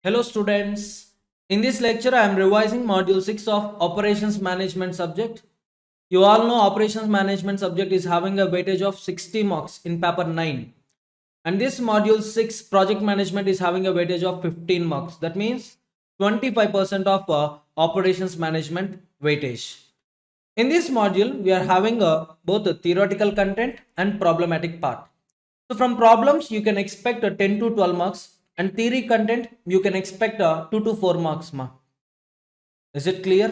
Hello students, in this lecture I am revising module 6 of operations management subject. You all know operations management subject is having a weightage of 60 marks in paper 9, and this module 6 project management is having a weightage of 15 marks. That means 25% of operations management weightage. In this module we are having both the theoretical content and problematic part. So from problems you can expect a 10 to 12 marks, and theory content you can expect a 2 to 4 marks. Is it clear?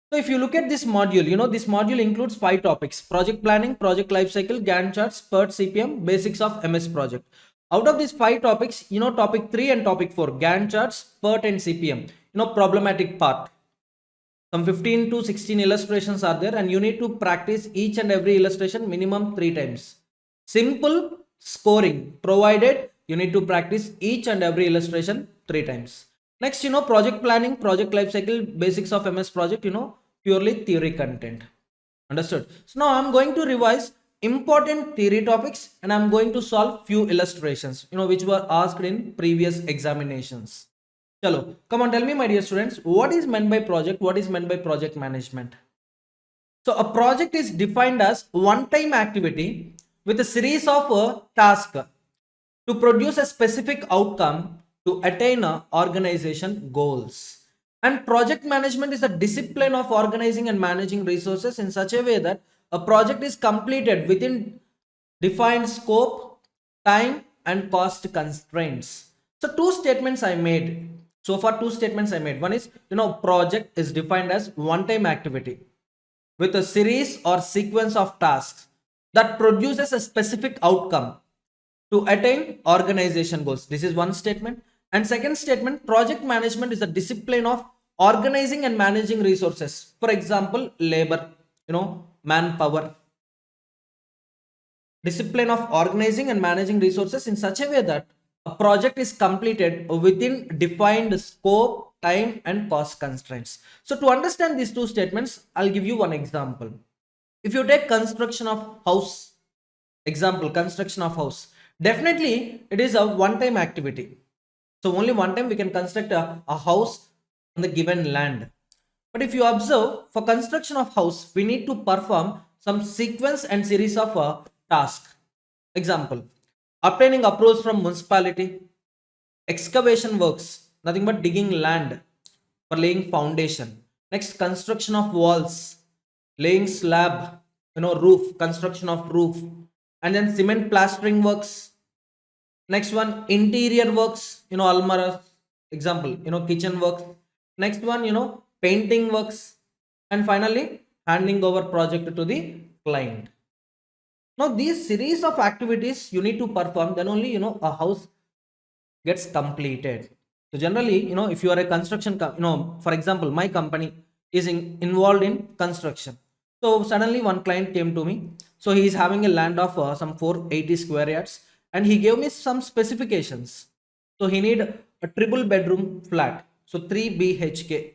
So if you look at this module, this module includes 5 topics: project planning, project lifecycle, Gantt charts, PERT, CPM, basics of MS project. Out of these 5 topics, topic 3 and topic 4, Gantt charts, PERT and CPM, problematic part. Some 15 to 16 illustrations are there, and you need to practice each and every illustration minimum 3 times. Simple scoring provided you need to practice each and every illustration 3 times. Next, project planning, project life cycle, basics of MS project, purely theory content. Understood? So now I'm going to revise important theory topics, and I'm going to solve few illustrations, which were asked in previous examinations. Chalo, come on, tell me, my dear students, what is meant by project? What is meant by project management? So a project is defined as one-time activity with a series of tasks to produce a specific outcome to attain organization goals. And project management is a discipline of organizing and managing resources in such a way that a project is completed within defined scope, time, and cost constraints. So two statements I made. So far, two statements I made. One is, project is defined as one-time activity with a series or sequence of tasks that produces a specific outcome to attain organization goals. This is one statement. And second statement, project management is a discipline of organizing and managing resources. For example, labor, manpower. Discipline of organizing and managing resources in such a way that a project is completed within defined scope, time, and cost constraints. So to understand these two statements, I'll give you one example. If you take construction of house, example, construction of house, definitely it is a one-time activity. So only one time we can construct a house on the given land. But if you observe, for construction of house, we need to perform some sequence and series of tasks. Example, obtaining approvals from municipality, excavation works, nothing but digging land for laying foundation. Next, construction of walls, laying slab, roof, construction of roof, and then cement plastering works. Next one, interior works, almara, example, kitchen works. Next one, painting works. And finally, handing over project to the client. Now, these series of activities you need to perform, then only, a house gets completed. So generally, if you are a construction, for example, my company is involved in construction. So suddenly one client came to me. So he is having a land of some 480 square yards, and he gave me some specifications. So he need a triple bedroom flat. So 3 BHK,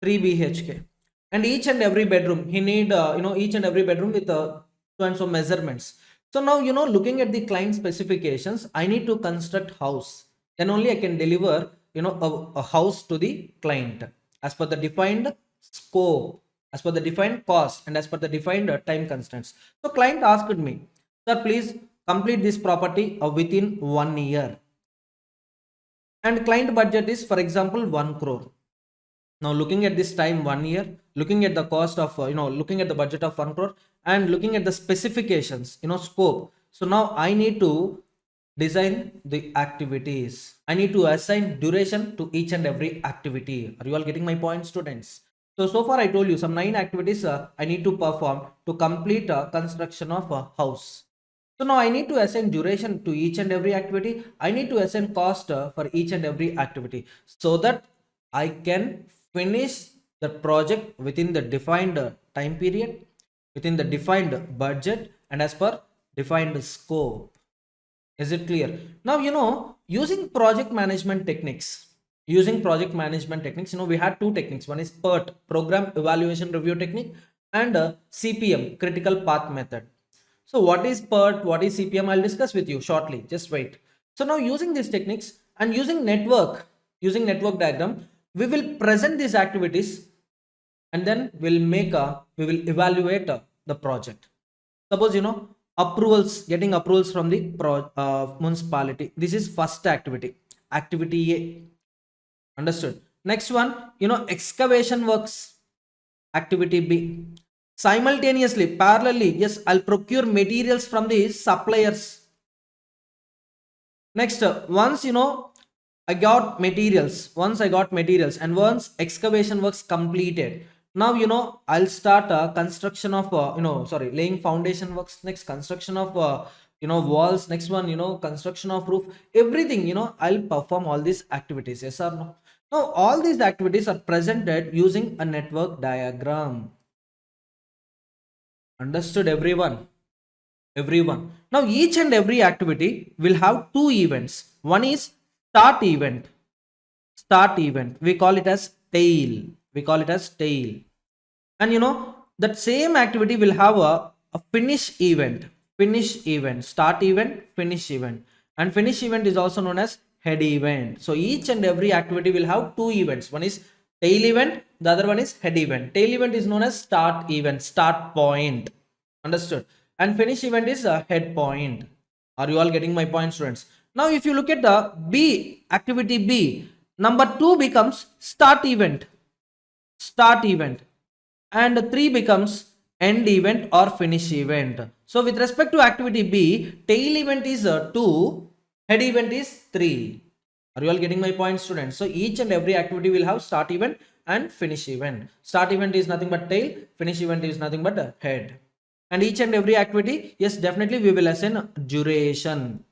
3 BHK, and each and every bedroom he need, each and every bedroom with so and so measurements. So now, looking at the client specifications, I need to construct house. Then only I can deliver, a house to the client as per the defined scope, as per the defined cost, and as per the defined time constraints. So client asked me, sir, please complete this property within 1 year. And client budget is, for example, 1 crore. Now looking at this time, 1 year, looking at the cost of, looking at the budget of 1 crore, and looking at the specifications, scope. So now I need to design the activities. I need to assign duration to each and every activity. Are you all getting my point, students? So far I told you some 9 activities I need to perform to complete construction of a house. So now I need to assign duration to each and every activity. I need to assign cost for each and every activity, so that I can finish the project within the defined time period, within the defined budget, and as per defined scope. Is it clear? Now, using project management techniques, we had two techniques. One is PERT, program evaluation review technique, and CPM, critical path method. So what is PERT, what is CPM, I'll discuss with you shortly. Just wait. So now using these techniques, And using network diagram, we will present these activities, and then we will evaluate the project. Suppose getting approvals from the municipality. This is first activity, activity A. Understood? Next one, excavation works, activity B. Simultaneously, parallelly, yes, I'll procure materials from the suppliers. Next, once I got materials, and once excavation works completed, now I'll start construction of laying foundation works. Next, construction of walls. Next one, construction of roof. Everything, I'll perform all these activities. Yes or no? Now all these activities are presented using a network diagram. Understood, everyone? Now each and every activity will have two events. One is start event. We call it as tail. And that same activity will have a finish event. Start event, finish event. And finish event is also known as head event. So each and every activity will have two events. One is tail event, the other one is head event. Tail event is known as start event, start point. Understood? And finish event is a head point. Are you all getting my point, students? Now if you look at the B, activity B, number 2 becomes start event, and 3 becomes end event or finish event. So with respect to activity B, tail event is 2, head event is 3. Are you all getting my point, students? So each and every activity will have start event and finish event. Start event is nothing but tail, finish event is nothing but head. And each and every activity, yes, definitely we will assign duration.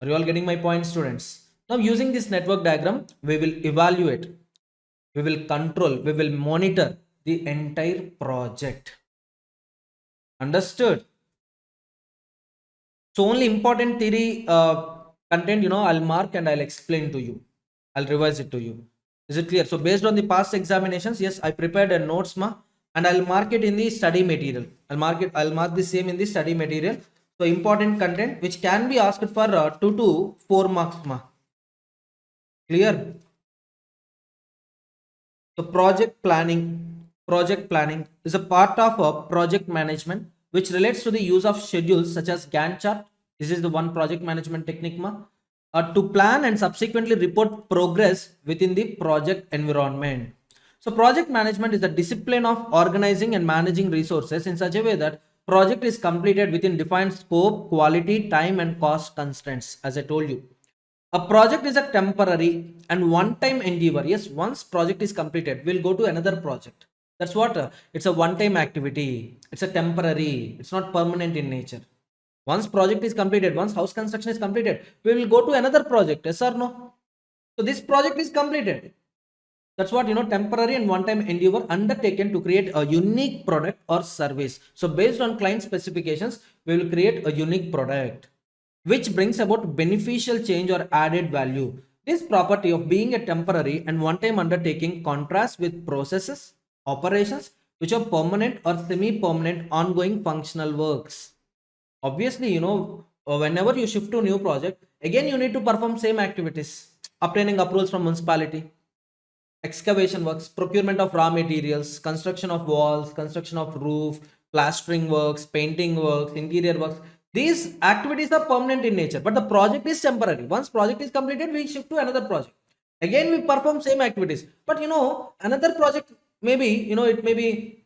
Are you all getting my point, students? Now using this network diagram, we will evaluate, we will control, we will monitor the entire project. Understood? So only important theory content, I'll mark and I'll explain to you. I'll revise it to you. Is it clear? So based on the past examinations, yes, I prepared a notes and I'll mark it in the study material. I'll mark the same in the study material. So important content which can be asked for 2 to 4 marks. Clear? So project planning is a part of project management which relates to the use of schedules such as Gantt chart. This is the one project management technique to plan and subsequently report progress within the project environment. So project management is the discipline of organizing and managing resources in such a way that project is completed within defined scope, quality, time and cost constraints. As I told you, a project is a temporary and one-time endeavor. Yes, once project is completed, we'll go to another project. That's what it's a one-time activity. It's a temporary. It's not permanent in nature. Once project is completed, once house construction is completed, we will go to another project. Yes or no? So this project is completed. That's what, temporary and one-time endeavor undertaken to create a unique product or service. So based on client specifications, we will create a unique product which brings about beneficial change or added value. This property of being a temporary and one-time undertaking contrasts with processes, operations, which are permanent or semi-permanent ongoing functional works. Obviously, whenever you shift to a new project, again you need to perform same activities: obtaining approvals from municipality, excavation works, procurement of raw materials, construction of walls, construction of roof, plastering works, painting works, interior works. These activities are permanent in nature, but the project is temporary. Once project is completed, we shift to another project. Again, we perform same activities, but another project maybe it may be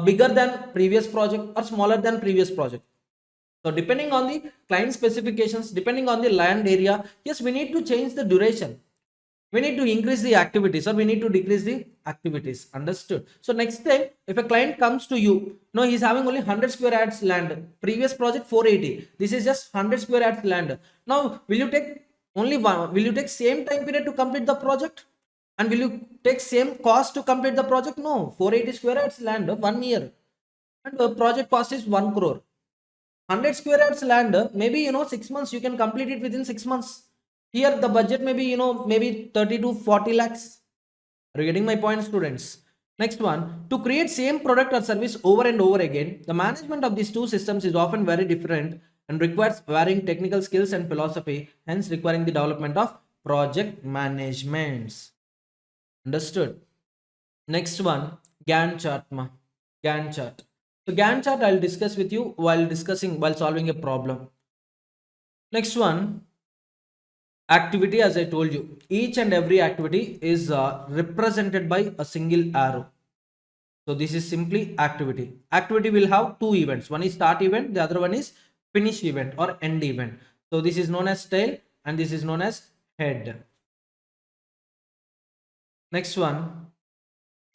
bigger than previous project or smaller than previous project. So depending on the client specifications, depending on the land area, yes, we need to change the duration. We need to increase the activities or we need to decrease the activities. Understood? So next time, if a client comes to you, he's having only 100 square yards land. Previous project 480. This is just 100 square yards land. Now, will you take only one? Will you take same time period to complete the project? And will you take same cost to complete the project? No. 480 square yards land, 1 year. And the project cost is 1 crore. 100 square yards land, maybe 6 months you can complete it within 6 months. Here the budget maybe maybe 30 to 40 lakhs. Are you getting my point, students? Next one, to create same product or service over and over again, the management of these two systems is often very different and requires varying technical skills and philosophy, hence requiring the development of project managements. Understood? Next one, Gantt chart. Gantt chart. So Gantt chart I'll discuss with you while solving a problem. Next one, activity. As I told you, each and every activity is represented by a single arrow. So this is simply activity. Activity will have two events. One is start event, the other one is finish event or end event. So this is known as tail and this is known as head. Next one.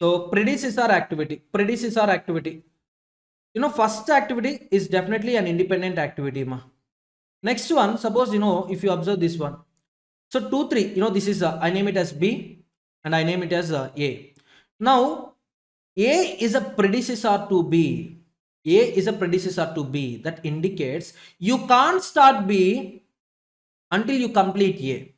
So predecessor activity. Predecessor activity. First activity is definitely an independent activity. Next one, suppose, if you observe this one. So 2, 3, this is, I name it as B and I name it as A. Now, A is a predecessor to B. A is a predecessor to B. That indicates you can't start B until you complete A.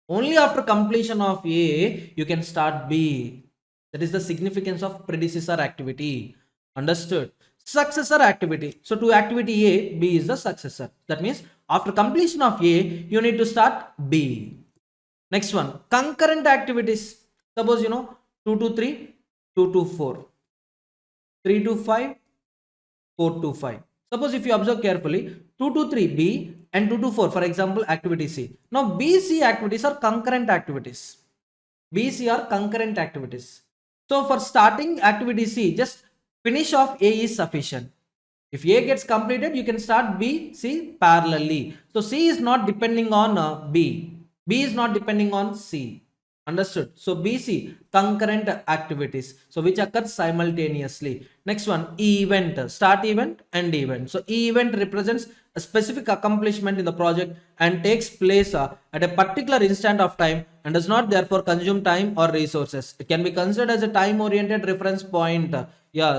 Only after completion of A, you can start B. That is the significance of predecessor activity. Understood? Successor activity. So to activity A, B is the successor. That means after completion of A, you need to start B. Next one, concurrent activities. Suppose 2 to 3, 2 to 4, 3 to 5, 4 to 5. Suppose if you observe carefully, 2 to 3 B and 2 to 4, for example, activity C. Now BC activities are concurrent activities. BC are concurrent activities. So for starting activity C, just finish off A is sufficient. If A gets completed, you can start B, C parallelly. So C is not depending on B. B is not depending on C. Understood? So BC, concurrent activities. So which occurs simultaneously. Next one, event. Start event, end event. So event represents a specific accomplishment in the project and takes place at a particular instant of time and does not therefore consume time or resources. It can be considered as a time-oriented reference point.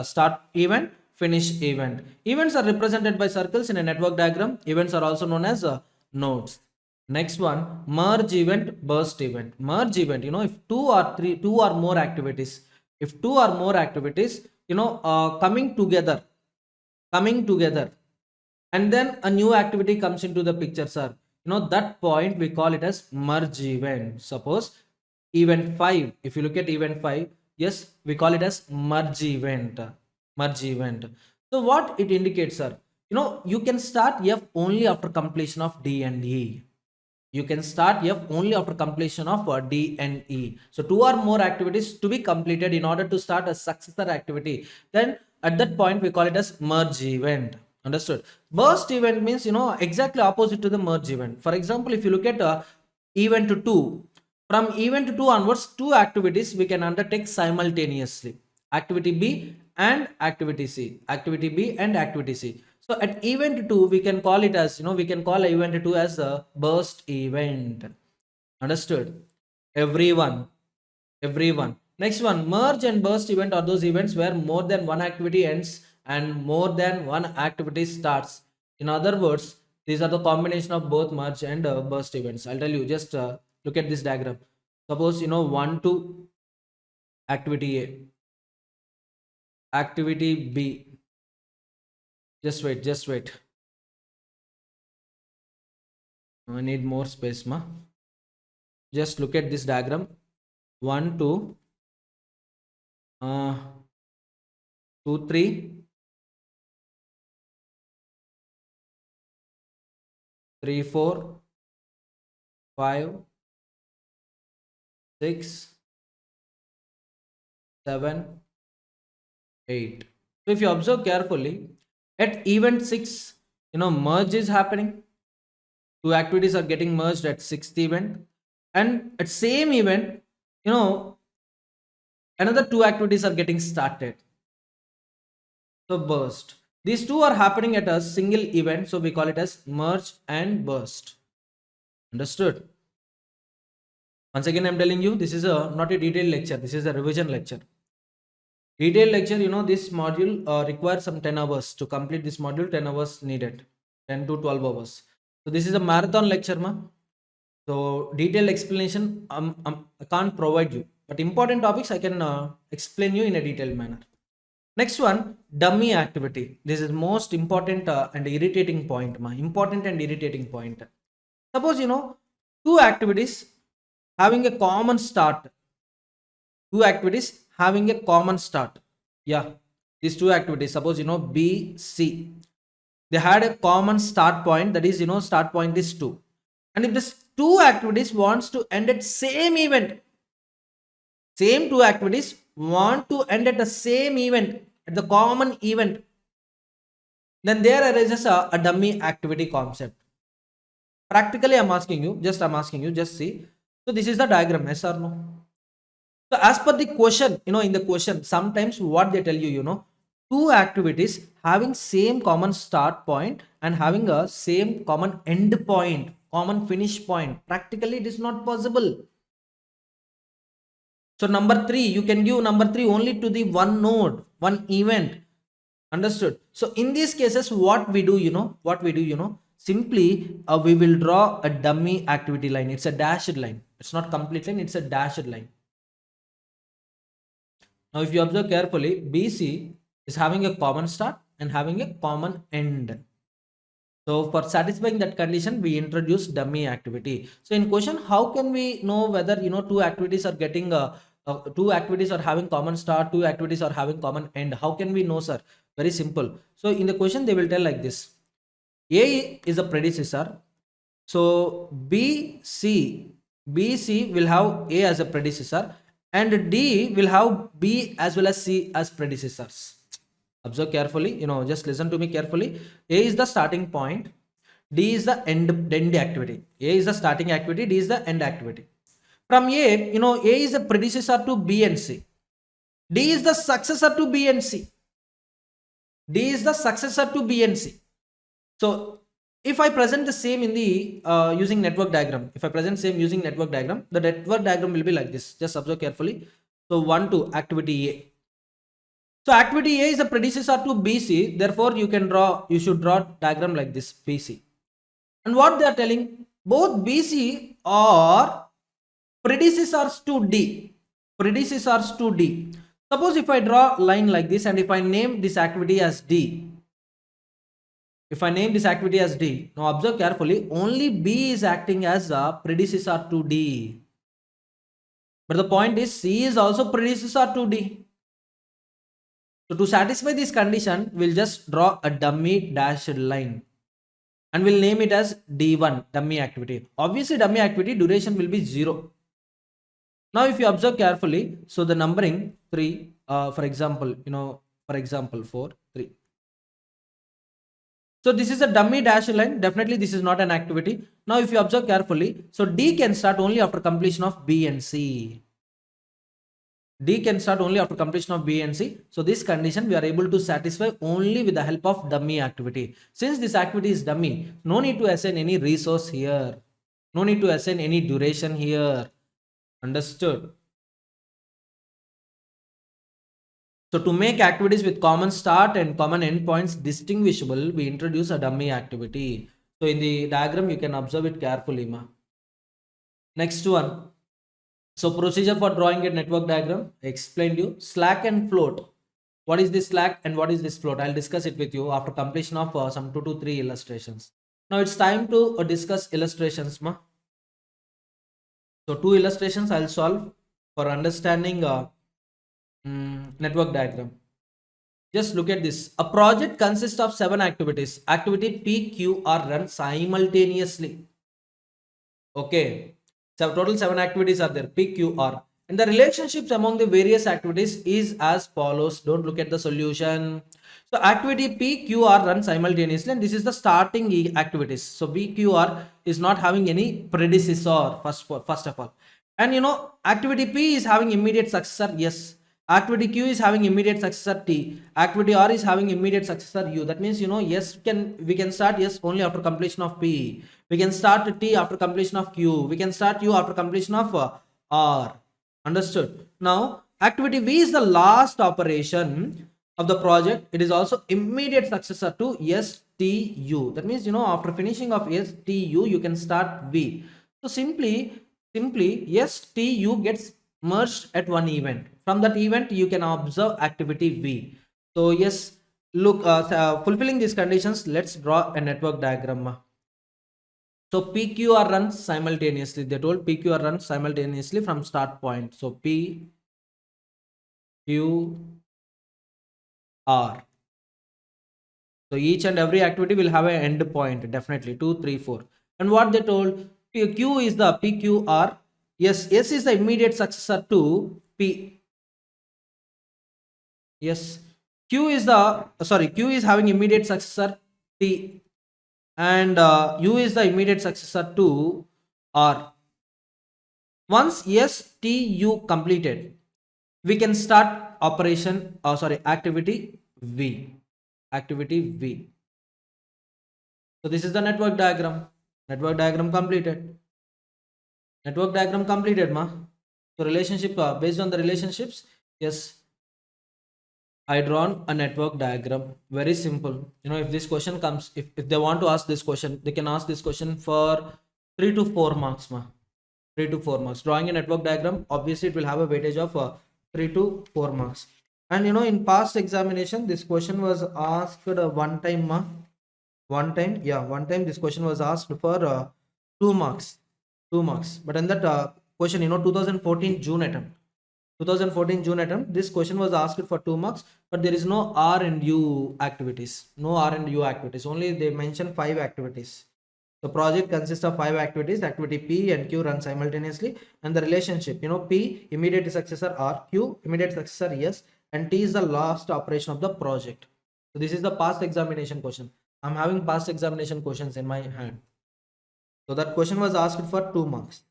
Start event, finish event. Events are represented by circles in a network diagram. Events are also known as nodes. Next one, merge event, burst event. Merge event, if two or more activities, coming together, and then a new activity comes into the picture, sir. That point we call it as merge event. Suppose event 5, if you look at event 5, yes, we call it as merge event. Merge event. So what it indicates, sir? You can start F only after completion of D and E. You can start F only after completion of D and E. So 2 or more activities to be completed in order to start a successor activity. Then at that point we call it as merge event. Understood? Burst event means exactly opposite to the merge event. For example, if you look at event 2, from event 2 onwards, 2 activities we can undertake simultaneously. Activity B and activity C. Activity B and activity C. So at event 2, we can call it as, we can call event 2 as a burst event. Understood? Everyone. Next one, merge and burst event are those events where more than one activity ends and more than one activity starts. In other words, these are the combination of both merge and burst events. I'll tell you, just look at this diagram. Suppose, 1 to activity A, activity B. Just wait. I need more space, ma. Just look at this diagram. 1, 2, 2, 3, 3, 4, 5, 6, 7, 8. So if you observe carefully, at event 6, merge is happening. 2 activities are getting merged at 6th event, and at same event, another 2 activities are getting started. So burst. These 2 are happening at a single event, so we call it as merge and burst. Understood? Once again, I'm telling you, this is not a detailed lecture. This is a revision lecture. Detailed lecture, this module requires some 10 hours. To complete this module, 10 hours needed. 10 to 12 hours. So this is a marathon lecture, ma. So detailed explanation, I can't provide you. But important topics, I can explain you in a detailed manner. Next one, dummy activity. This is most important and irritating point. Important and irritating point. Suppose two activities having a common start. Two activities having a common start. Yeah, these two activities. Suppose B, C. They had a common start point. That is start point is 2. And if this two activities wants to end at same event, same two activities want to end at the same event, at the common event, then there arises a dummy activity concept. Practically, I'm asking you, just see. So this is the diagram, yes or no? So as per the question, in the question, sometimes what they tell you, two activities having same common start point and having a same common end point, common finish point. Practically, it is not possible. So number 3, you can give number 3 only to the one node, one event. Understood? So in these cases, what we do, simply we will draw a dummy activity line. It's a dashed line. It's not complete line, it's a dashed line. Now if you observe carefully, BC is having a common start and having a common end. So for satisfying that condition, we introduce dummy activity. So in question, how can we know whether two activities are getting two activities are having common start, two activities are having common end? How can we know, sir? Very simple. So in the question, they will tell like this: A is a predecessor. So BC will have A as a predecessor, and D will have B as well as C as predecessors. Observe carefully, just listen to me carefully. A is the starting point, D is the end activity. A is the starting activity, D is the end activity. From A, A is the predecessor to B and C. D is the successor to B and C. D is the successor to B and C. So if I present the same in the using network diagram, the network diagram will be like this. Just observe carefully. So 1, 2, activity A. So activity A is a predecessor to BC. Therefore, you should draw diagram like this, BC. And what they are telling, both BC are predecessors to D. Suppose if I draw line like this and if I name this activity as D. Now observe carefully, only B is acting as a predecessor to D. But the point is C is also predecessor to D. So to satisfy this condition, we'll just draw a dummy dashed line and we'll name it as D1, dummy activity. Obviously, dummy activity duration will be 0. Now, if you observe carefully, so the numbering 3, for example, 4, 3. So this is a dummy dashed line. Definitely, this is not an activity. Now, if you observe carefully, so D can start only after completion of B and C. D can start only after completion of B and C. So this condition we are able to satisfy only with the help of dummy activity. Since this activity is dummy, no need to assign any resource here. No need to assign any duration here. Understood? So to make activities with common start and common endpoints distinguishable, we introduce a dummy activity. So in the diagram, you can observe it carefully. Next one. So procedure for drawing a network diagram, I explained you. Slack and float. What is this slack and what is this float? I'll discuss it with you after completion of some 2 to 3 illustrations. Now it's time to discuss illustrations. So 2 illustrations I'll solve for understanding network diagram. Just look at this. A project consists of 7 activities. Activity P, Q are run simultaneously. Okay. So total 7 activities are there, P, Q, R. And the relationships among the various activities is as follows. Don't look at the solution. So activity P, Q, R run simultaneously, and this is the starting activities. So P, Q, R is not having any predecessor first of all. And activity P is having immediate successor, yes. Activity Q is having immediate successor T. Activity R is having immediate successor U. That means yes, we can start yes only after completion of P. We can start T after completion of Q. We can start U after completion of R. Understood? Now activity V is the last operation of the project. It is also immediate successor to STU. That means after finishing of STU you can start V. So simply STU gets merged at one event. From that event, you can observe activity V. So yes, look, fulfilling these conditions, let's draw a network diagram. So PQR runs simultaneously. They told PQR runs simultaneously from start point. So PQR. So each and every activity will have an end point, definitely 2, 3, 4. And what they told, Q is the PQR. Yes, S is the immediate successor to P. Yes, Q is the Q is having immediate successor T, and U is the immediate successor to R. Once S T U completed, we can start operation. Activity V. Activity V. So this is the network diagram. Network diagram completed. Network diagram completed, ma. So relationship, based on the relationships, yes, I drawn a network diagram. Very simple. If this question comes, if they want to ask this question, they can ask this question for 3 to 4 marks, ma. 3 to 4 marks. Drawing a network diagram, obviously it will have a weightage of 3 to 4 marks. And in past examination, this question was asked one time, ma. One time this question was asked for 2 marks. 2 marks. But in that question, 2014 June attempt. 2014 June attempt, this question was asked for 2 marks, but there is no R and U activities. No R and U activities. Only they mentioned 5 activities. The project consists of 5 activities. Activity P and Q run simultaneously, and the relationship, P immediate successor R, Q immediate successor S, and T is the last operation of the project. So this is the past examination question. I'm having past examination questions in my hand. So that question was asked for 2 marks.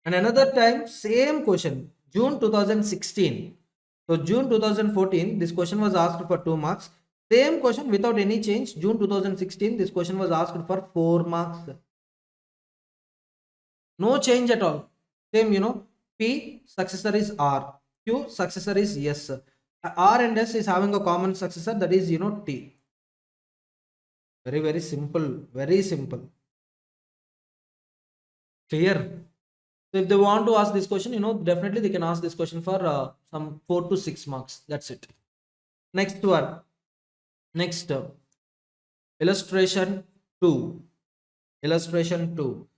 And another time, same question, June 2016. So June 2014, this question was asked for 2 marks. Same question without any change. June 2016, this question was asked for 4 marks. No change at all. Same, P successor is R. Q successor is S. R and S is having a common successor, that is, T. Very, very simple. Very simple. Clear? So if they want to ask this question, definitely they can ask this question for some 4 to 6 marks. That's it. Next one. Next illustration 2. Illustration 2.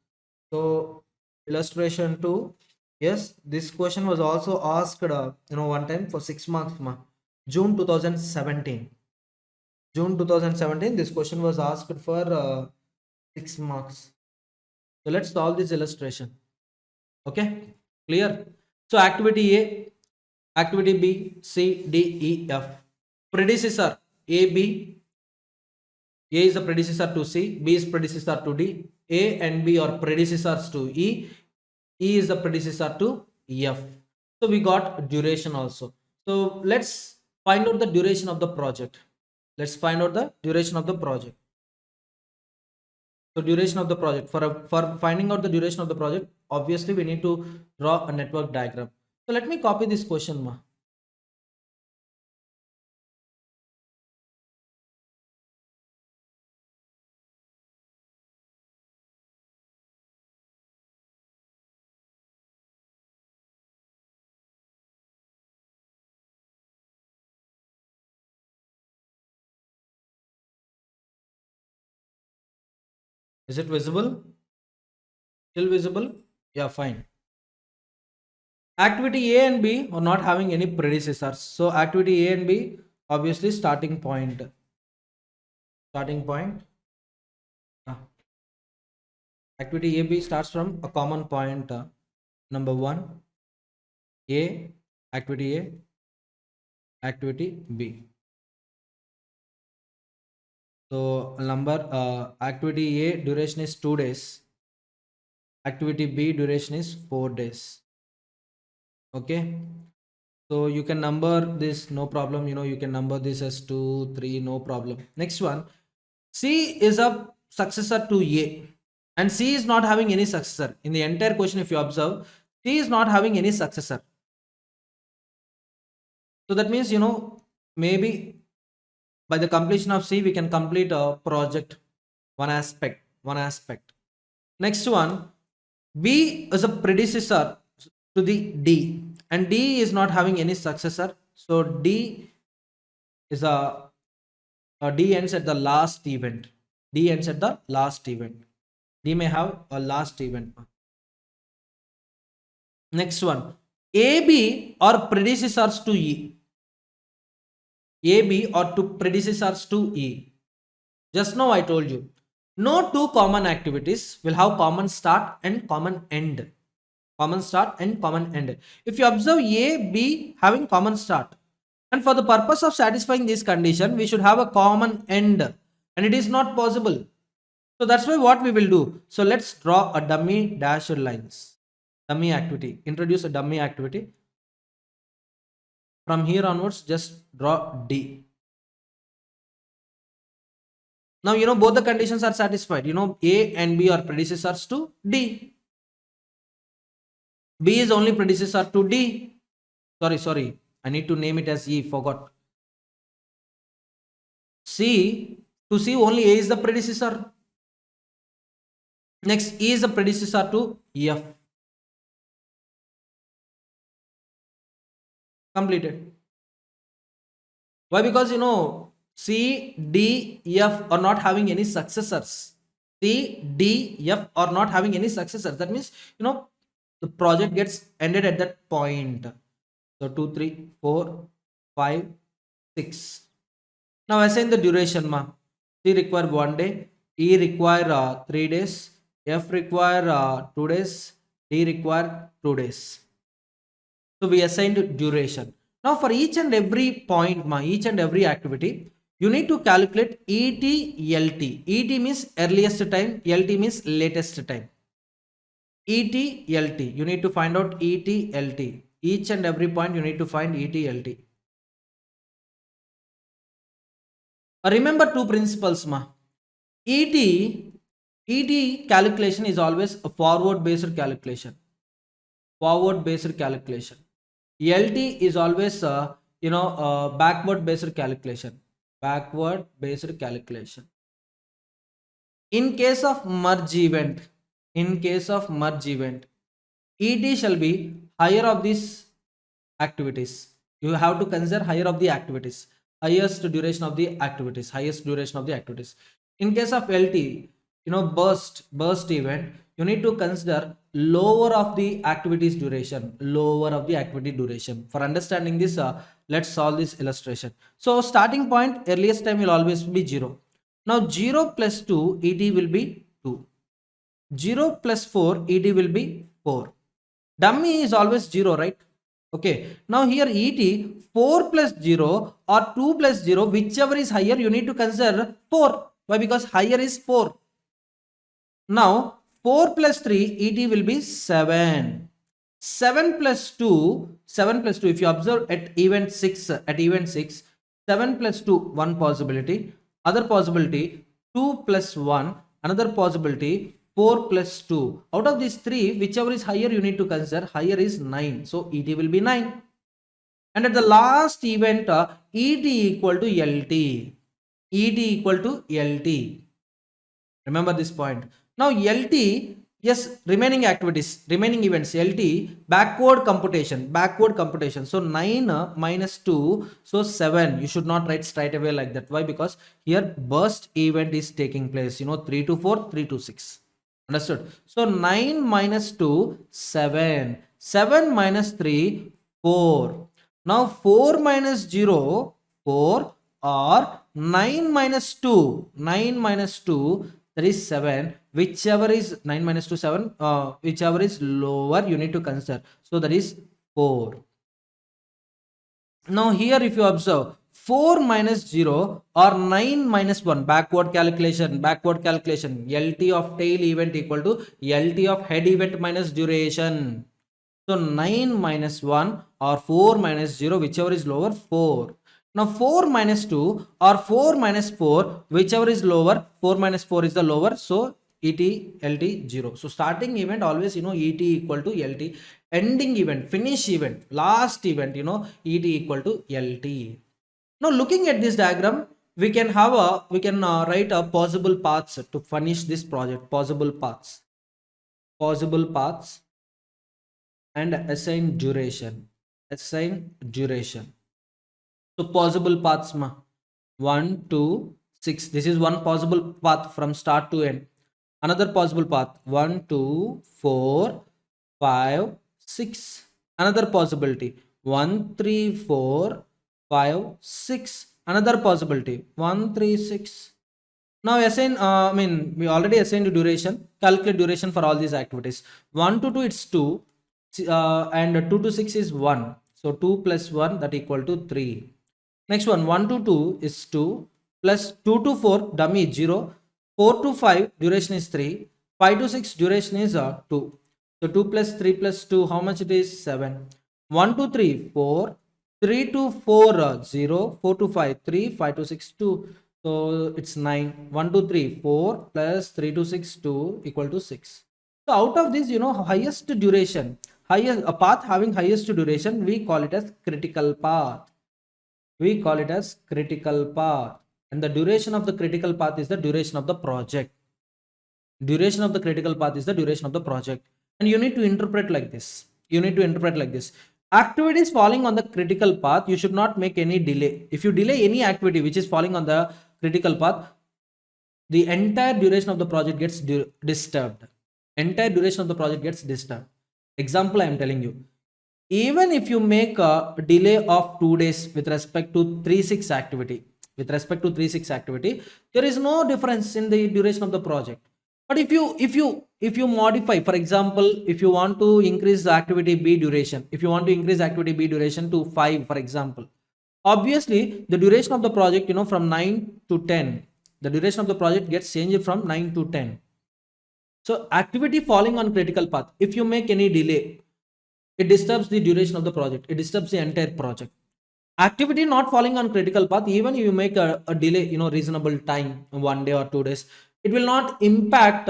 So illustration 2. Yes, this question was also asked, one time for 6 marks. June 2017. June 2017. This question was asked for 6 marks. So let's solve this illustration. Okay, clear? So activity A, activity B, C, D, E, F. Predecessor A, B. A is the predecessor to C, B is predecessor to D, A and B are predecessors to E, E is the predecessor to F. So we got duration also. So let's find out the duration of the project. Let's find out the duration of the project. So duration of the project, for finding out the duration of the project, obviously we need to draw a network diagram. So let me copy this question, ma. Is it visible? Still visible? Yeah, fine. Activity A and B are not having any predecessors. So activity A and B, obviously starting point. Starting point. Activity A, B starts from a common point. Number 1, A, activity B. So activity A duration is 2 days. Activity B duration is 4 days. Okay. So you can number this, no problem. You can number this as 2, 3, no problem. Next one, C is a successor to A, and C is not having any successor. In the entire question, if you observe, C is not having any successor. So that means, maybe by the completion of C, we can complete a project, one aspect. Next one, B is a predecessor to the D, and D is not having any successor. So D is D ends at the last event. D ends at the last event. D may have a last event. Next one, AB or predecessors to E. AB or to predecessors to E. Just now I told you, no two common activities will have common start and common end. Common start and common end. If you observe A, B having common start, and for the purpose of satisfying this condition, we should have a common end, and it is not possible. So that's why what we will do. So let's draw a dummy dashed lines. Dummy activity. Introduce a dummy activity. From here onwards, just draw D. Now, both the conditions are satisfied. A and B are predecessors to D. B is only predecessor to D. Sorry. I need to name it as E. Forgot. C. To C, only A is the predecessor. Next, E is the predecessor to F. Completed. Why? Because C, D, F are not having any successors. C, D, F are not having any successors. That means, the project gets ended at that point. So 2, 3, 4, 5, 6. Now assign the duration. C require 1 day, E require 3 days, F require 2 days, D require 2 days. So we assigned duration. Now for each and every point, each and every activity, you need to calculate ET, LT. ET means earliest time, LT means latest time. ET, LT. You need to find out ET, LT. Each and every point you need to find ET, LT. Remember two principles, ET calculation is always a forward based calculation. Forward based calculation. LT is always backward based calculation. Backward based calculation. In case of merge event, ET shall be higher of these activities. You have to consider higher of the activities. Highest duration of the activities. In case of LT, burst event, you need to consider lower of the activities duration. For understanding this, let's solve this illustration. So starting point, earliest time will always be 0. Now 0 plus 2, ET will be 2. 0 plus 4, ET will be 4. Dummy is always 0, right? Okay. Now here ET 4 plus 0 or 2 plus 0, whichever is higher, you need to consider 4. Why? Because higher is 4. Now 4 plus 3, ET will be 7. 7 plus 2, if you observe at event 6, 7 plus 2, one possibility. Other possibility, 2 plus 1, another possibility, 4 plus 2. Out of these 3, whichever is higher, you need to consider. Higher is 9. So ET will be 9. And at the last event, ET equal to LT. Remember this point. Now LT, yes, remaining events, LT, backward computation. So 9 minus 2, so 7. You should not write straight away like that. Why? Because here burst event is taking place. 3 to 4, 3 to 6. Understood? So 9 minus 2, 7. 7 minus 3, 4. Now 4 minus 0, 4, or 9 minus 2, that is 7. Whichever is 9 minus 2, 7, whichever is lower, you need to consider. So that is 4. Now here if you observe, 4 minus 0 or 9 minus 1, backward calculation, LT of tail event equal to LT of head event minus duration. So 9 minus 1 or 4 minus 0, whichever is lower, 4. Now 4 minus 2 or 4 minus 4, whichever is lower, 4 minus 4 is the lower. So ET, LT, 0. So starting event always, ET equal to LT. Ending event, finish event, last event, ET equal to LT. Now looking at this diagram, we can write a possible paths to finish this project. Possible paths and assign duration. So possible paths ma 1, 2, 6. This is one possible path from start to end. Another possible path 1, 2, 4, 5, 6. Another possibility 1, 3, 4, 5, 6. Another possibility 1, 3, 6. Now assign, we already assigned duration. Calculate duration for all these activities. 1 to 2 it's 2, and 2 to 6 is 1. So 2 plus 1 that equal to 3. Next one 1 to 2 is 2 plus 2 to 4 dummy is 0. 4 to 5 duration is 3. 5 to 6 duration is 2. So 2 plus 3 plus 2, how much it is? 7. 1 to 3 4. 3 to 4 0. 4 to 5 3. 5 to 6 2. So it's 9. 1 to 3 4 plus 3 to 6 2 equal to 6. So out of this, highest duration, a path having highest duration, we call it as critical path. We call it as critical path. And the duration of the critical path is the duration of the project. Duration of the critical path is the duration of the project. And you need to interpret like this. Activities falling on the critical path, you should not make any delay. If you delay any activity which is falling on the critical path, the entire duration of the project gets disturbed. Example I am telling you. Even if you make a delay of 2 days with respect to 3-6 activity, there is no difference in the duration of the project. But if you modify, for example, if you want to increase the activity B duration, to 5, for example, obviously the duration of the project, from 9 to 10, the duration of the project gets changed from 9 to 10. So activity falling on critical path, if you make any delay, it disturbs the duration of the project. It disturbs the entire project. Activity not falling on critical path, even if you make a delay, reasonable time, 1 day or 2 days, it will not impact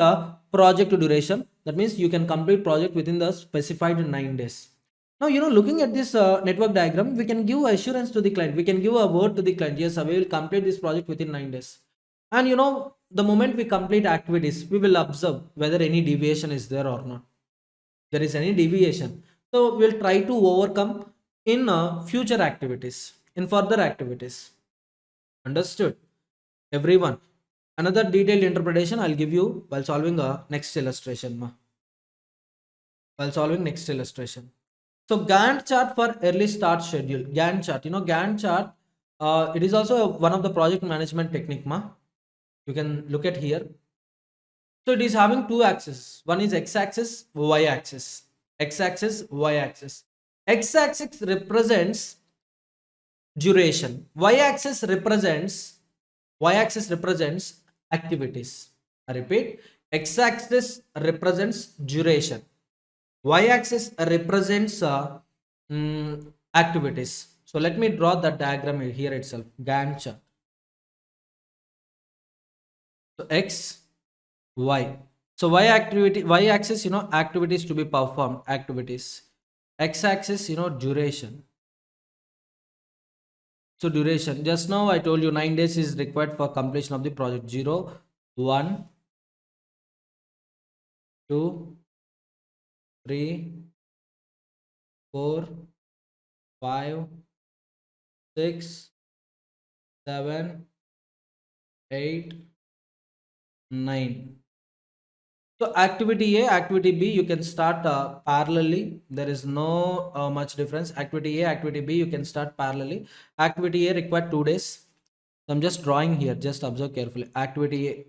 project duration. That means you can complete project within the specified 9 days. Now, looking at this network diagram, we can give assurance to the client. We can give a word to the client. Yes, we will complete this project within 9 days. And the moment we complete activities, we will observe whether any deviation is there or not. There is any deviation, so we'll try to overcome in future activities, in further activities. Understood, everyone? Another detailed interpretation I'll give you while solving a next illustration. So Gantt chart for early start schedule. Gantt chart. It is also one of the project management technique. You can look at here. So it is having two axes. One is x-axis, y-axis. X-axis, y-axis. X-axis represents duration. Y-axis represents activities. I repeat, x-axis represents duration. Y-axis represents activities. So let me draw the diagram here itself. Gantt chart. So x, y. So y axis, activities to be performed, activities. X axis, duration. So duration, just now I told you 9 days is required for completion of the project. 0, 1, 2, 3, 4, 5, 6, 7, 8, 9. So activity A, activity B, you can start parallelly. There is no much difference. Activity A, activity B, you can start parallelly. Activity A required 2 days. So I'm just drawing here. Just observe carefully. Activity A,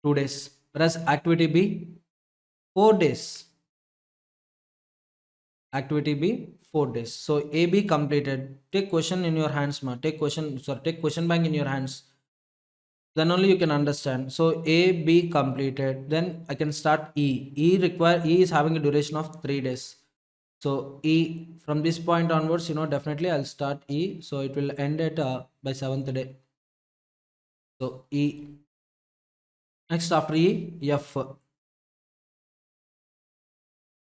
2 days. Whereas activity B, 4 days. Activity B, 4 days. So A, B completed. Take question in your hands, ma. Take question bank in your hands. Then only you can understand. So A, B completed. Then I can start E. E is having a duration of 3 days. So E, from this point onwards, definitely I'll start E. So it will end at by 7th day. So E. Next after E, F.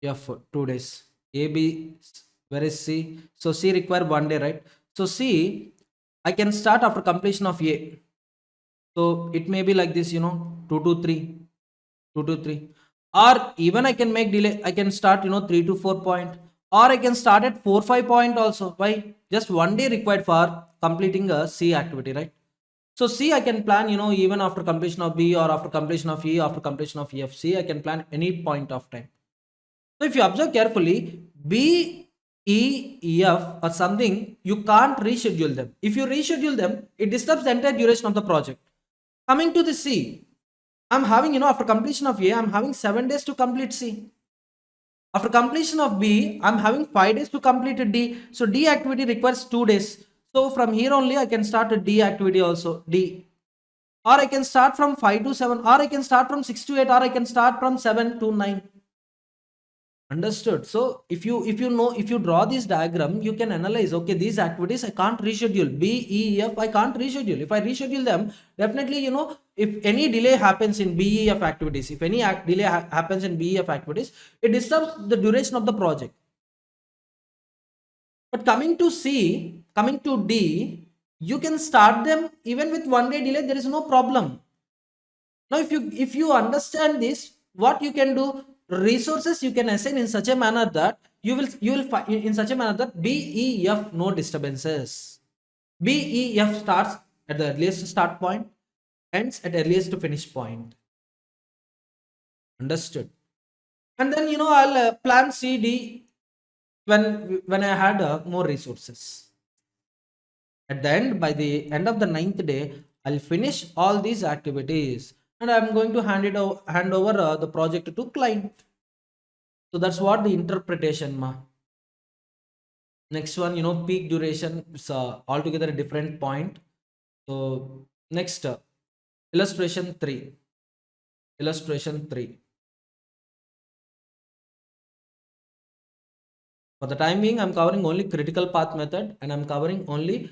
F, 2 days. A, B, where is C? So C require 1 day, right? So C, I can start after completion of A. So it may be like this, 2 to 3, or even I can make delay. I can start, 3 to 4 point, or I can start at 4-5 point also. Why? Just 1 day required for completing a C activity, right? So C I can plan, even after completion of B or after completion of E, after completion of E, F, C, I can plan any point of time. So if you observe carefully, B, E, F or something, you can't reschedule them. If you reschedule them, it disturbs the entire duration of the project. Coming to the C, I'm having, after completion of A, I'm having 7 days to complete C. After completion of B, I'm having 5 days to complete D. So D activity requires 2 days. So from here only, I can start a D activity also, D. Or I can start from 5 to 7, or I can start from 6 to 8, or I can start from 7 to 9. Understood. So if you draw this diagram, you can analyze, okay, these activities I can't reschedule. B, E, F, I can't reschedule. If I reschedule them, definitely, if any delay happens in B, E, F activities, if any delay happens in B, E, F activities, it disturbs the duration of the project. But coming to C, coming to D, you can start them even with 1 day delay. There is no problem. Now, if you understand this, what you can do, resources you can assign in such a manner that you will find in such a manner that B, E, F no disturbances. B, E, F starts at the earliest start point, ends at earliest finish point. Understood. And then I'll plan C, D when I had more resources. At the end, by the end of the 9th day, I'll finish all these activities and I'm going to hand over the project to client. So that's what the interpretation ma. Next one, peak duration is altogether a different point. So next, illustration 3. Illustration 3. For the time being, I'm covering only critical path method and I'm covering only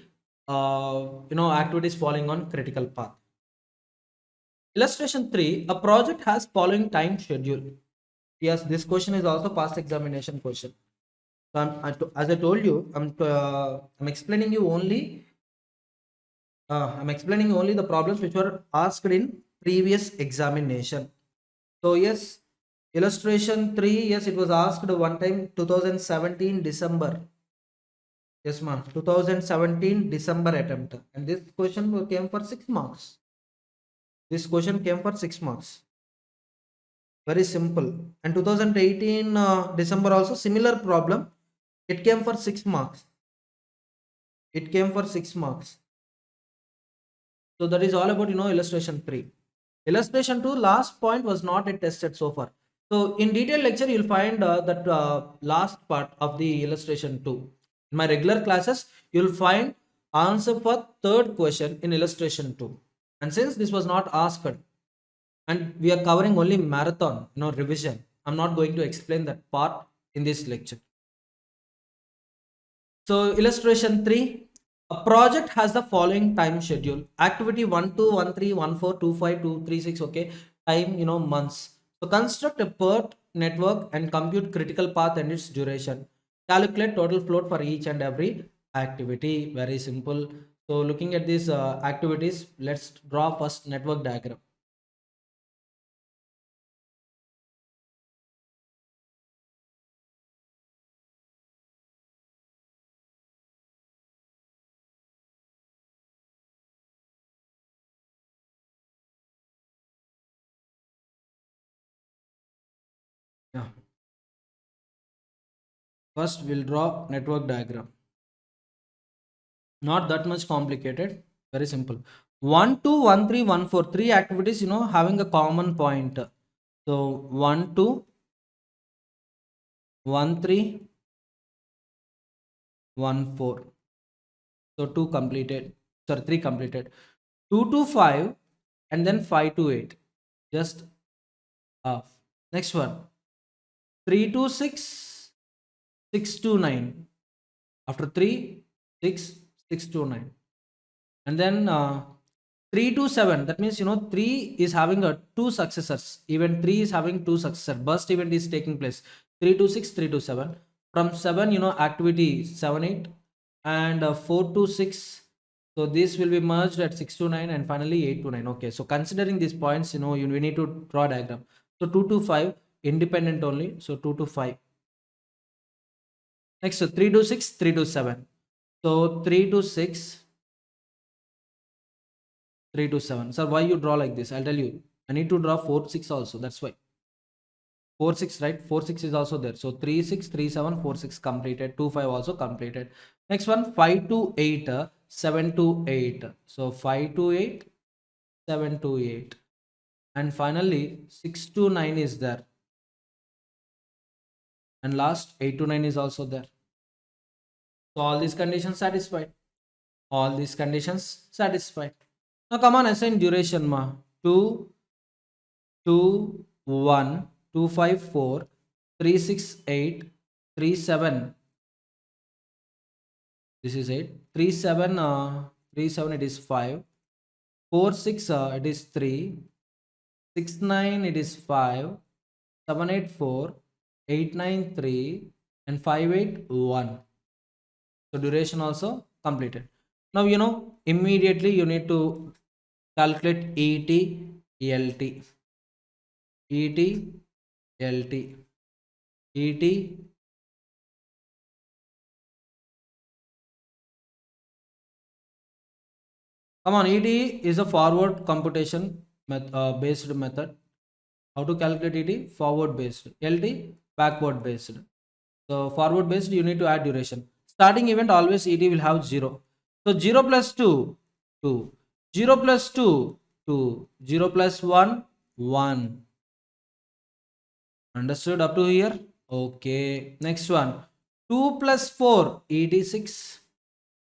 activities falling on critical path. Illustration 3, a project has following time schedule. Yes, this question is also past examination question. So as I told you, I'm explaining you only. I'm explaining only the problems which were asked in previous examination. So yes, illustration 3. Yes, it was asked one time 2017 December. Yes, ma'am. 2017 December attempt, and this question came for 6 marks. This question came for 6 marks. Very simple. And 2018 December also similar problem. It came for 6 marks. It came for 6 marks. So that is all about illustration 3. Illustration 2, last point was not yet tested so far. So in detailed lecture you'll find that last part of the illustration 2. In my regular classes you'll find answer for third question in illustration 2. And since this was not asked and we are covering only marathon revision, I'm not going to explain that part in this lecture. So illustration 3, a project has the following time schedule. Activity 1, 2, 1, 3, 1, 4, 2, 5, 2, 3, 6. Okay, time months. So construct a PERT network and compute critical path and its duration. Calculate total float for each and every activity. Very simple. So looking at these activities, let's draw first network diagram. Yeah. First, we'll draw network diagram. Not that much complicated. Very simple. 1, 2, 1, 3, 1, 4. 3 activities, having a common point. So 1, 2, 1, 3, 1, 4. So 2 completed. Sorry, 3 completed. 2 to 5 and then 5 to 8. Just half. Next one. 3 to 6, 6 to 9. After 3, 6, 6 to 9. And then 3 to 7. That means 3 is having a 2 successors. Event 3 is having 2 successors. Burst event is taking place. 3 to 6, 3 to 7. From 7, activity 7, 8. And 4 to 6. So this will be merged at 6 to 9 and finally 8 to 9. Okay, so considering these points, we need to draw a diagram. So 2 to 5 independent only. So 2 to 5. Next 3 to 6, 3 to 7. So 3 to 6, 3 to 7. Sir, why you draw like this? I'll tell you. I need to draw 4, 6 also. That's why. 4, 6, right? 4, 6 is also there. So 3, 6, 3, 7, 4, 6 completed. 2, 5 also completed. Next one, 5 to 8, 7 to 8. So 5 to 8, 7 to 8. And finally, 6 to 9 is there. And last, 8 to 9 is also there. So all these conditions satisfied. All these conditions satisfied. Now come on, assign duration ma. 2, 2, 1, 2, 5, 4, 3, 6, 8, 3, 7. This is 8. 3, 7, 3, 7 it is 5. 4, 6 it is 3. 6, 9 it is 5. 7, 8, 4. 8, 9, 3. And 5, 8, 1. So duration also completed. Now you know immediately you need to calculate ET, LT. ET, LT. ET. Come on, ET is a forward computation based method. How to calculate ET? Forward based. LT, backward based. So forward based, you need to add duration. Starting event always ET will have 0. So 0 plus 2, 2. 0 plus 2, 2. 0 plus 1, 1. Understood up to here? Okay. Next one. 2 plus 4, ET 6.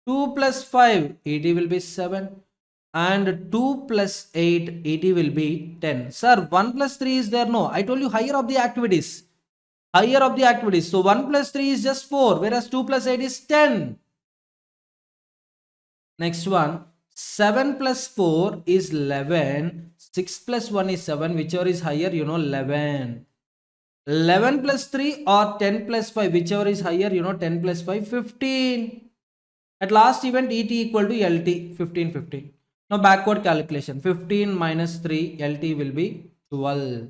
2 plus 5, ET will be 7. And 2 plus 8, ET will be 10. Sir, 1 plus 3 is there? No. I told you higher of the activities. Higher of the activities. So 1 plus 3 is just 4, whereas 2 plus 8 is 10. Next one, 7 plus 4 is 11. 6 plus 1 is 7. Whichever is higher, you know, 11. 11 plus 3 or 10 plus 5, whichever is higher, you know, 10 plus 5, 15. At last event, ET equal to LT, 15, 15. Now backward calculation, 15 minus 3, LT will be 12.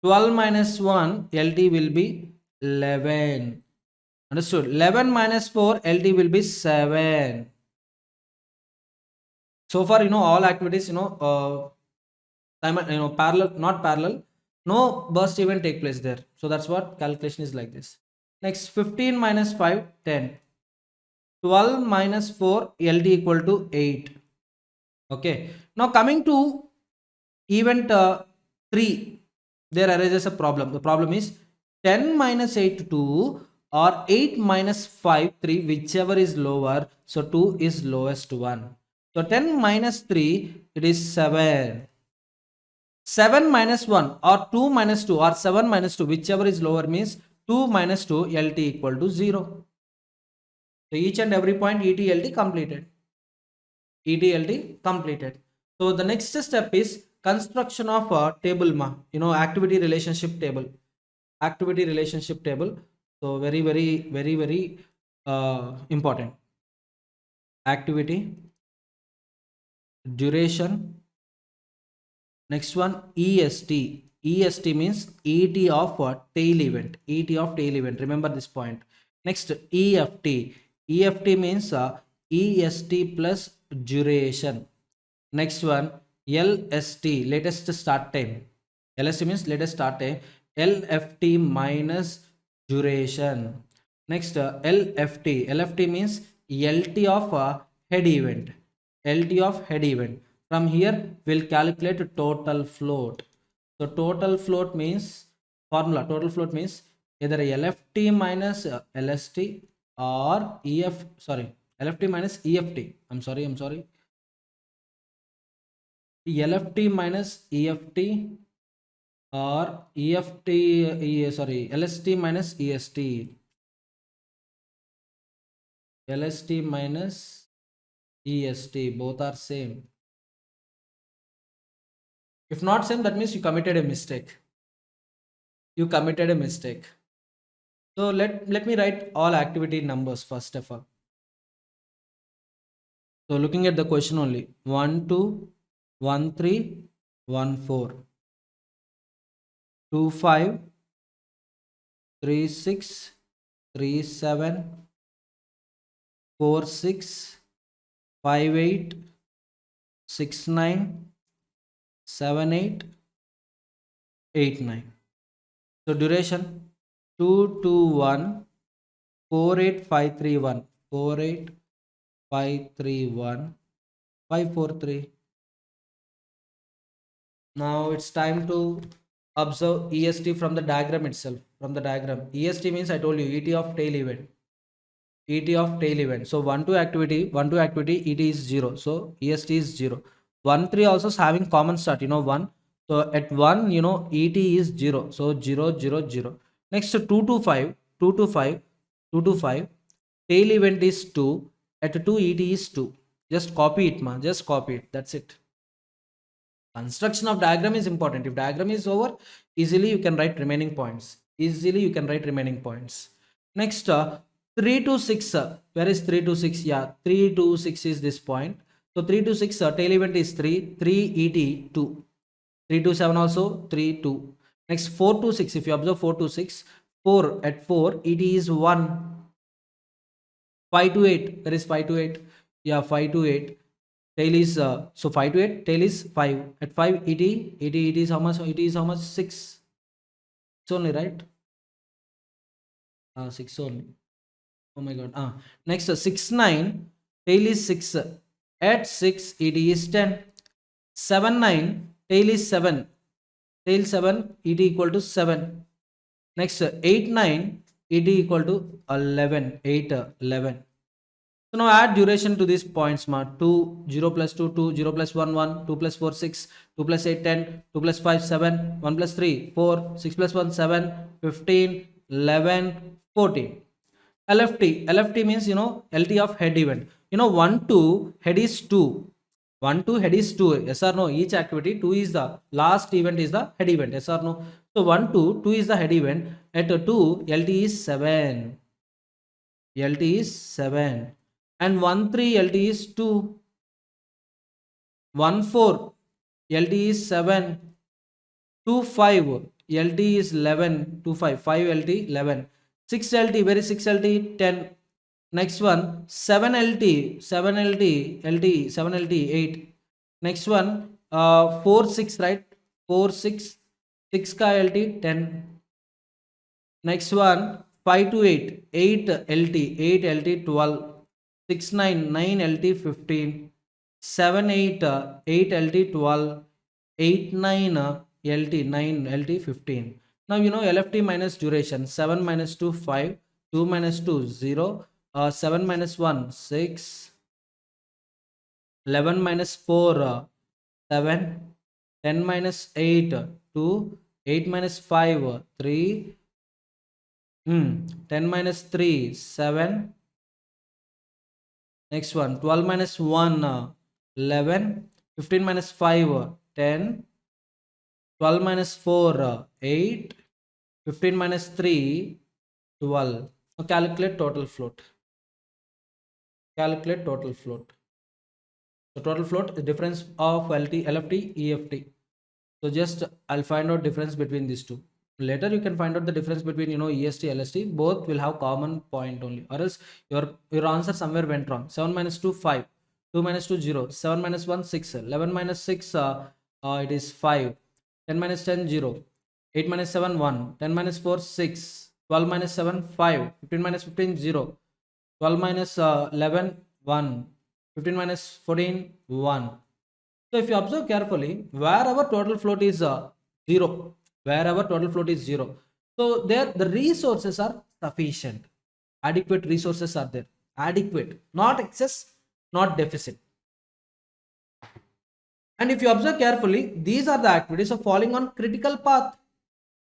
12 minus 1, LT will be 11. Understood? 11 minus 4, LT will be 7. So far, you know, all activities, you know, parallel, not parallel. No burst event take place there. So that's what calculation is like this. Next, 15 minus 5, 10. 12 minus 4, LT equal to 8. Okay. Now coming to event 3, there arises a problem. The problem is 10 minus 8, 2 or 8 minus 5, 3, whichever is lower. So 2 is lowest one. So 10 minus 3, it is 7. 7 minus 1 or 2 minus 2 or 7 minus 2, whichever is lower means 2 minus 2, LT equal to 0. So each and every point ETLT completed. ETLT completed. So the next step is construction of a table ma, you know, activity relationship table. Activity relationship table. So very important. Activity, duration. Next one, EST. EST means ET of tail event. ET of tail event. Remember this point. Next, EFT. EFT means EST plus duration. Next one, LST, latest start time. LST means latest start time. LFT minus duration. Next, LFT. LFT means LT of head event. LT of head event. From here, we'll calculate total float. So total float means formula. Total float means either LFT minus LST or LFT minus EFT. I'm sorry. LFT minus EFT or LST minus EST. LST minus EST, both are same. If not same, that means you committed a mistake. You committed a mistake. So let me write all activity numbers first of all. So looking at the question only, 1 2, 1 3, 1 4, 2 5, 3 6 3 7 4 6 5 8 6 9 7 8 8 9. So duration 221 48531 48531 543. Now it's time to observe EST from the diagram itself. From the diagram, EST means I told you ET of tail event. ET of tail event. So 1 2 activity, ET is 0. So EST is 0. 1 3 also is having common start, 1. So at 1, ET is 0. So 0 0 0. Next 2 to 5, 2 to 5, 2 to 5. Tail event is 2. At 2, ET is 2. Just copy it, ma. Just copy it. That's it. Construction of diagram is important. If diagram is over, easily you can write remaining points. Next, 3 to 6. Where is 3 to 6? Yeah, 3 to 6 is this point. So 3 to 6, tail event is 3. 3 ET 2. 3 to 7 also 3 2. Next 4 to 6. If you observe 4 to 6, 4 at 4 ET is 1. 5 to 8. Where is 5 to 8? Yeah, 5 to 8. Tail is so 5 to 8, tail is 5. At 5 ET is how much? ET is how much? 6. It's only, right? 6 only. Oh my god. Next 6 9, tail is 6. At 6 ET is 10. 7 9, tail is 7. Tail 7, ET equal to 7. Next 8 9, ET equal to 11. 8 11. So now add duration to these points, 2 0 plus 2 2 0 plus 1 1 2 plus 4 6 2 plus 8 10 2 plus 5 7 1 plus 3 4 6 plus 1 7 15 11 14. LFT means LT of head event. 1 2 head is 2. 1 2 head is 2. Yes or no? Each activity 2 is the last event is the head event. Yes or no? So 1 2 2 is the head event. At 2 LT is 7. LT is 7. And 1 3 LT is 2. 1 4 LT is 7. 2 5 LT is 11. 2 5 5 LT 11. 6 LT, where is 6 LT? 10. Next one 7 LT 7 LT 7 LT 8. Next one 4 6, right? 4 6 6 ka LT 10. Next one 5 to 8 8 LT 12. 6 9 9 LT 15. 7 8 8 LT 12. 8 9 LT 9 LT 15. Now LFT minus duration. 7 minus 2 5. 2 minus 2 0. 7 minus 1 6. 11 minus 4 7. 10 minus 8 2. 8 minus 5 3. 10 minus 3 7. Next one 12 minus 1 11. 15 minus 5 10. 12 minus 4 8. 15 minus 3 12. Now calculate total float. Calculate total float. So total float is difference of LFT, EFT. So just I'll find out difference between these two. Later you can find out the difference between EST, LST. Both will have common point only, or else your answer somewhere went wrong. 7 minus 2 5. 2 minus 2 0. 7 minus 1 6. 11 minus 6 it is 5. 10 minus 10 0. 8 minus 7 1. 10 minus 4 6. 12 minus 7 5. 15 minus 15 0. 12 minus 11 1. 15 minus 14 1. So if you observe carefully, wherever total float is 0, so there the resources are sufficient. Adequate resources are there. Adequate, not excess, not deficit. And if you observe carefully, these are the activities of falling on critical path.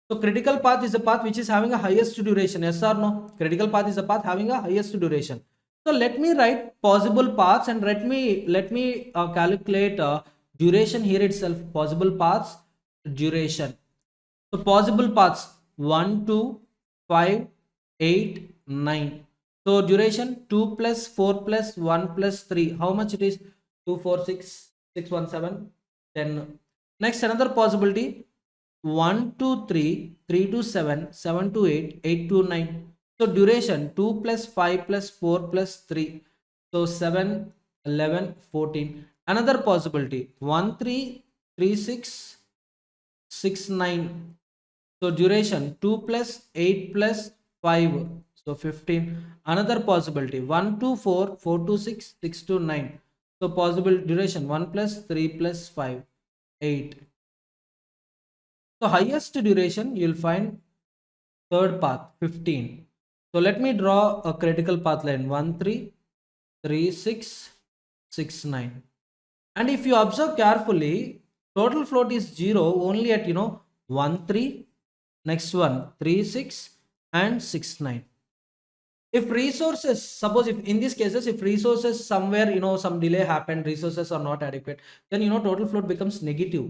So critical path is a path which is having a highest duration. Yes or no? Critical path is a path having a highest duration. So let me write possible paths and let me calculate duration here itself. Possible paths, duration. So possible paths 1 2 5 8 9. So duration 2 plus 4 plus 1 plus 3. How much it is? 2 4 6 6 1 7 10. Next another possibility 1 to 3, 3 to 7, 7 to 8, 8 to 9. So duration 2 plus 5 plus 4 plus 3. So 7, 11, 14. Another possibility 1, 3, 3, 6, 6, 9. So duration 2 plus 8 plus 5. So 15. Another possibility 1 to 4, 4 to 6, 6 to 9. So possible duration 1 plus 3 plus 5, 8. So highest duration you'll find third path 15. So let me draw a critical path line 1 3 3 6 6 9. And if you observe carefully, total float is 0 only at 1 3, next one 3 6 and 6 9. If resources, suppose if in these cases, if resources somewhere some delay happened, resources are not adequate, then total float becomes negative.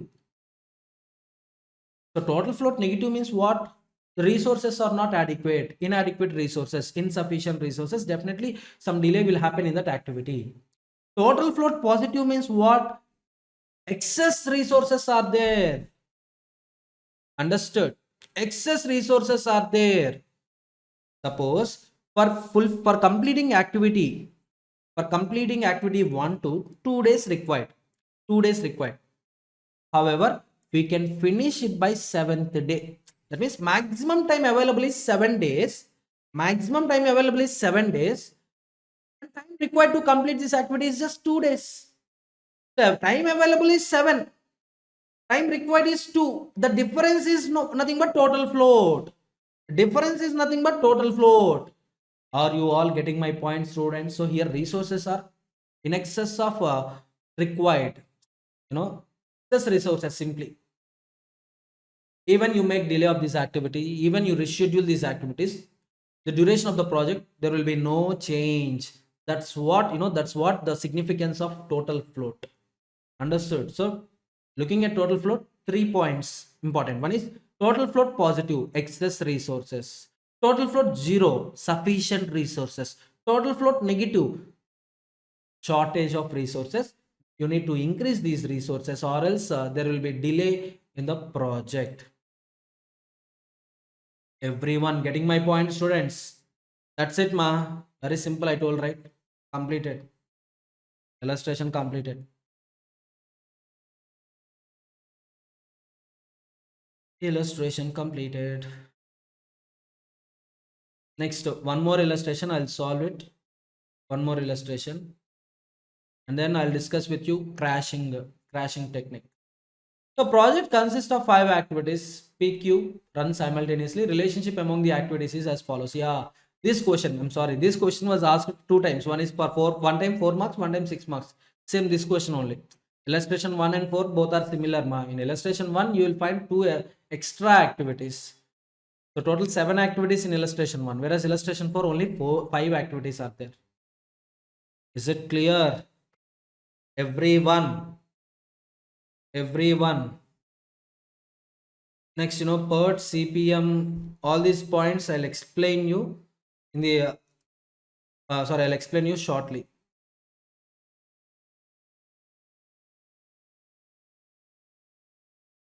So total float negative means what? Resources are not adequate, inadequate resources, insufficient resources. Definitely some delay will happen in that activity. Total float positive means what? Excess resources are there. Understood? Excess resources are there. Suppose for completing activity 1 to 2 days required. 2 days required. However, we can finish it by 7th day. That means maximum time available is 7 days. Maximum time available is 7 days. And time required to complete this activity is just 2 days. So time available is 7. Time required is 2. The difference is nothing but total float. Difference is nothing but total float. Are you all getting my point, students? So here resources are in excess of required. This resources simply. Even you make delay of this activity, even you reschedule these activities, the duration of the project, there will be no change. That's what that's what the significance of total float. Understood? So looking at total float, 3 points important. One is total float positive, excess resources. Total float 0, sufficient resources. Total float negative, shortage of resources. You need to increase these resources or else there will be delay in the project. Everyone getting my point, students? That's it, ma. Very simple, I told, right? Completed. Illustration completed. Illustration completed. Next, one more illustration. I'll solve it. One more illustration. And then I'll discuss with you crashing technique. So project consists of 5 activities. PQ run simultaneously. Relationship among the activities is as follows. Yeah, this question, I'm sorry, this question was asked 2 times. One is for 4, one time 4 marks, one time 6 marks. Same this question only. Illustration 1 and 4 both are similar. In illustration 1 you will find 2 extra activities. So total 7 activities in illustration 1, whereas illustration 4 only 5 activities are there. Is it clear? Everyone. Next, PERT, CPM, all these points I'll explain you in the I'll explain you shortly.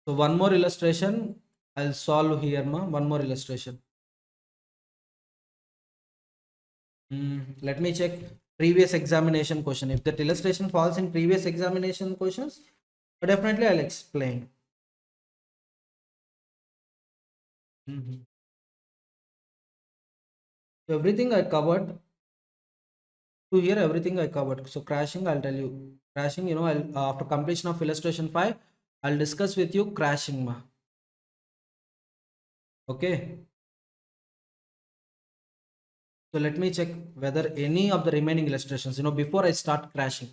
So one more illustration I'll solve here, one more illustration. Let me check previous examination question. If that illustration falls in previous examination questions, definitely I'll explain. So everything I covered. To here everything I covered. So crashing, I'll tell you. Crashing, I'll after completion of illustration 5, I'll discuss with you crashing. Okay. So let me check whether any of the remaining illustrations, before I start crashing,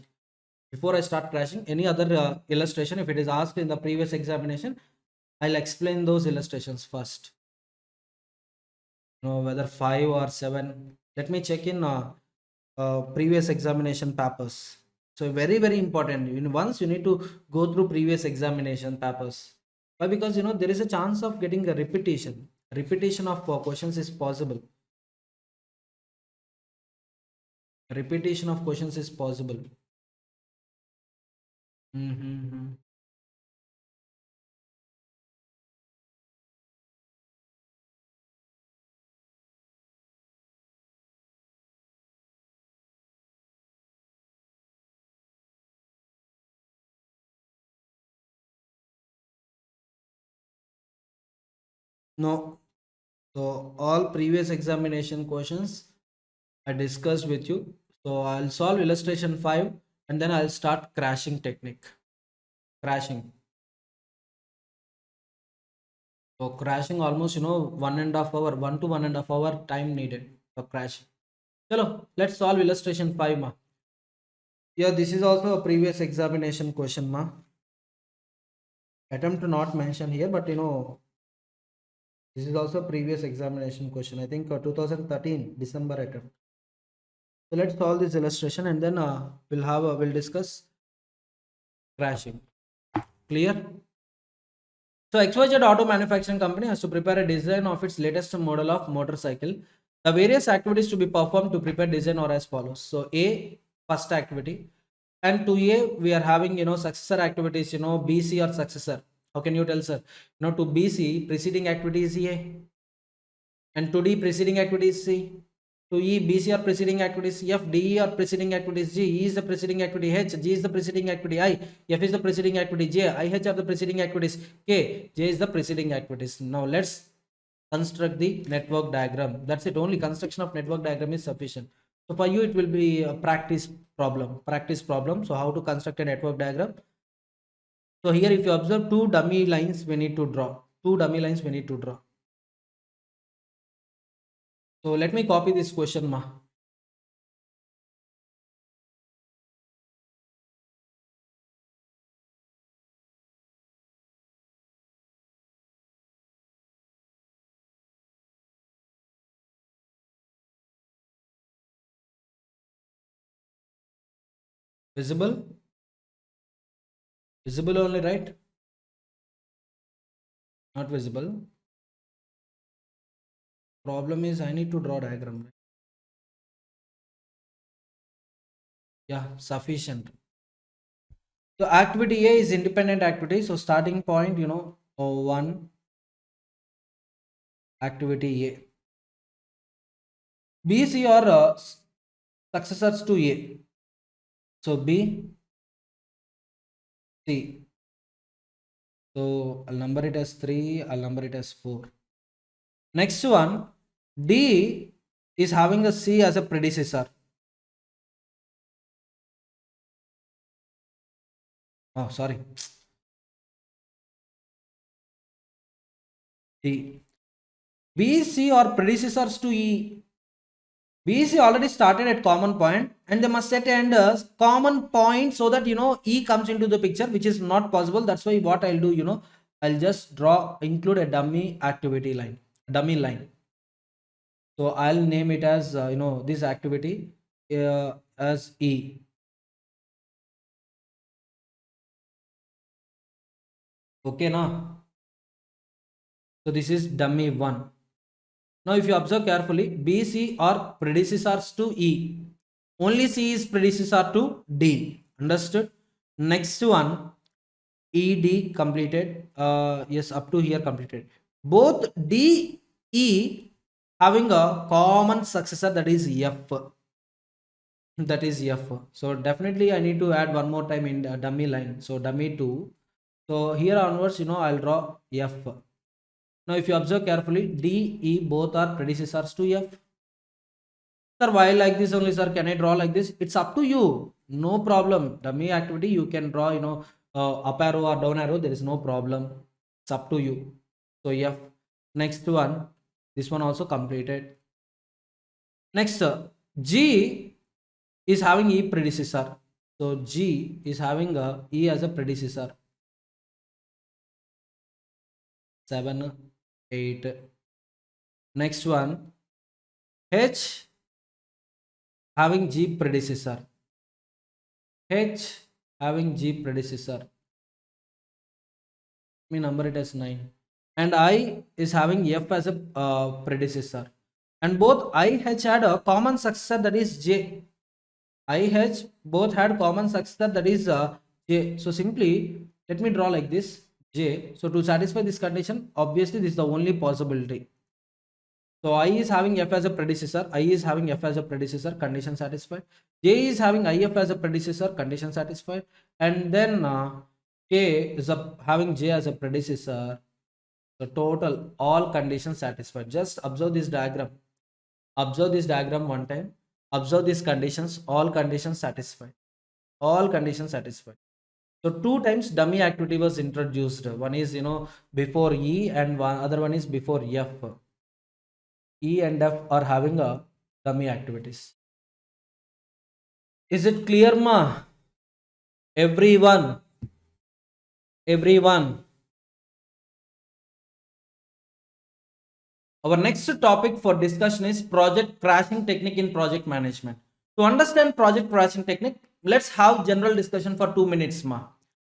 any other illustration, if it is asked in the previous examination, I'll explain those illustrations first. Whether 5 or 7. Let me check in previous examination papers. So very, very important. Once you need to go through previous examination papers. Why? Because there is a chance of getting a repetition. Repetition of questions is possible. Repetition of questions is possible. No. So all previous examination questions I discussed with you. So I'll solve illustration 5 and then I'll start crashing technique. Crashing. So crashing almost 1.5 hour, 1 to 1.5 hour time needed for crashing. Chalo, let's solve illustration 5 ma. Yeah, this is also a previous examination question ma. Attempt to not mention here, but this is also a previous examination question. I think 2013 December attempt. So let's solve this illustration and then we'll discuss crashing. Clear? So XYZ Auto Manufacturing Company has to prepare a design of its latest model of motorcycle. The various activities to be performed to prepare design are as follows. So A, first activity, and 2A we are having successor activities, BC or successor. How can you tell, sir? To BC preceding activity is A, and to D preceding activity is C. To E, BC are preceding activities F, DE are preceding activities G, E is the preceding activity H, G is the preceding activity I, F is the preceding activity J, IH are the preceding activities K, J is the preceding activities. Now let's construct the network diagram. That's it. Only construction of network diagram is sufficient. So for you it will be a practice problem. So how to construct a network diagram? So here if you observe two dummy lines we need to draw. So let me copy this question ma. Visible? Visible only, right? Not visible. Problem is I need to draw diagram. Right? Yeah, sufficient. So activity A is independent activity. So starting point, one activity A. B, C are successors to A. So B, C. So I'll number it as 3. I'll number it as 4. Next one, D is having a C as a predecessor. Oh, sorry. D. B, C are predecessors to E. BC already started at common point and they must set and common point so that E comes into the picture, which is not possible. That's why what I'll do, I'll just include a dummy activity line, dummy line. So I'll name it as this activity as E. Okay now. So this is dummy 1. Now if you observe carefully, B, C are predecessors to E. Only C is predecessor to D. Understood? Next one, ED completed. Yes, up to here completed. Both D, E having a common successor, that is F. That is F. So definitely I need to add one more time in the dummy line. So dummy 2. So here onwards, I'll draw F. Now if you observe carefully, D, E both are predecessors to F. Sir, why like this only, sir? Can I draw like this? It's up to you. No problem. Dummy activity, you can draw, up arrow or down arrow. There is no problem. It's up to you. So, F. Next one. This one also completed. Next, G is having E predecessor. So, G is having E as a predecessor. 7, 8. Next one. H having G predecessor. H having G predecessor. Let me number it as 9. And I is having F as a predecessor. And both IH had a common successor, that is J. IH both had common successor, that is J. So simply let me draw like this, J. So to satisfy this condition, obviously this is the only possibility. So I is having F as a predecessor, I is having F as a predecessor, condition satisfied. J is having IF as a predecessor, condition satisfied. And then K is having J as a predecessor, So total all conditions satisfied. Just observe this diagram. Observe this diagram one time. Observe these conditions. All conditions satisfied. All conditions satisfied. So two times dummy activity was introduced. One is before E and one other one is before F. E and F are having a dummy activities. Is it clear, ma? Everyone. Everyone. Our next topic for discussion is project crashing technique in project management. To understand project crashing technique, let's have general discussion for 2 minutes, ma.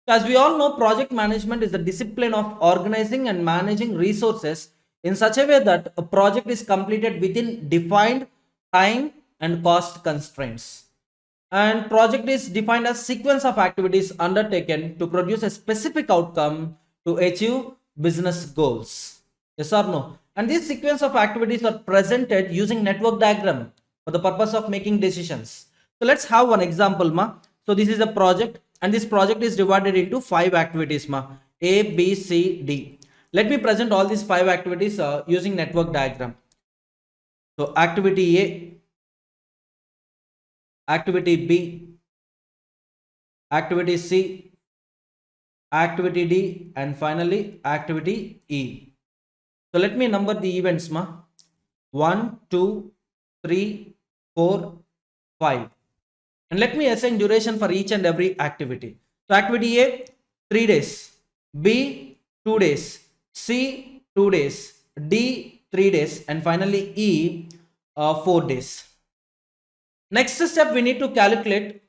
So as we all know, project management is the discipline of organizing and managing resources in such a way that a project is completed within defined time and cost constraints. And project is defined as sequence of activities undertaken to produce a specific outcome to achieve business goals. Yes or no? And this sequence of activities are presented using network diagram for the purpose of making decisions. So let's have one example, ma. So this is a project, and this project is divided into 5 activities, ma. A, B, C, D. Let me present all these 5 activities using network diagram. So activity A, activity B, activity C, activity D, and finally activity E. So let me number the events, ma. 1, 2, 3, 4, 5. And let me assign duration for each and every activity. So activity A, 3 days. B, 2 days. C, 2 days. D, 3 days. And finally E, 4 days. Next step, we need to calculate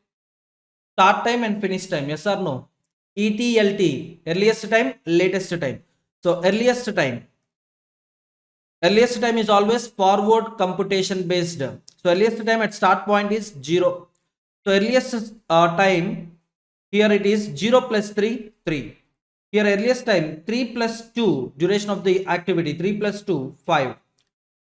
start time and finish time. Yes or no? ETLT, earliest time, latest time. So earliest time. Earliest time is always forward computation based. So earliest time at start point is 0. So earliest time, here it is 0 plus 3, 3. Here earliest time 3 plus 2, duration of the activity 3 plus 2, 5.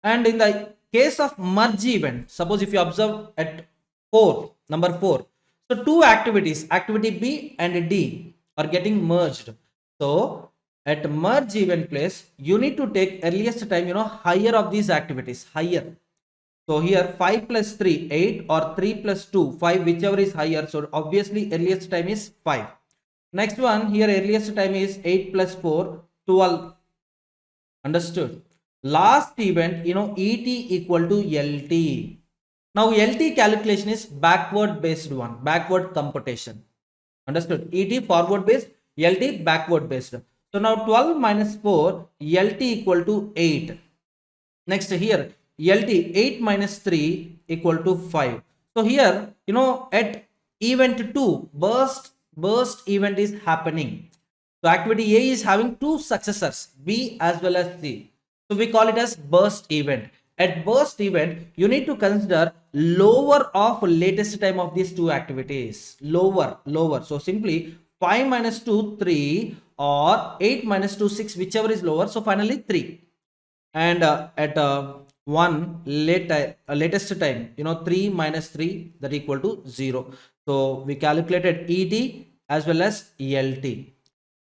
And in the case of merge event, suppose if you observe at 4, number 4. So two activities, activity B and D are getting merged. So at merge event place, you need to take earliest time, higher of these activities, higher. So here 5 plus 3, 8 or 3 plus 2, 5, whichever is higher. So obviously earliest time is 5. Next one, here earliest time is 8 plus 4, 12. Understood? Last event, ET equal to LT. Now LT calculation is backward based one, backward computation. Understood? ET forward based, LT backward based. So now 12 minus 4, LT equal to 8. Next here, LT 8 minus 3 equal to 5. So here, at event 2, burst event is happening. So activity A is having two successors, B as well as C. So we call it as burst event. At burst event, you need to consider lower of latest time of these two activities. Lower. So simply 5 minus 2, 3 or 8 minus 2, 6, whichever is lower. So finally 3. And at one latest time, 3 minus 3, that equal to 0. So we calculated ET as well as ELT.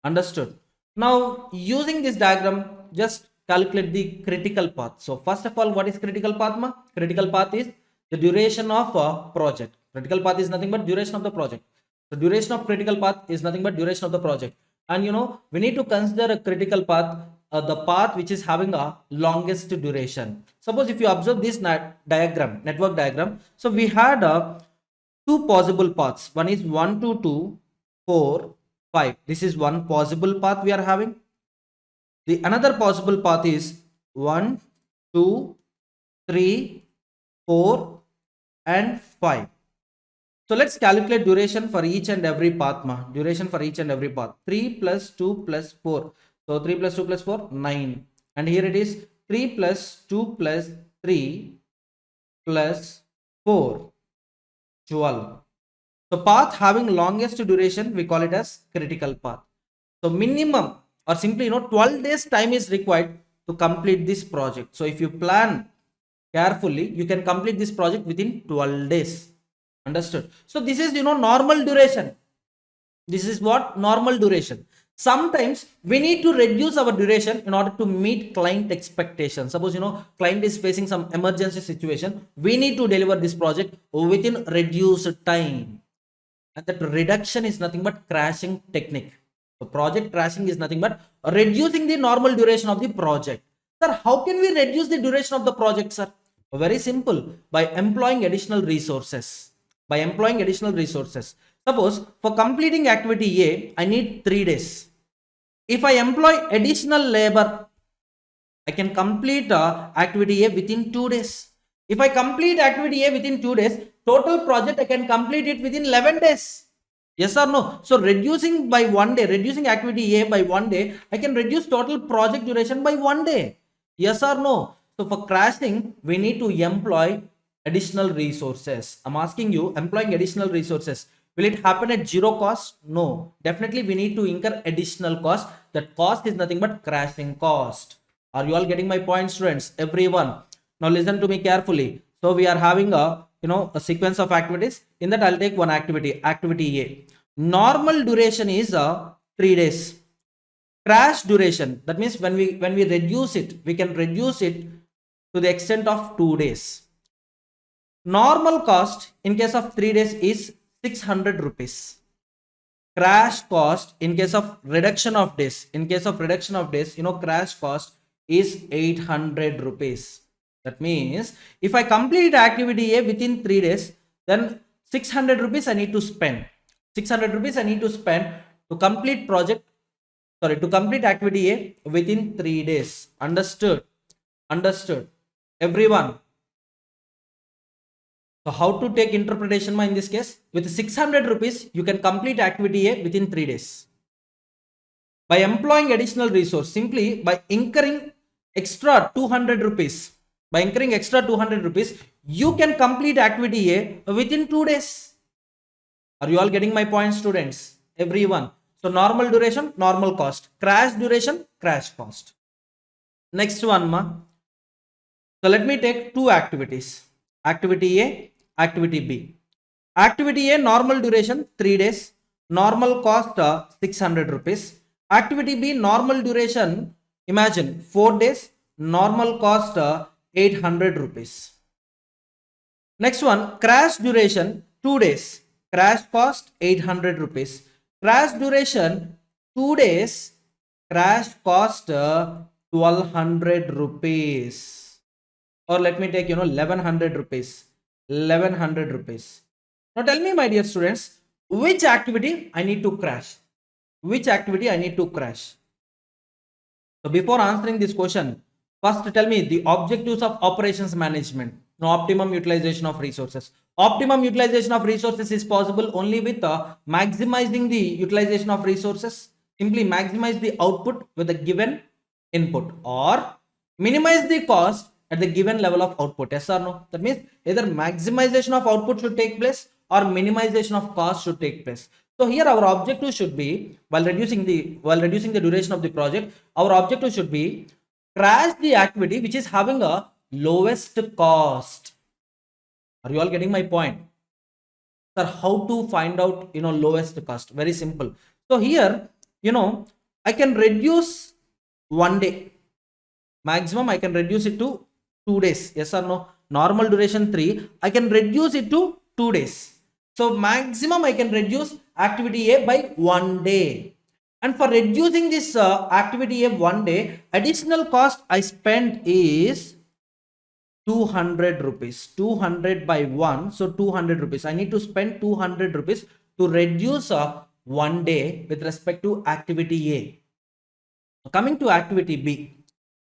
Understood? Now using this diagram, just calculate the critical path. So first of all, what is critical path, ma? Critical path is the duration of a project. Critical path is nothing but duration of the project. The duration of critical path is nothing but duration of the project. And we need to consider a critical path, the path which is having a longest duration. Suppose if you observe this diagram, network diagram, so we had two possible paths. One is 1, 2, 2, 4, 5. This is one possible path we are having. The another possible path is 1, 2, 3, 4 and 5. So let's calculate duration for each and every path, ma. Duration for each and every path. 3 plus 2 plus 4. So 3 plus 2 plus 4, 9. And here it is 3 plus 2 plus 3 plus 4, 12. So path having longest duration, we call it as critical path. So minimum or simply 12 days time is required to complete this project. So if you plan carefully, you can complete this project within 12 days. Understood? So this is normal duration. This is what normal duration. Sometimes we need to reduce our duration in order to meet client expectations. Suppose client is facing some emergency situation, we need to deliver this project within reduced time, and that reduction is nothing but crashing technique. So project crashing is nothing but reducing the normal duration of the project. Sir, how can we reduce the duration of the project, sir? Very simple, by employing additional resources. By employing additional resources. Suppose for completing activity A, I need 3 days. If I employ additional labor, I can complete activity A within 2 days. If I complete activity A within 2 days, total project I can complete it within 11 days. Yes or no? So reducing by 1 day, reducing activity A by 1 day, I can reduce total project duration by 1 day. Yes or no? So for crashing, we need to employ additional resources. I'm asking you, employing additional resources, will it happen at zero cost? No. Definitely we need to incur additional cost. That cost is nothing but crashing cost. Are you all getting my point, students? Everyone. Now listen to me carefully. So we are having a a sequence of activities. In that I'll take one activity, activity A. Normal duration is 3 days. Crash duration, that means when we reduce it, we can reduce it to the extent of 2 days. Normal cost in case of 3 days is 600 rupees. Crash cost in case of reduction of days, crash cost is 800 rupees. That means if I complete activity A within 3 days, then 600 rupees I need to spend. 600 rupees I need to spend to complete activity A within 3 days. Understood? Understood? Everyone. So how to take interpretation in this case? With 600 rupees, you can complete activity A within 3 days. By employing additional resource, simply by incurring extra 200 rupees, you can complete activity A within 2 days. Are you all getting my point, students? Everyone. So normal duration, normal cost. Crash duration, crash cost. Next one, ma. So let me take two activities. Activity A, activity B. Activity A, normal duration 3 days, normal cost 600 rupees. Activity B, normal duration, imagine 4 days, normal cost 800 rupees. Next one, crash duration 2 days, crash cost 800 rupees. Crash duration 2 days, crash cost 1200 rupees. Or let me take 1100 rupees. 1100 rupees. Now tell me, my dear students, which activity I need to crash? Which activity I need to crash? So before answering this question, first tell me the objectives of operations management. No, optimum utilization of resources. Optimum utilization of resources is possible only with maximizing the utilization of resources. Simply maximize the output with a given input, or minimize the cost at the given level of output. Yes or no? That means either maximization of output should take place or minimization of cost should take place. So here our objective should be, while reducing the duration of the project, our objective should be crash the activity which is having a lowest cost. Are you all getting my point? Sir, how to find out lowest cost? Very simple. So here I can reduce 1 day. Maximum I can reduce it to 2 days. Yes or no? Normal duration 3, I can reduce it to 2 days. So maximum I can reduce activity A by 1 day. And for reducing this activity A 1 day, additional cost I spent is 200 rupees. 200 by 1, so 200 rupees. I need to spend 200 rupees to reduce 1 day with respect to activity A. Coming to activity B.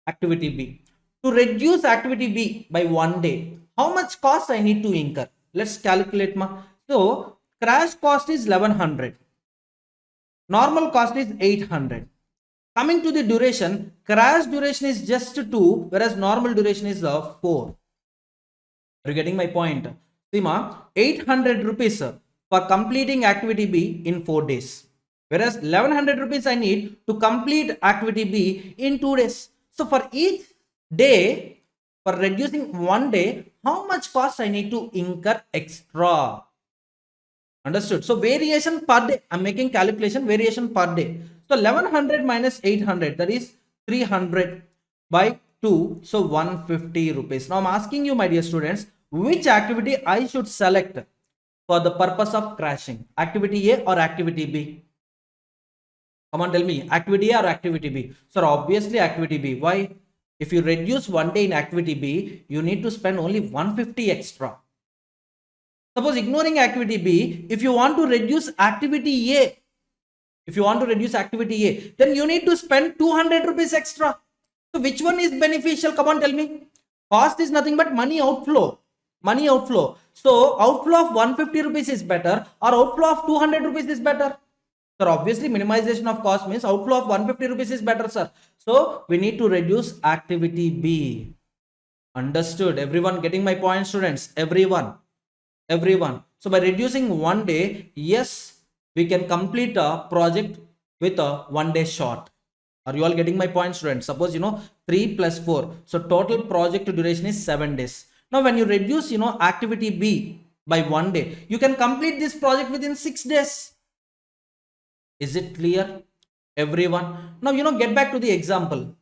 Activity B. To reduce activity B by 1 day, how much cost I need to incur? Let's calculate. So crash cost is 1100. Normal cost is 800. Coming to the duration, crash duration is just 2, whereas normal duration is 4. Are you getting my point? See, 800 rupees for completing activity B in 4 days. Whereas 1100 rupees I need to complete activity B in 2 days. So for each day, for reducing 1 day, how much cost I need to incur extra? Understood? So variation per day, I'm making calculation variation per day. So 1100 minus 800, that is 300 by 2. So 150 rupees. Now I'm asking you, my dear students, which activity I should select for the purpose of crashing? Activity A or activity B? Come on, tell me, activity A or activity B? Sir, obviously activity B. Why? If you reduce one day in activity B, you need to spend only 150 extra. Suppose ignoring activity B, if you want to reduce activity A, then you need to spend 200 rupees extra. So which one is beneficial? Come on, tell me. Cost is nothing but money outflow. So outflow of 150 rupees is better, or outflow of 200 rupees is better? Sir, obviously minimization of cost means outflow of 150 rupees is better, sir. So we need to reduce activity B. Understood? Everyone getting my point, students? Everyone. So by reducing one day, yes, we can complete a project with a 1 day short. Are you all getting my point, students? Suppose 3 plus 4, so total project duration is 7 days. Now when you reduce activity B by 1 day, you can complete this project within 6 days. Is it clear, everyone? Now get back to the example.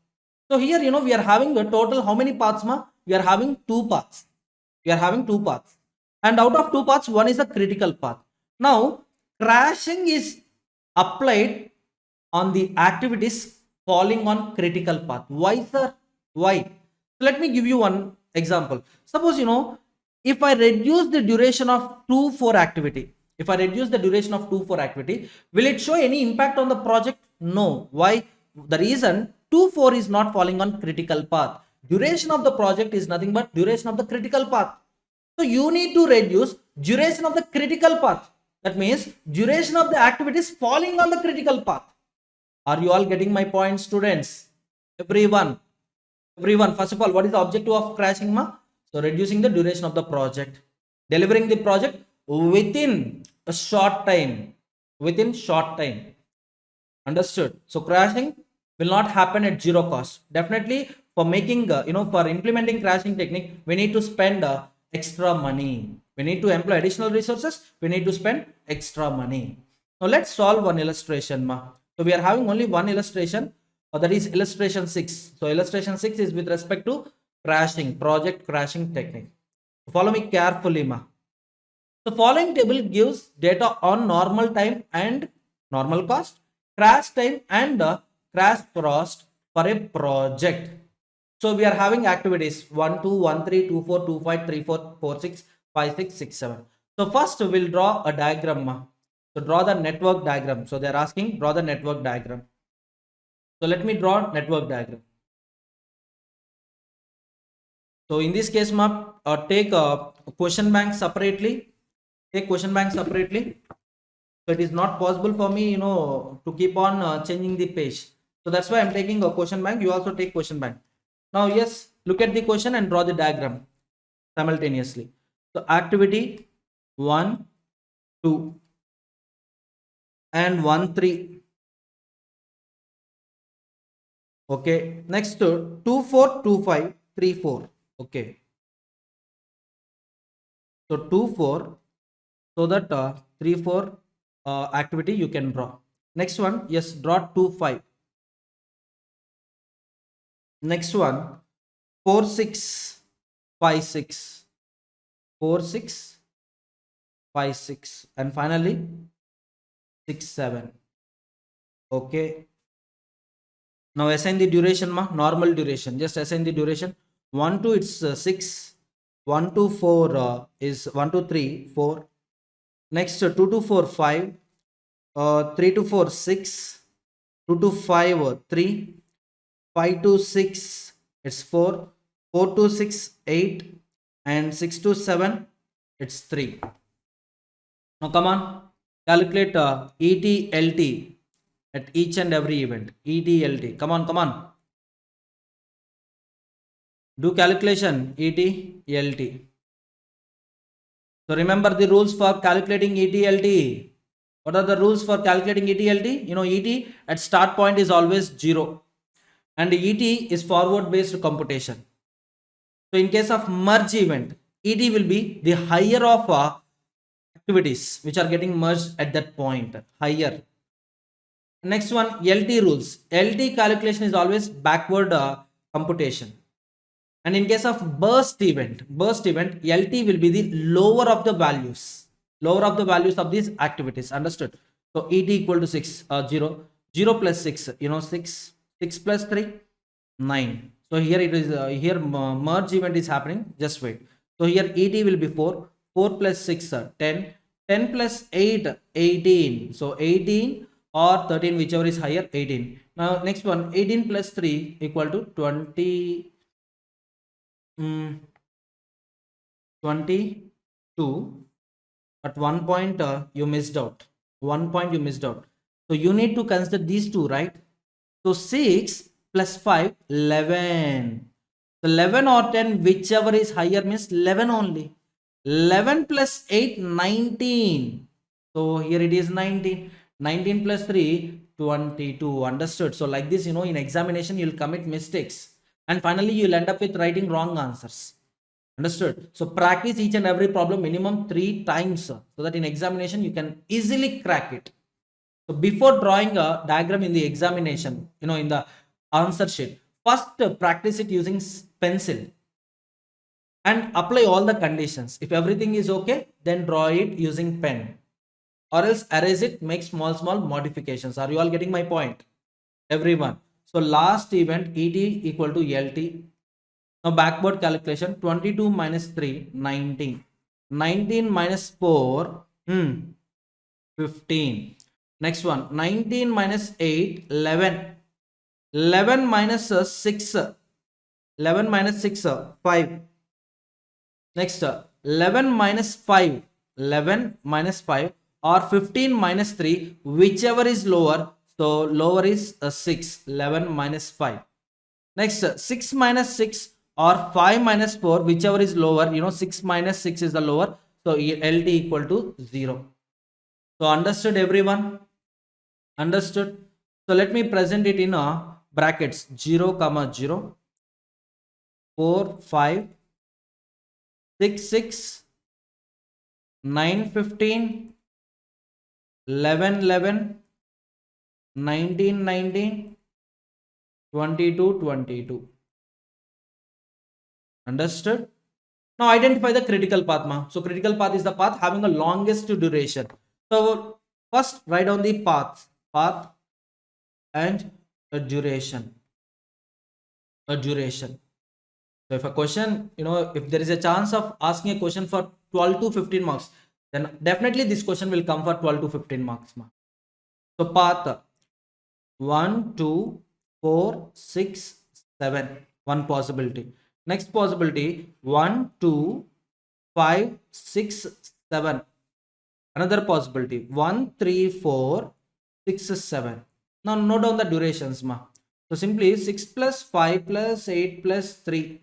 So here we are having a total how many paths, ma? We are having two paths. And out of two paths, one is a critical path. Now crashing is applied on the activities falling on critical path. Why, sir? Why? So let me give you one example. Suppose if I reduce the duration of 2-4 activity, will it show any impact on the project? No. Why? The reason 2-4 is not falling on critical path. Duration of the project is nothing but duration of the critical path. So you need to reduce duration of the critical path. That means duration of the activities falling on the critical path. Are you all getting my point, students? Everyone. First of all, what is the objective of crashing, ma? So reducing the duration of the project, delivering the project within a short time. Understood? So crashing will not happen at zero cost. Definitely for making for implementing crashing technique, we need to spend extra money. We need to employ additional resources. We need to spend extra money. Now let's solve one illustration, ma. So we are having only one illustration, that is illustration 6. So illustration 6 is with respect to project crashing technique. Follow me carefully, ma. The following table gives data on normal time and normal cost, crash time and crash cost for a project. So we are having activities 1, 2, 1, 3, 2, 4, 2, 5, 3, 4, 4, 6, 5, 6, 6, 7. So first we'll draw a diagram, ma. So draw the network diagram. So they are asking draw the network diagram. So let me draw network diagram. So in this case, ma, take a question bank separately. So it is not possible for me, to keep on changing the page. So that's why I'm taking a question bank. You also take question bank. Now, yes, look at the question and draw the diagram simultaneously. So activity 1, 2 and 1, 3. Okay. Next 2, 4, 2, 5, 3, 4. Okay. So 2, 4. So that 3, 4 activity you can draw. Next one, yes, draw 2, 5. Next one, 4, 6, 5, 6. 4, 6, 5, 6. And finally, 6, 7. Okay. Now assign the duration, ma, normal duration. Just assign the duration. 1 to it's 6. 1 to 4 is 1 to 3, 4. Next 2 to 4, 5. 3 to 4, 6. 2 to 5, 3. 5 to 6, it's 4. 4 to 6, 8. And 6 to 7, it's 3. Now come on, calculate ETLT at each and every event. ETLT. Come on. Do calculation ETLT. So remember the rules for calculating ETLT. What are the rules for calculating ETLT? ET at start point is always 0. And ET is forward based computation. So in case of merge event, ET will be the higher of activities which are getting merged at that point. Higher. Next one, LT rules. LT calculation is always backward computation. And in case of burst event, LT will be the lower of the values, of these activities. Understood? So ET equal to 6, 0, 0 plus 6, 6, 6 plus 3, 9. So here it is, here merge event is happening. Just wait. So here ET will be 4, 4 plus 6, 10, 10 plus 8, 18. So 18 or 13, whichever is higher, 18. Now next one, 18 plus 3 equal to 20. 22, at one point you missed out. So you need to consider these two, right? So 6 plus 5, 11. So 11 or 10, whichever is higher, means 11 only. 11 plus 8, 19. So here it is 19. 19 plus 3, 22. Understood? So like this, in examination you'll commit mistakes, and finally you'll end up with writing wrong answers. Understood? So practice each and every problem minimum 3 times, so that in examination you can easily crack it. So before drawing a diagram in the examination, in the answer sheet, first practice it using pencil and apply all the conditions. If everything is okay, then draw it using pen, or else erase it, make small modifications. Are you all getting my point, everyone? So last event, ET equal to LT. Now backward calculation, 22 minus 3, 19. 19 minus 4, 15. Next one, 19 minus 8, 11. 11 minus 6, 11 minus 6, 5. Next, 11 minus 5, 11 minus 5, or 15 minus 3, whichever is lower. So lower is 6, 11 minus 5. Next, 6 minus 6 or 5 minus 4, whichever is lower. 6 minus 6 is the lower. So LT equal to 0. So understood, everyone? Understood? So let me present it in brackets, 0, 0, 4, 5, 6, 6, 9, 15, 11, 11, 19, 19, 22, 22. Understood? Now identify the critical path, ma. So critical path is the path having the longest duration. So first write down the path and a duration. So if a question, if there is a chance of asking a question for 12 to 15 marks, then definitely this question will come for 12 to 15 marks, ma. So path 1, 2, 4, 6, 7. One possibility. Next possibility, 1, 2, 5, 6, 7. Another possibility, 1, 3, 4, 6, 7. Now note down the durations, ma. So simply 6 plus 5 plus 8 plus 3.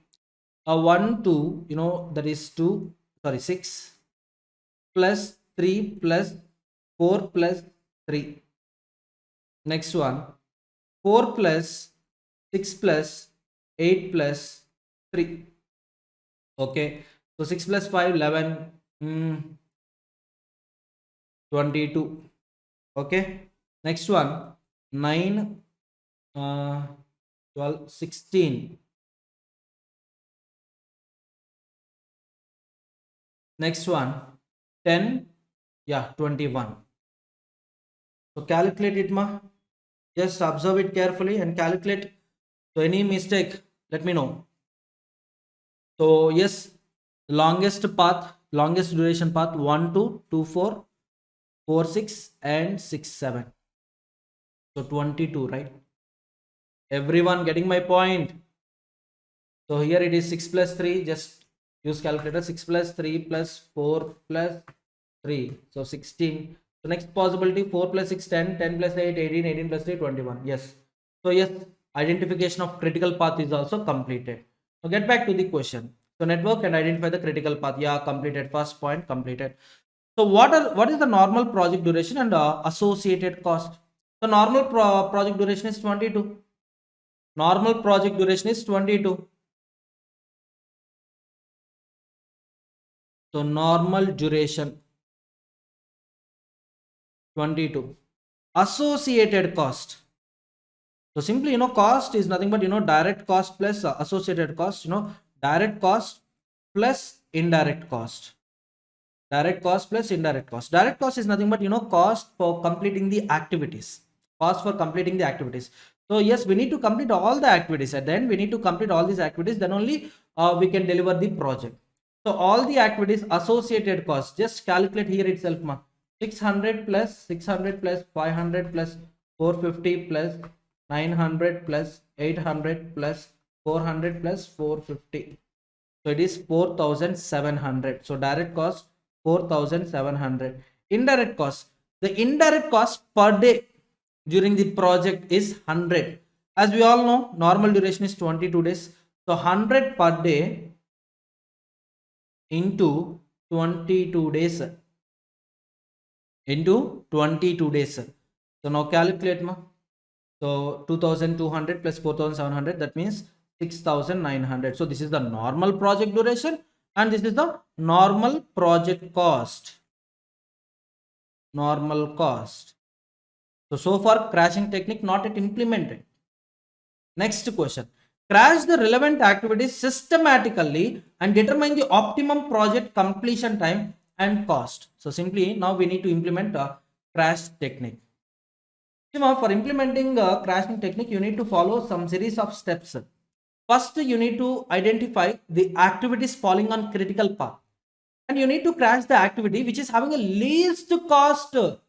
1, 2, that is 2, sorry, 6 plus 3 plus 4 plus 3. Next one, 4 plus 6 plus 8 plus 3. Okay, so 6 plus 5, 11, 22. Okay, next one, 9, 12, 16. Next one, 10, yeah, 21. So calculate it, ma. Just observe it carefully and calculate. So any mistake, let me know. So yes, longest duration path, 1, 2, 2, 4, 4, 6 and 6, 7. So 22, right? Everyone getting my point? So here it is 6 plus 3, just use calculator. 6 plus 3 plus 4 plus 3, so 16. So next possibility, 4 plus 6, 10, 10 plus 8, 18, 18 plus 3, 21. Yes. So yes, identification of critical path is also completed. So get back to the question. So network and identify the critical path. Yeah, completed. First point completed. So what is the normal project duration and associated cost? So normal project duration is 22. Normal project duration is 22. So normal duration 22. associated cost. So simply, cost is nothing but, direct cost plus associated cost, direct cost plus indirect cost. Direct cost plus indirect cost. Direct cost is nothing but, cost for completing the activities. Cost for completing the activities. So yes, we need to complete all the activities. At the end, we need to complete all these activities. Then only we can deliver the project. So all the activities associated cost. Just calculate here itself, ma. 600 plus 600 plus 500 plus 450 plus 900 plus 800 plus 400 plus 450. So it is 4700. So direct cost 4700. Indirect cost. The indirect cost per day during the project is 100. As we all know, normal duration is 22 days. So 100 per day into 22 days. Into 22 days. So now calculate, ma. So 2200 plus 4700, that means 6900. So this is the normal project duration and this is the normal project cost. Normal cost. So far crashing technique not yet implemented. Next question. Crash the relevant activities systematically and determine the optimum project completion time and cost. So simply now we need to implement a crash technique. For implementing a crashing technique, you need to follow some series of steps. First, you need to identify the activities falling on critical path. And you need to crash the activity which is having a least cost. So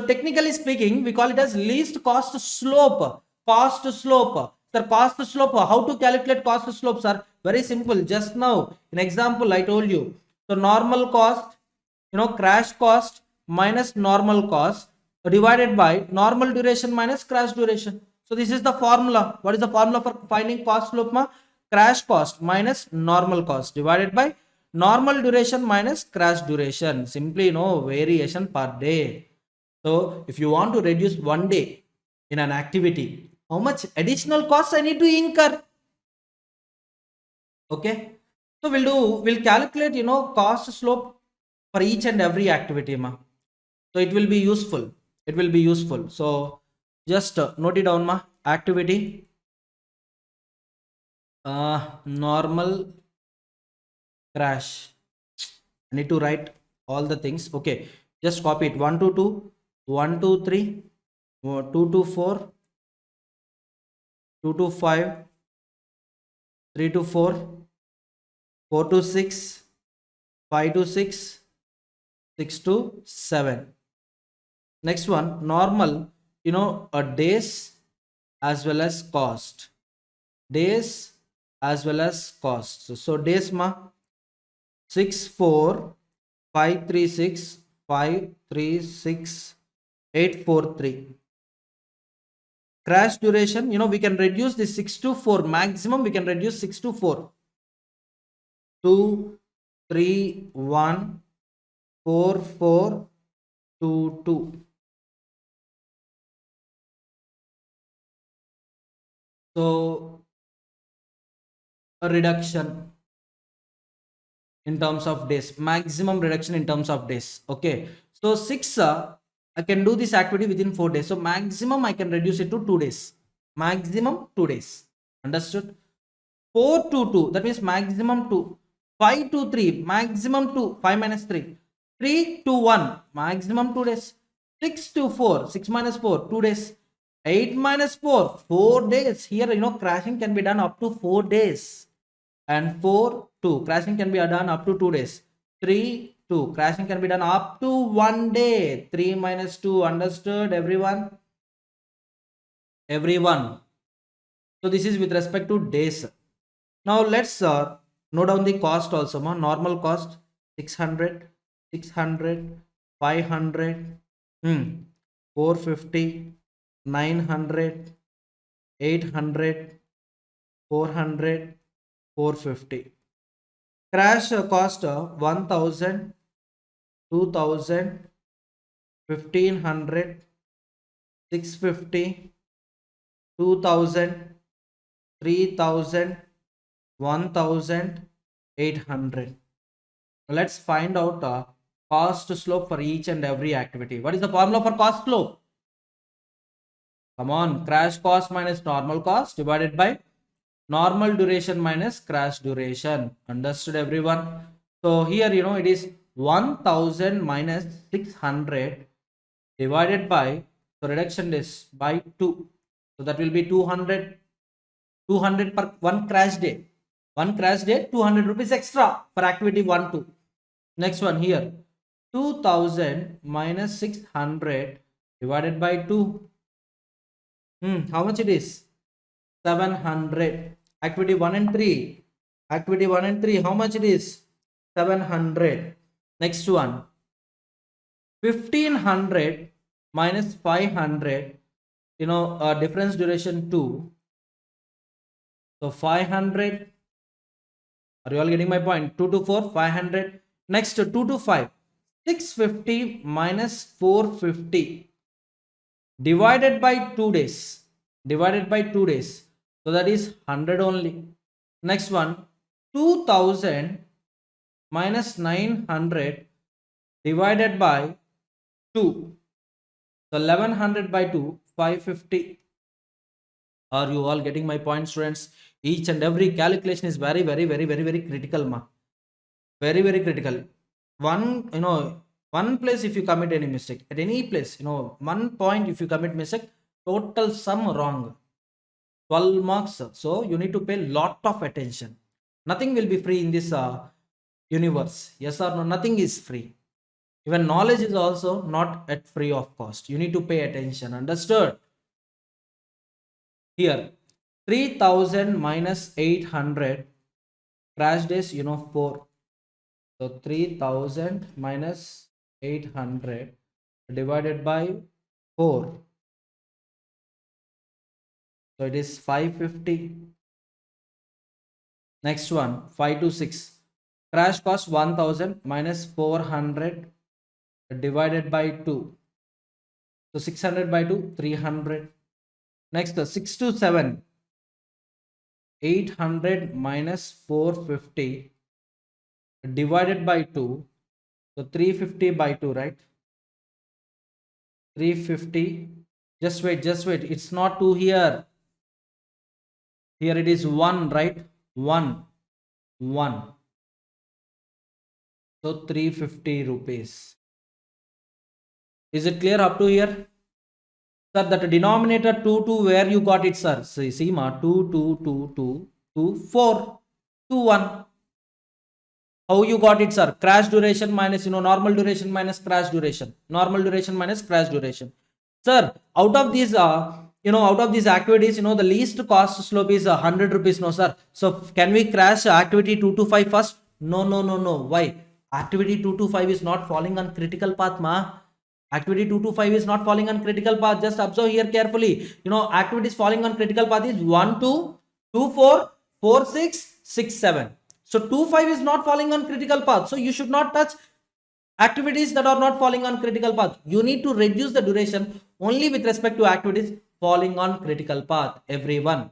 technically speaking, we call it as least cost slope. Cost slope. Sir, cost slope. How to calculate cost slope, sir? Very simple. Just now, in example, I told you. So normal cost, crash cost minus normal cost divided by normal duration minus crash duration. So this is the formula. What is the formula for finding cost slope, ma? Crash cost minus normal cost divided by normal duration minus crash duration. Simply variation per day. So if you want to reduce 1 day in an activity, how much additional costs I need to incur? Okay. So we'll calculate, cost slope for each and every activity, ma. So it will be useful. It will be useful. So just note it down, ma. Activity, normal, crash. I need to write all the things. Okay, just copy it. 1 to 2, 1 to 3, 2 to 4, 2 to 5, 3 to 4, 4 to 6, 5 to 6, 6 to 7. Next one, normal, a days as well as cost. Days as well as cost. So days, ma, 6 4 5 3 6 5 3 6 8 4 3. Crash duration, we can reduce the 6 to 4. Maximum we can reduce 6 to 4. 2 3 1 4 4 2 2. So a reduction in terms of days, maximum reduction in terms of days. Okay, so 6 I can do this activity within 4 days, so maximum I can reduce it to 2 days. Maximum 2 days. Understood? 4 to 2, that means maximum 2. 5 to 3, maximum 2. 5 minus 3. 3 to 1, maximum 2 days. 6 to 4, 6 minus 4, 2 days. 8 minus 4, 4 days. Here, crashing can be done up to 4 days. And 4, 2, crashing can be done up to 2 days. 3, 2, crashing can be done up to 1 day. 3 minus 2, understood, everyone? Everyone. So this is with respect to days. Now let's note down the cost also. Normal cost 600, 600, 500, 450, 900, 800, 400, 450. Crash cost 1000, 2000, 1500, 650, 2000, 3000, 1800. Let's find out cost slope for each and every activity. What is the formula for cost slope? Come on, crash cost minus normal cost divided by normal duration minus crash duration. Understood, everyone? So here, it is 1000 minus 600 divided by, so reduction is by 2. So that will be 200 per one crash day. One crash day, 200 rupees extra for activity 1, 2. Next one here, 2000 minus 600 divided by 2. How much it is? 700. Activity 1 and 3. Activity 1 and 3, how much it is? 700. Next one, 1500 minus 500, difference duration 2. So 500. Are you all getting my point? 2 to 4, 500. Next, 2 to 5, 650 minus 450 divided by 2 days. Divided by 2 days. So that is 100 only. Next one, 2000 minus 900 divided by 2. So 1100 by 2, 550. Are you all getting my point, students? Each and every calculation is very critical, ma. Very critical. One place if you commit any mistake, at any place, 1 point if you commit mistake, total sum wrong. 12 marks. So you need to pay lot of attention. Nothing will be free in this universe. Yes or no? Nothing is free. Even knowledge is also not at free of cost. You need to pay attention. Understood? Here, 3000 minus 800 crash days, 4. So 3000 minus 800 divided by 4. So it is 550. Next one, 5 to 6. Crash cost 1000 minus 400 divided by 2. So 600 by 2, 300. Next, 6 to 7. 800 minus 450 divided by 2. So 350 by 2, right? 350. Just wait. It's not 2 here. Here it is 1, right? 1. So 350 rupees. Is it clear up to here? Sir, that denominator 2, where you got it, sir? See, ma, 2, 4, 2, 1. How you got it, sir? Crash duration minus, normal duration minus crash duration. Normal duration minus crash duration. Sir, out of these, activities, the least cost slope is 100 rupees, no, sir. So, can we crash activity 2 to 5 first? No. Why? Activity 2 to 5 is not falling on critical path, ma. Activity 2 to 5 is not falling on critical path. Just observe here carefully. Activities falling on critical path is 1, 2, 2, 4, 4, 6, 6, 7. So 2, 5 is not falling on critical path. So you should not touch activities that are not falling on critical path. You need to reduce the duration only with respect to activities falling on critical path. Everyone.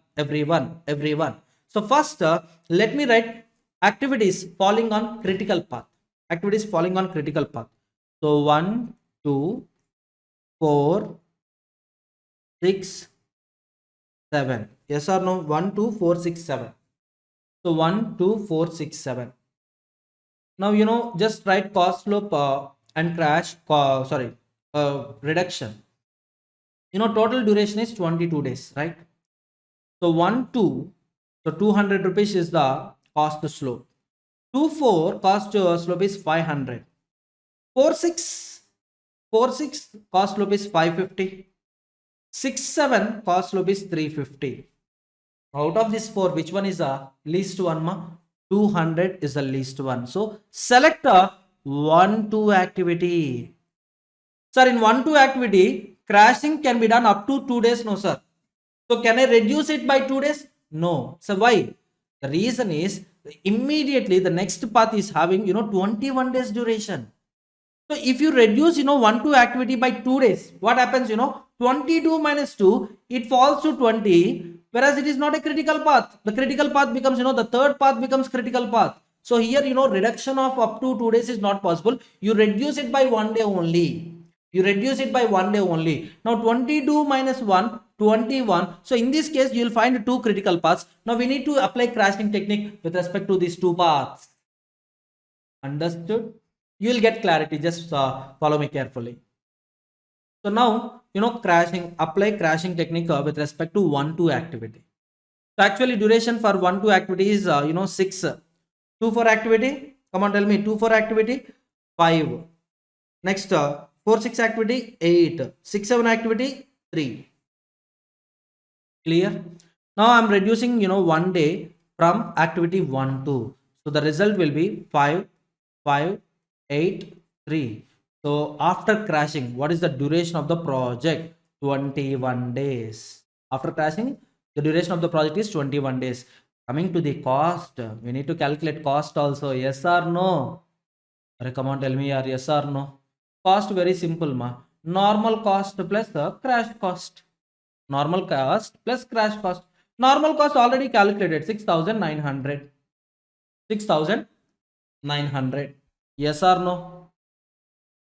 So first, let me write activities falling on critical path. Activities falling on critical path. So 1, 2, 4, 6, 7. Yes or no? 1, 2, 4, 6, 7. So 1, 2, 4, 6, 7. Now, just write cost slope and crash, reduction. Total duration is 22 days, right? So 1, 2, so 200 rupees is the cost slope. 2, 4, cost slope is 500. 4, 6, cost slope is 550. 6, 7, cost slope is 350. Out of this 4, which one is the least one, ma? 200 is the least one. So select a 1, 2 activity. Sir, in 1, 2 activity, crashing can be done up to 2 days. No, sir. So can I reduce it by 2 days? No. So why? The reason is immediately the next path is having 21 days duration. So if you reduce 1, 2 activity by 2 days, what happens? 22 minus 2, it falls to 20. Whereas it is not a critical path. The critical path becomes, the third path becomes critical path. So here, reduction of up to 2 days is not possible. You reduce it by 1 day only. You reduce it by 1 day only. Now 22 minus 1, 21. So in this case, you will find two critical paths. Now we need to apply crashing technique with respect to these two paths. Understood? You will get clarity. Just follow me carefully. So now, apply crashing technique with respect to 1-2 activity. So actually duration for 1-2 activity is, 6. 2-4 activity, come on tell me, 2-4 activity, 5. Next, 4-6 activity, 8. 6-7 activity, 3. Clear? Now I'm reducing, 1 day from activity 1-2. So the result will be 5, 5, 8, 3. So after crashing, what is the duration of the project? 21 days. After crashing, the duration of the project is 21 days. Coming to the cost, we need to calculate cost also. Yes or no? Come on, tell me, yes or no? Cost very simple, ma. Normal cost plus the crash cost. Normal cost plus crash cost. Normal cost already calculated, 6,900. 6,900. Yes or no?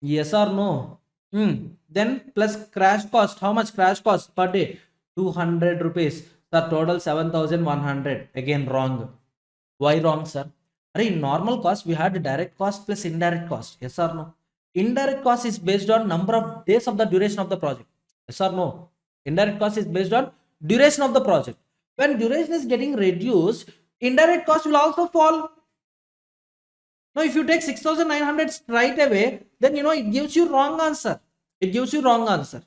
Yes or no? Then plus crash cost. How much crash cost per day? 200 rupees. The total 7,100. Again wrong. Why wrong, sir? In normal cost, we had direct cost plus indirect cost. Yes or no? Indirect cost is based on number of days of the duration of the project. Yes or no? Indirect cost is based on duration of the project. When duration is getting reduced, indirect cost will also fall. Now, if you take 6,900 straight away, then it gives you wrong answer. It gives you wrong answer.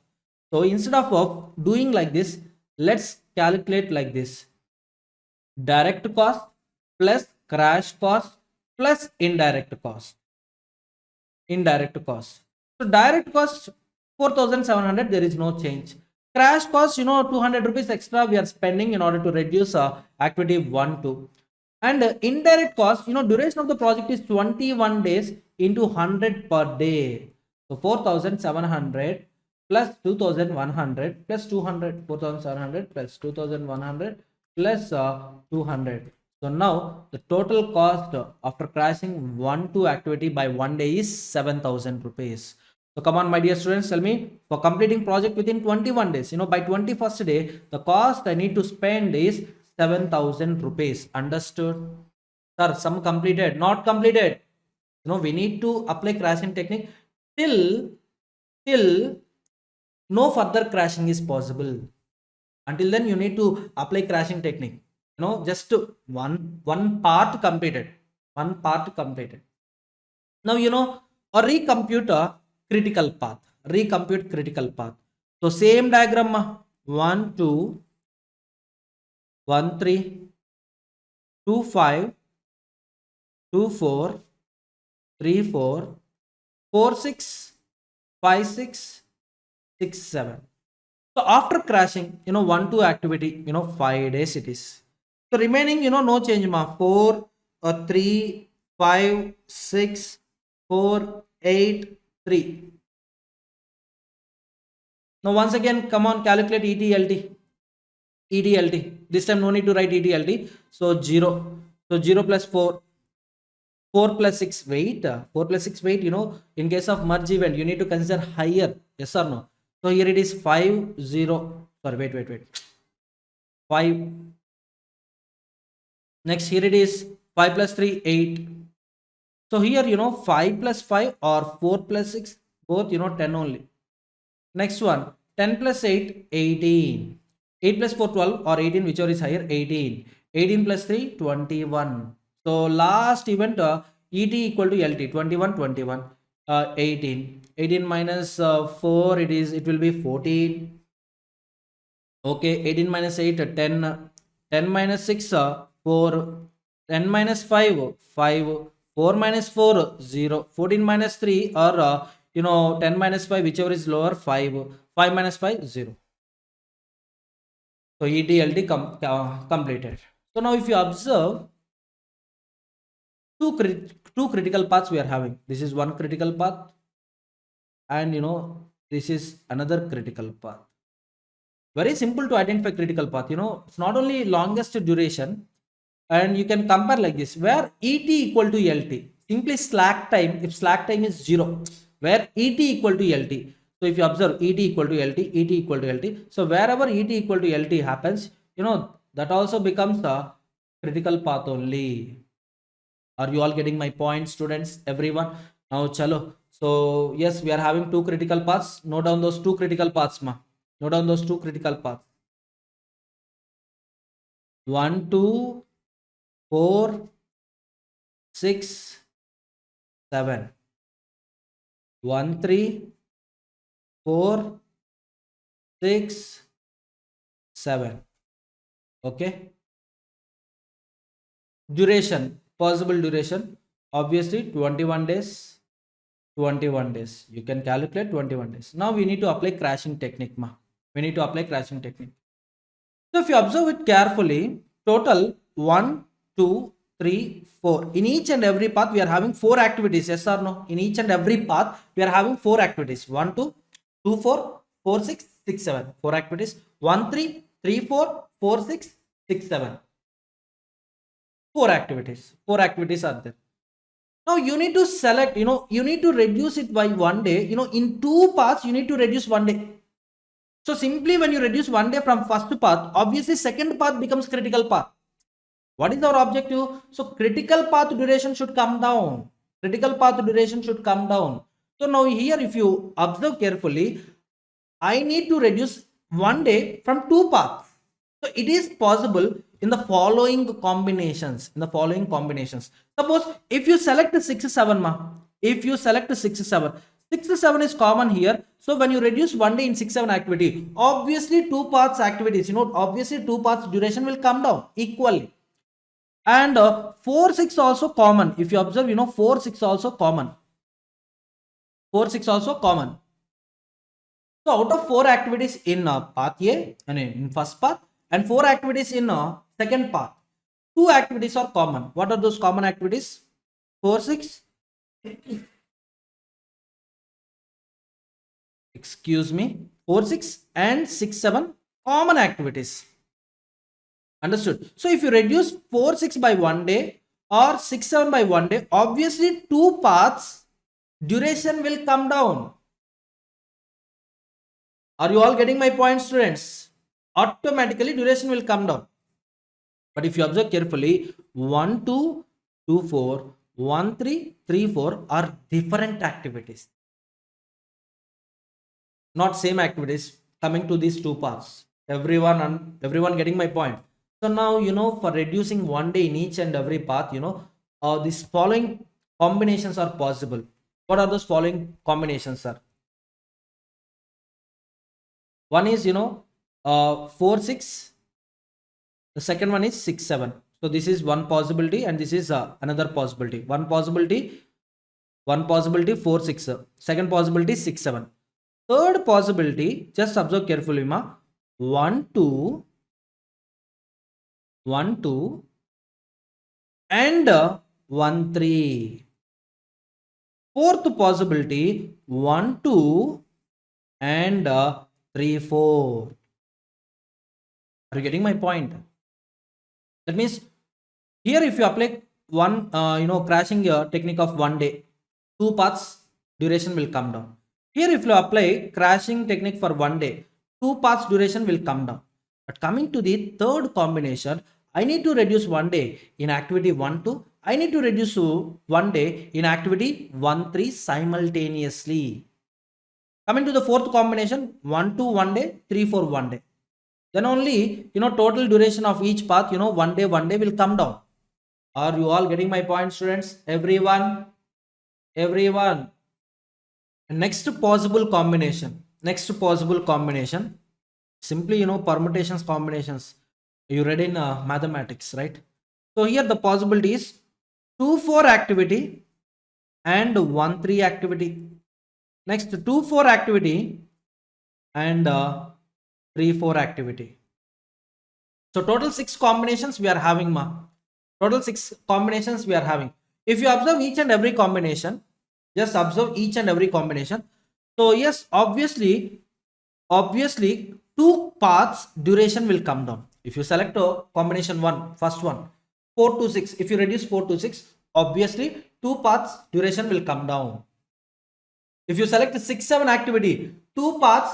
So instead of doing like this, let's calculate like this. Direct cost plus crash cost plus indirect cost. Indirect cost. So direct cost 4,700, there is no change. Crash cost, 200 rupees extra we are spending in order to reduce activity 1-2. And indirect cost, duration of the project is 21 days into 100 per day. So 4,700 plus 2,100 plus 200, 4,700 plus 2,100 plus 200. So now the total cost after crashing 1-2 activity by 1 day is 7,000 rupees. So come on, my dear students, tell me, for completing project within 21 days, by 21st day, the cost I need to spend is 7,000 rupees. Understood? Sir, some completed, not completed. We need to apply crashing technique till no further crashing is possible. Until then, you need to apply crashing technique. Just one part completed. One part completed. Now, a recompute a critical path. Recompute critical path. So same diagram, 1, 2, 1, 3, 2, 5, 2, 4, 3, 4, 4, 6, 5, 6, 6, 7. So after crashing, 1-2 activity, 5 days it is. So remaining, no change, 4, 3, 5, 6, 4, 8, 3. Now once again, come on, calculate ETLT. ETLT. This time no need to write ETLT. So 0. So 0 plus 4. 4 plus 6, wait. 4 plus 6, wait, in case of merge event, you need to consider higher. Yes or no? So here it is 5, 0. Sorry, wait. 5. Next, here it is 5 plus 3, 8. So here, 5 plus 5 or 4 plus 6, both, 10 only. Next one, 10 plus 8, 18. 8 plus 4, 12 or 18, whichever is higher, 18. 18 plus 3, 21. So last event, ET equal to LT, 21, 21, 18. 18 minus 4, it will be 14. Okay, 18 minus 8, 10. 10 minus 6, 4. 10 minus 5, 5. 4 minus 4, 0. 14 minus 3 or 10 minus 5, whichever is lower, 5. 5 minus 5, 0. So ETLT completed. So now if you observe, two critical paths we are having. This is one critical path and this is another critical path. Very simple to identify critical path. It's not only longest duration, and you can compare like this, where ET equal to LT, simply slack time, if slack time is 0, where ET equal to LT. So if you observe ET equal to LT, ET equal to LT, so wherever ET equal to LT happens, that also becomes a critical path only. Are you all getting my point, students? Everyone? Now, chalo. So yes, we are having two critical paths. Note down those two critical paths, ma. Note down those two critical paths. 1, 2, 4, 6, 7. 1, 3, 4, 6, 7. Okay. Duration, possible duration, obviously 21 days. 21 days. You can calculate 21 days. Now we need to apply crashing technique, ma. We need to apply crashing technique. So if you observe it carefully, total 1, 2, 3, 4. In each and every path, we are having 4 activities. Yes or no? In each and every path, we are having 4 activities. 1, 2, 2, 4, 4, 6, 6, 7. 4 activities. 1, 3, 3, 4, 4, 6, 6, 7. 4 activities. 4 activities are there. Now you need to select, you need to reduce it by 1 day. In 2 paths, you need to reduce 1 day. So simply when you reduce 1 day from first path, obviously second path becomes critical path. What is our objective? So critical path duration should come down. Critical path duration should come down. So now here, if you observe carefully, I need to reduce 1 day from 2 paths. So it is possible in the following combinations. Suppose if you select 6, 7, if you select 6, 7, 6, 7 is common here. So when you reduce 1 day in 6, 7 activity, obviously 2 paths activities, obviously 2 paths duration will come down equally. And 4, 6 also common. If you observe, 4, 6 also common. 4, 6 also common. So out of 4 activities in path A, in first path, and 4 activities in second path, 2 activities are common. What are those common activities? 4, 6. Excuse me. 4, 6 and 6, 7 common activities. Understood? So if you reduce 4, 6 by 1 day or 6, 7 by 1 day, obviously 2 paths duration will come down. Are you all getting my point, students? Automatically duration will come down. But if you observe carefully, 1, 2, 2, 4, 1, 3, 3, 4 are different activities. Not same activities coming to these 2 paths. Everyone getting my point? So now, for reducing 1 day in each and every path, these following combinations are possible. What are those following combinations, sir? One is, 4, 6. The second one is 6, 7. So this is one possibility and this is another possibility. One possibility 4, 6. Second possibility 6, 7. Third possibility, just observe carefully, 1, 2, 1, 2 and 1, 3. Fourth possibility, 1, 2 and 3, 4. Are you getting my point? That means here if you apply one crashing technique of 1 day, 2 paths duration will come down. Here if you apply crashing technique for 1 day, 2 paths duration will come down. But coming to the third combination, I need to reduce 1 day in activity 1, 2. I need to reduce 1 day in activity 1, 3 simultaneously. Coming to the fourth combination, 1, 2, 1 day, 3, 4, 1 day. Then only, total duration of each path, 1 day will come down. Are you all getting my point, students? Everyone? Next possible combination. Simply, permutations, combinations. You read in mathematics, right? So here the possibility is 2, 4 activity and 1, 3 activity. Next 2, 4 activity and 3, 4 activity. So total 6 combinations we are having, Total 6 combinations we are having. If you observe each and every combination, just observe each and every combination. So yes, obviously 2 paths duration will come down. If you select combination 1, first one, 4 to 6, if you reduce 4 to 6, obviously 2 paths duration will come down. If you select 6 7 activity, 2 paths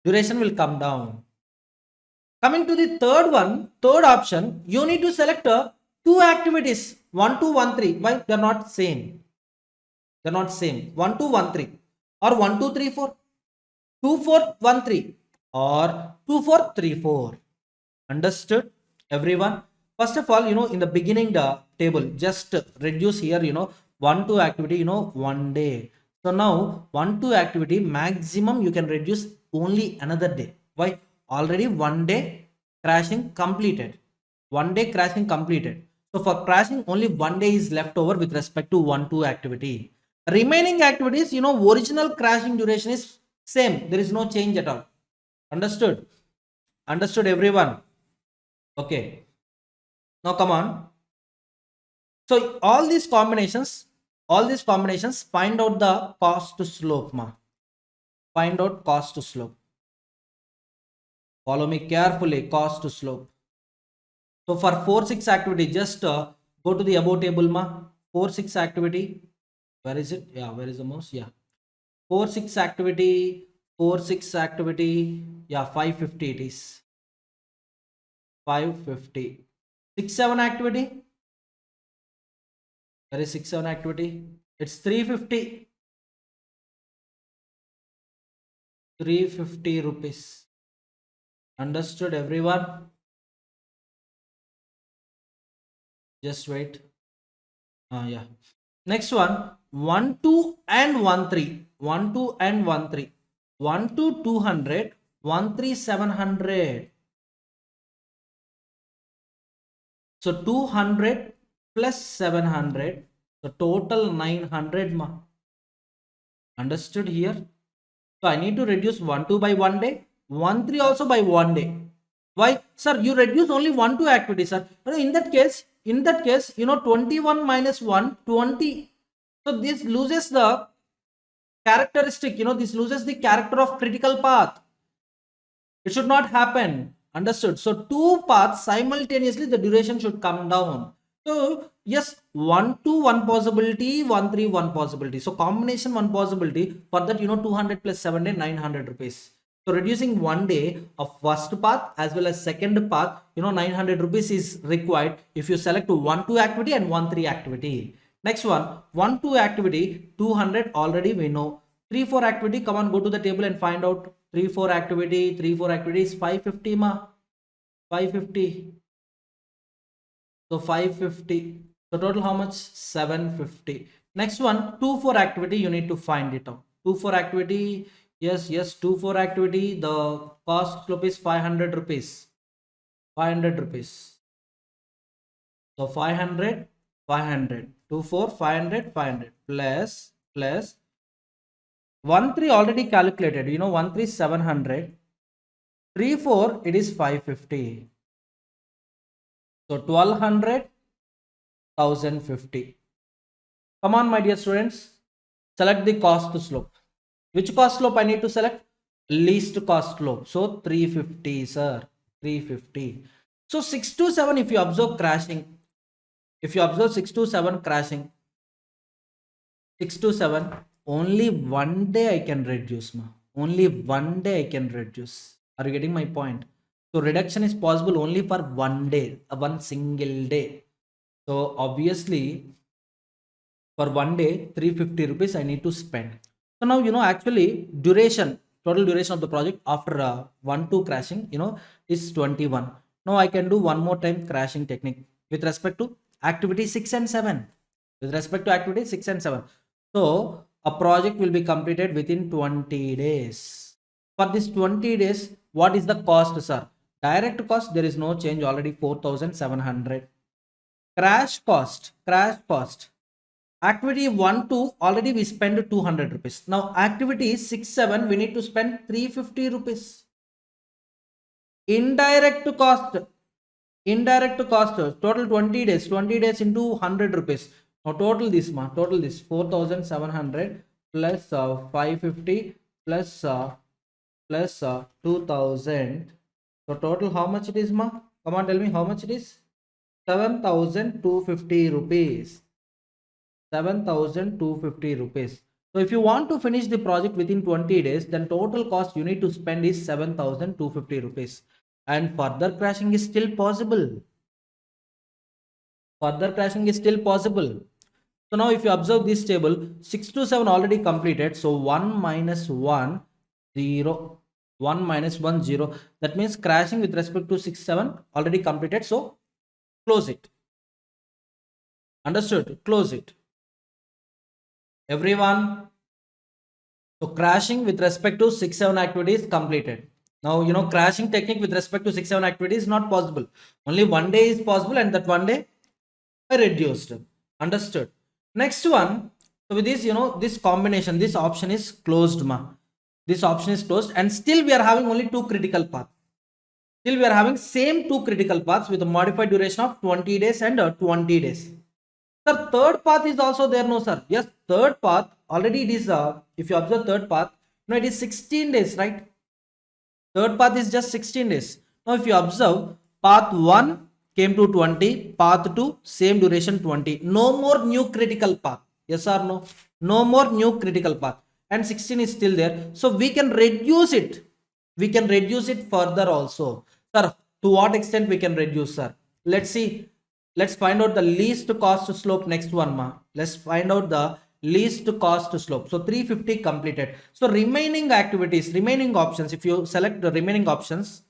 duration will come down. Coming to the third option, you need to select 2 activities, 1 2 1 3. Why? They are not same. They are not same. 1 2 1 3 or 1 2 3 4, 2 4 1 3 or 2 4 3 4. Understood, everyone? First of all, in the beginning the table, just reduce here, 1 2 activity, 1 day. So now 1 2 activity maximum you can reduce only another day. Why? Already 1 day crashing completed. 1 day crashing completed. So for crashing, only 1 day is left over with respect to 1 2 activity. Remaining activities, original crashing duration is same. There is no change at all. Understood? Understood, everyone? Okay. Now come on. So all these combinations, find out the cost to slope, ma. Find out cost to slope. Follow me carefully, cost to slope. So for 4 6 activity, just go to the above table, ma. 4 6 activity, where is it? Yeah, where is the mouse? Yeah, 4 6 activity, 4 6 activity, yeah, 550 it is. 550. 6 7 activity, where is 6 7 activity? It's 350. 350 rupees. Understood, everyone? Just wait. Yeah. Next one, 1 2 and 1 3. 1 2 and 1 3. 1 2 200, 1 3 700. So 200 plus 700, so total 900, ma. Understood here? So I need to reduce 1 2 by 1 day, 1 3 also by 1 day. Why? Sir, you reduce only 1 2 activity, sir. In that case, 21 minus 1, 20. So this loses the characteristic, this loses the character of critical path. It should not happen. Understood? So 2 paths simultaneously, the duration should come down. So yes, 1 2 1 possibility, 1 3 1 possibility. So combination 1 possibility. For that, 200 plus 7 day, 900 rupees. So reducing 1 day of first path as well as second path, 900 rupees is required if you select 1 2 activity and 1 3 activity. Next one, 1 2 activity, 200 already we know. 3 4 activity, come on, go to the table and find out. 3 4 activity, 3 4 activity is 550, ma. 550. So 550. So total how much? 750. Next one, 2 4 activity, you need to find it out. 2 4 activity, yes 2 4 activity, the cost slope is 500 rupees. 500 rupees. So 500 500, 2 4 500 500 plus 1 3 already calculated, 1 3 700, 3 4 it is 550. So 1200, 1050. Come on, my dear students, select the cost to slope. Which cost slope I need to select? Least cost slope. So 350, sir. 350. So 6 to 7, if you observe crashing, 6 to 7 crashing, 6 to 7, only 1 day I can reduce, ma. Only 1 day I can reduce. Are you getting my point? So reduction is possible only for 1 day, one single day. So obviously for 1 day, 350 rupees I need to spend. So now, actually total duration of the project after 1 2 crashing, is 21. Now I can do one more time crashing technique with respect to activity 6 and 7. With respect to activity 6 and 7. So a project will be completed within 20 days. For this 20 days, what is the cost, sir? Direct cost, there is no change, already 4,700. Crash cost. Activity 1 2 already we spend 200 rupees. Now activity 6 7 we need to spend 350 rupees. Indirect cost, total 20 days into 100 rupees. Now total this 4,700 plus 550 plus 2000. So total how much it is, ma? Come on, tell me how much it is. 7,250 rupees. 7,250 rupees. So if you want to finish the project within 20 days, then total cost you need to spend is 7,250 rupees. And further crashing is still possible. Further crashing is still possible. So now if you observe this table, 6 to 7 already completed. So 1 minus 1, 0, 1 minus 1, 0. That means crashing with respect to 6, 7 already completed. So close it. Understood? Close it. Everyone. So crashing with respect to 6, 7 activities completed. Now, crashing technique with respect to 6, 7 activities is not possible. Only one day is possible, and that one day I reduced. Understood? Next one. So with this, this combination, this option is closed, This option is closed, and still we are having only two critical paths. Still we are having same two critical paths with a modified duration of 20 days and 20 days. Sir, third path is also there, no sir? Yes, third path already it is, if you observe third path, it is 16 days, right? Third path is just 16 days. Now if you observe, path 1 came to 20, path 2 same duration 20. No more new critical path. Yes or no? No more new critical path. And 16 is still there. So we can reduce it. We can reduce it further also. Sir, to what extent we can reduce, sir? Let's see. Let's find out the least cost slope. Next one, let's find out the least cost slope. So 350 completed. So remaining activities, remaining options, if you select the remaining options,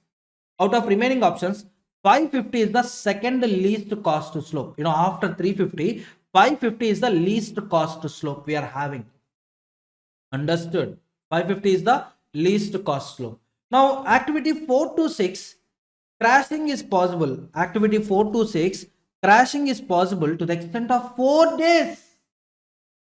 out of remaining options, 550 is the second least cost slope. After 350, 550 is the least cost slope we are having. Understood? 550 is the least cost slope. Now activity 4 to 6, crashing is possible. Activity 4 to 6, crashing is possible to the extent of 4 days.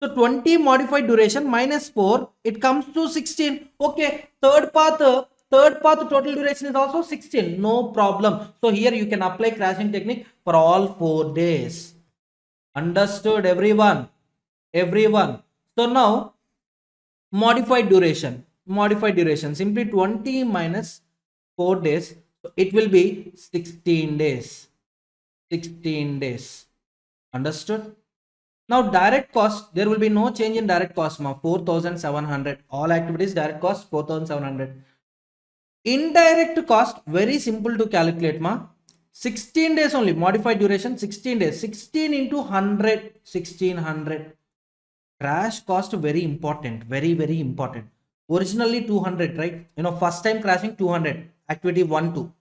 So 20 modified duration minus 4, it comes to 16. Okay, third path total duration is also 16. No problem. So here you can apply crashing technique for all 4 days. Understood, everyone? Everyone. So now modified duration. Simply 20 minus 4 days. So it will be 16 days. 16 days. Understood? Now direct cost, there will be no change in direct cost, 4,700. All activities direct cost 4,700. Indirect cost, very simple to calculate, 16 days only. Modified duration 16 days. 16 into 100, 1600. Crash cost very important, very important. Originally 200, right? First time crashing 200. Activity 1, 2.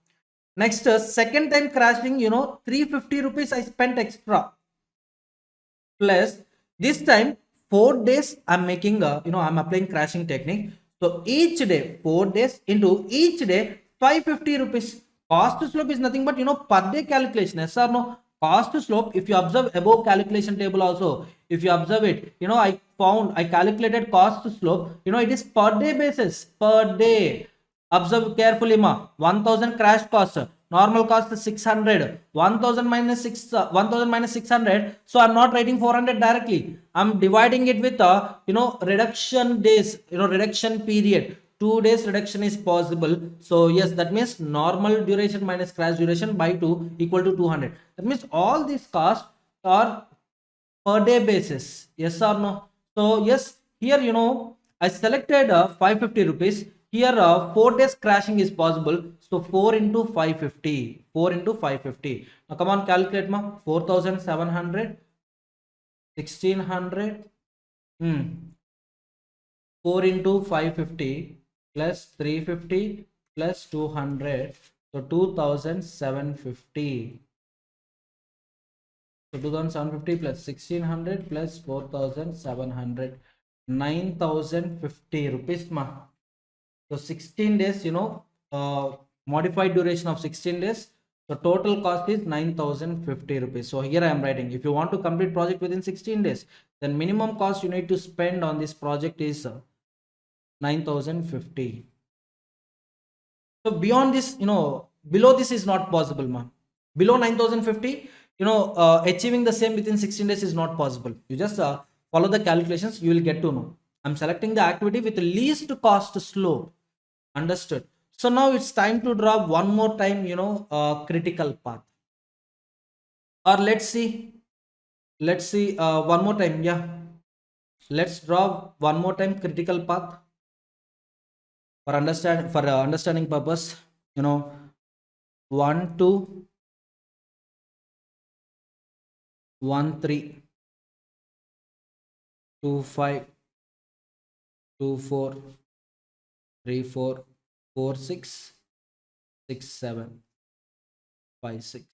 Next, second time crashing, 350 rupees I spent extra. Plus this time 4 days I'm making I'm applying crashing technique. So each day 4 days into each day 550 rupees. Cost slope is nothing but per day calculation. Yes or no? Cost slope, if you observe above calculation table also, if you observe it, I calculated cost slope, it is per day basis. Per day. Observe carefully, 1000 crash cost. Normal cost is 600. 1000 minus 600. So I'm not writing 400 directly. I'm dividing it with reduction days, reduction period. 2 days reduction is possible. So yes, that means normal duration minus crash duration by 2 equal to 200. That means all these costs are per day basis. Yes or no? So yes, here I selected 550 rupees. Here 4 days crashing is possible. So 4 into 550. 4 into 550. Now come on, calculate, 4,700, 1600. 4 into 550 plus 350 plus 200. So 2,750. So 2,750 plus 1600 plus 4,700. 9,050 rupees, So 16 days, modified duration of 16 days. So total cost is 9,050 rupees. So here I am writing, if you want to complete project within 16 days, then minimum cost you need to spend on this project is 9,050. So beyond this, below this is not possible, Below 9,050, achieving the same within 16 days is not possible. You just follow the calculations, you will get to know. I'm selecting the activity with the least cost slope. Understood? So now it's time to draw one more time, critical path. Or let's see one more time. Yeah, let's draw one more time critical path for understanding purpose. 1 2 1 3 2 5 2 4 3 4 4 6 6 7 5 6.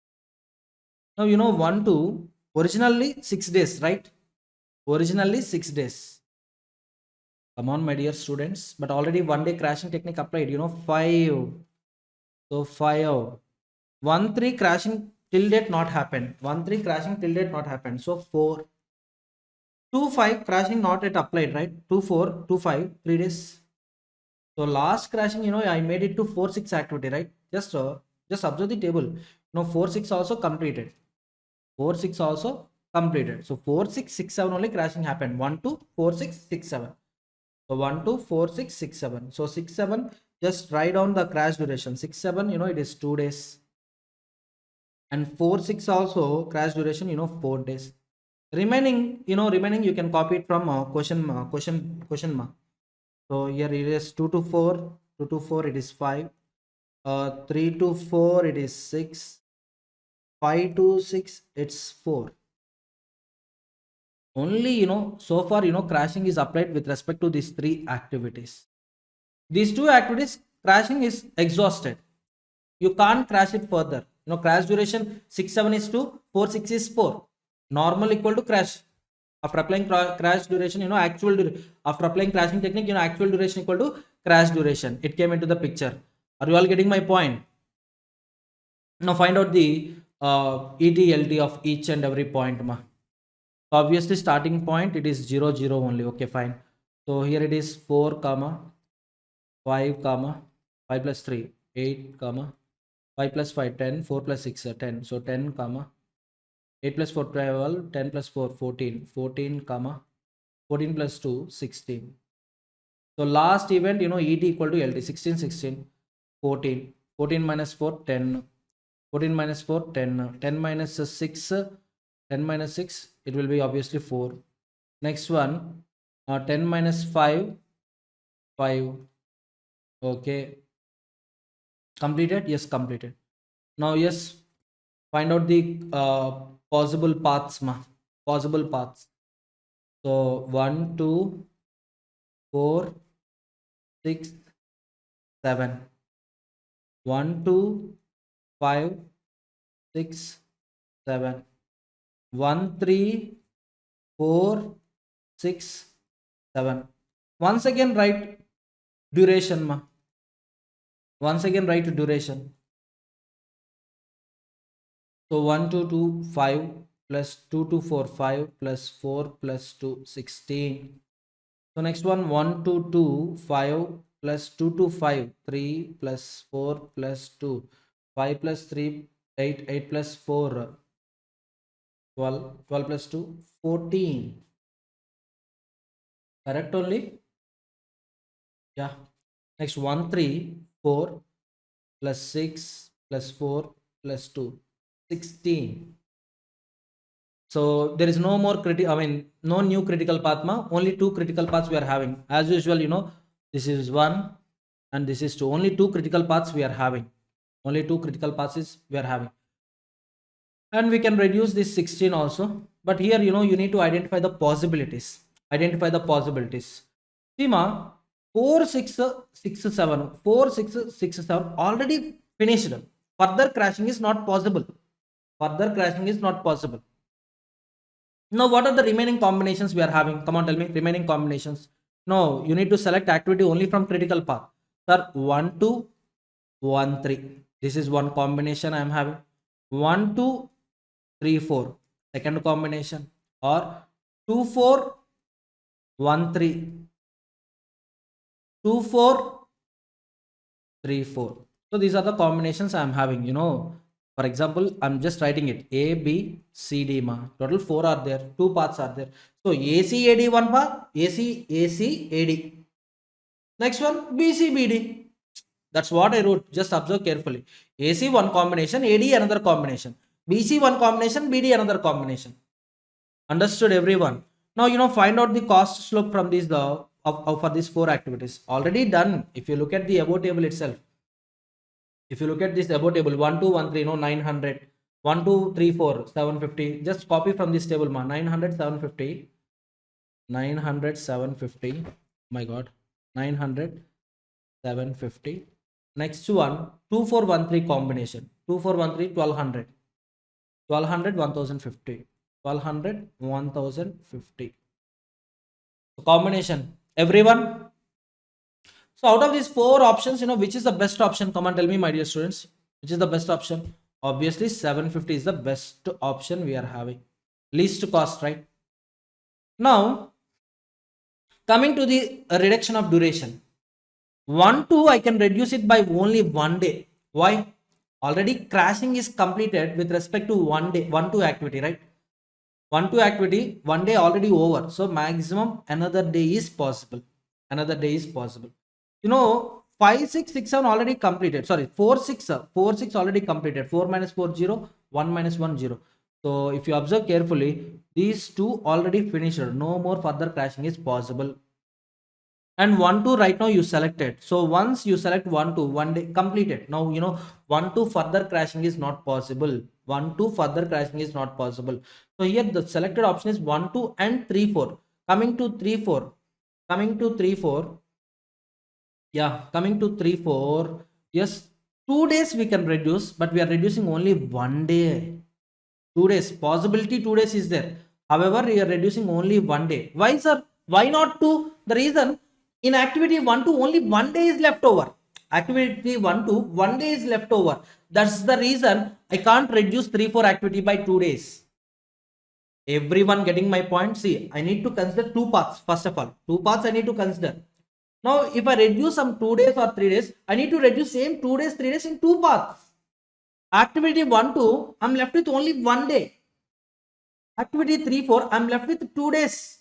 Now 1 2 originally 6 days, right? Originally 6 days. Come on, my dear students. But already 1 day crashing technique applied. 5. So 5. 1 3 crashing till date not happened. 1 3 crashing till date not happened. So 4. 2 5 crashing not yet applied, right? 2 4 2 5 3 days. So last crashing, I made it to 4 6 activity, right? Just observe the table. 4 6 also completed. 4 6 also completed. So 4 6 6 7 only crashing happened. 1 2 4 6 6 7. So 1 2 4 6 6 7. So 6 7, just write down the crash duration. 6 7, it is 2 days. And 4 6 also crash duration, 4 days. Remaining you can copy it from question mark. So here it is 2 to 4, 2 to 4 it is 5, 3 to 4 it is 6, 5 to 6 it's 4. Only so far crashing is applied with respect to these 3 activities. These 2 activities crashing is exhausted. You can't crash it further. Crash duration 6 7 is 2, 4 6 is 4. Normal equal to crash. After applying crash duration, after applying crashing technique, actual duration equal to crash duration. It came into the picture. Are you all getting my point? Now find out the ETLT of each and every point. So obviously starting point it is 0 0 only. Okay, fine. So here it is 4 comma 5 comma 5 plus 3 8 comma 5 plus 5 10, 4 plus 6 10. So 10 comma 8 plus 4 12, 10 plus 4 14, 14 comma 14 plus 2 16. So last event, ET equal to LT 16 16 14, 14 minus 4 10, 14 minus 4 10, 10 minus 6 10 minus 6 it will be obviously 4. Next one 10 minus 5 5. Okay, completed. Yes, completed. Now yes, find out the possible paths. Possible paths. So 1 2 4 6 7. 1 2 5 6 7. 1 3 4 6 7. Once again write duration. Once again write duration. So 1 2 2 5 plus 2 2 4 5 plus 4 plus 2 16. So next one 1 2 2 5 plus 2 2 5 3 plus 4 plus 2 5 plus 3 8 8 plus 4 12 12 plus 2 14. Correct only? Yeah. Next 1 3 4 plus 6 plus 4 plus 2 16. So there is no more no new critical path. Only 2 critical paths we are having. As usual, this is 1 and this is 2. Only 2 critical paths we are having. Only 2 critical paths we are having. And we can reduce this 16 also. But here, you need to identify the possibilities. Identify the possibilities. See, 4 6 6 7. 4 6 6 7 already finished. Further crashing is not possible. Further crashing is not possible. Now, what are the remaining combinations we are having? Come on, tell me. Remaining combinations. No, you need to select activity only from critical path. Sir, 1 2 1 3. This is one combination I am having. 1 2 3 4. Second combination. Or 2 4 1 3. 2 4 3 4. So these are the combinations I am having. For example, I'm just writing it A, B, C, D. Total 4 are there. 2 paths are there. So AC, AD one path. AC, AD. Next one BC, BD. That's what I wrote. Just observe carefully. AC one combination, AD another combination. BC one combination, BD another combination. Understood everyone? Now find out the cost slope from these for these four activities. Already done. If you look at the above table itself, if you look at this above table, 1 2 1 3 no 900, 1 2 3 4 750, just copy from this table ma, 900 750, 900 750, my god, 900 750. Next one, 2413 combination, 2413 1200, 1200 1050, 1200 1050. So combination, everyone. So out of these four options, which is the best option? Come on, tell me, my dear students, which is the best option? Obviously 750 is the best option we are having, least cost, right? Now coming to the reduction of duration, 1 2 I can reduce it by only 1 day. Why? Already crashing is completed with respect to 1 day, 1 2 activity, right? 1 2 activity, 1 day already over, so maximum another day is possible, another day is possible. 5 6 6 7 already completed, sorry, 4 6 4 6 already completed, 4 minus 4 0, 1 minus 1 0. So if you observe carefully, these two already finished, no more further crashing is possible. And 1 2 right now you selected, so once you select 1 2, 1 day completed. Now 1 2 further crashing is not possible, 1 2 further crashing is not possible. So here the selected option is 1 2 and 3 4. Coming to 3 4, coming to 3 4, yeah, coming to 3 4, yes, 2 days we can reduce, but we are reducing only 1 day. 2 days possibility, 2 days is there, however we are reducing only 1 day. Why, sir? Why not 2? The reason, in activity 1 2 only 1 day is left over. Activity 1 2, 1 day is left over. That's the reason I can't reduce 3 4 activity by 2 days. Everyone getting my point? See, I need to consider two paths. First of all, two paths I need to consider. Now if I reduce some 2 days or 3 days, I need to reduce same 2 days 3 days in two paths. Activity 1 2, I'm left with only 1 day. Activity 3 4, I'm left with 2 days.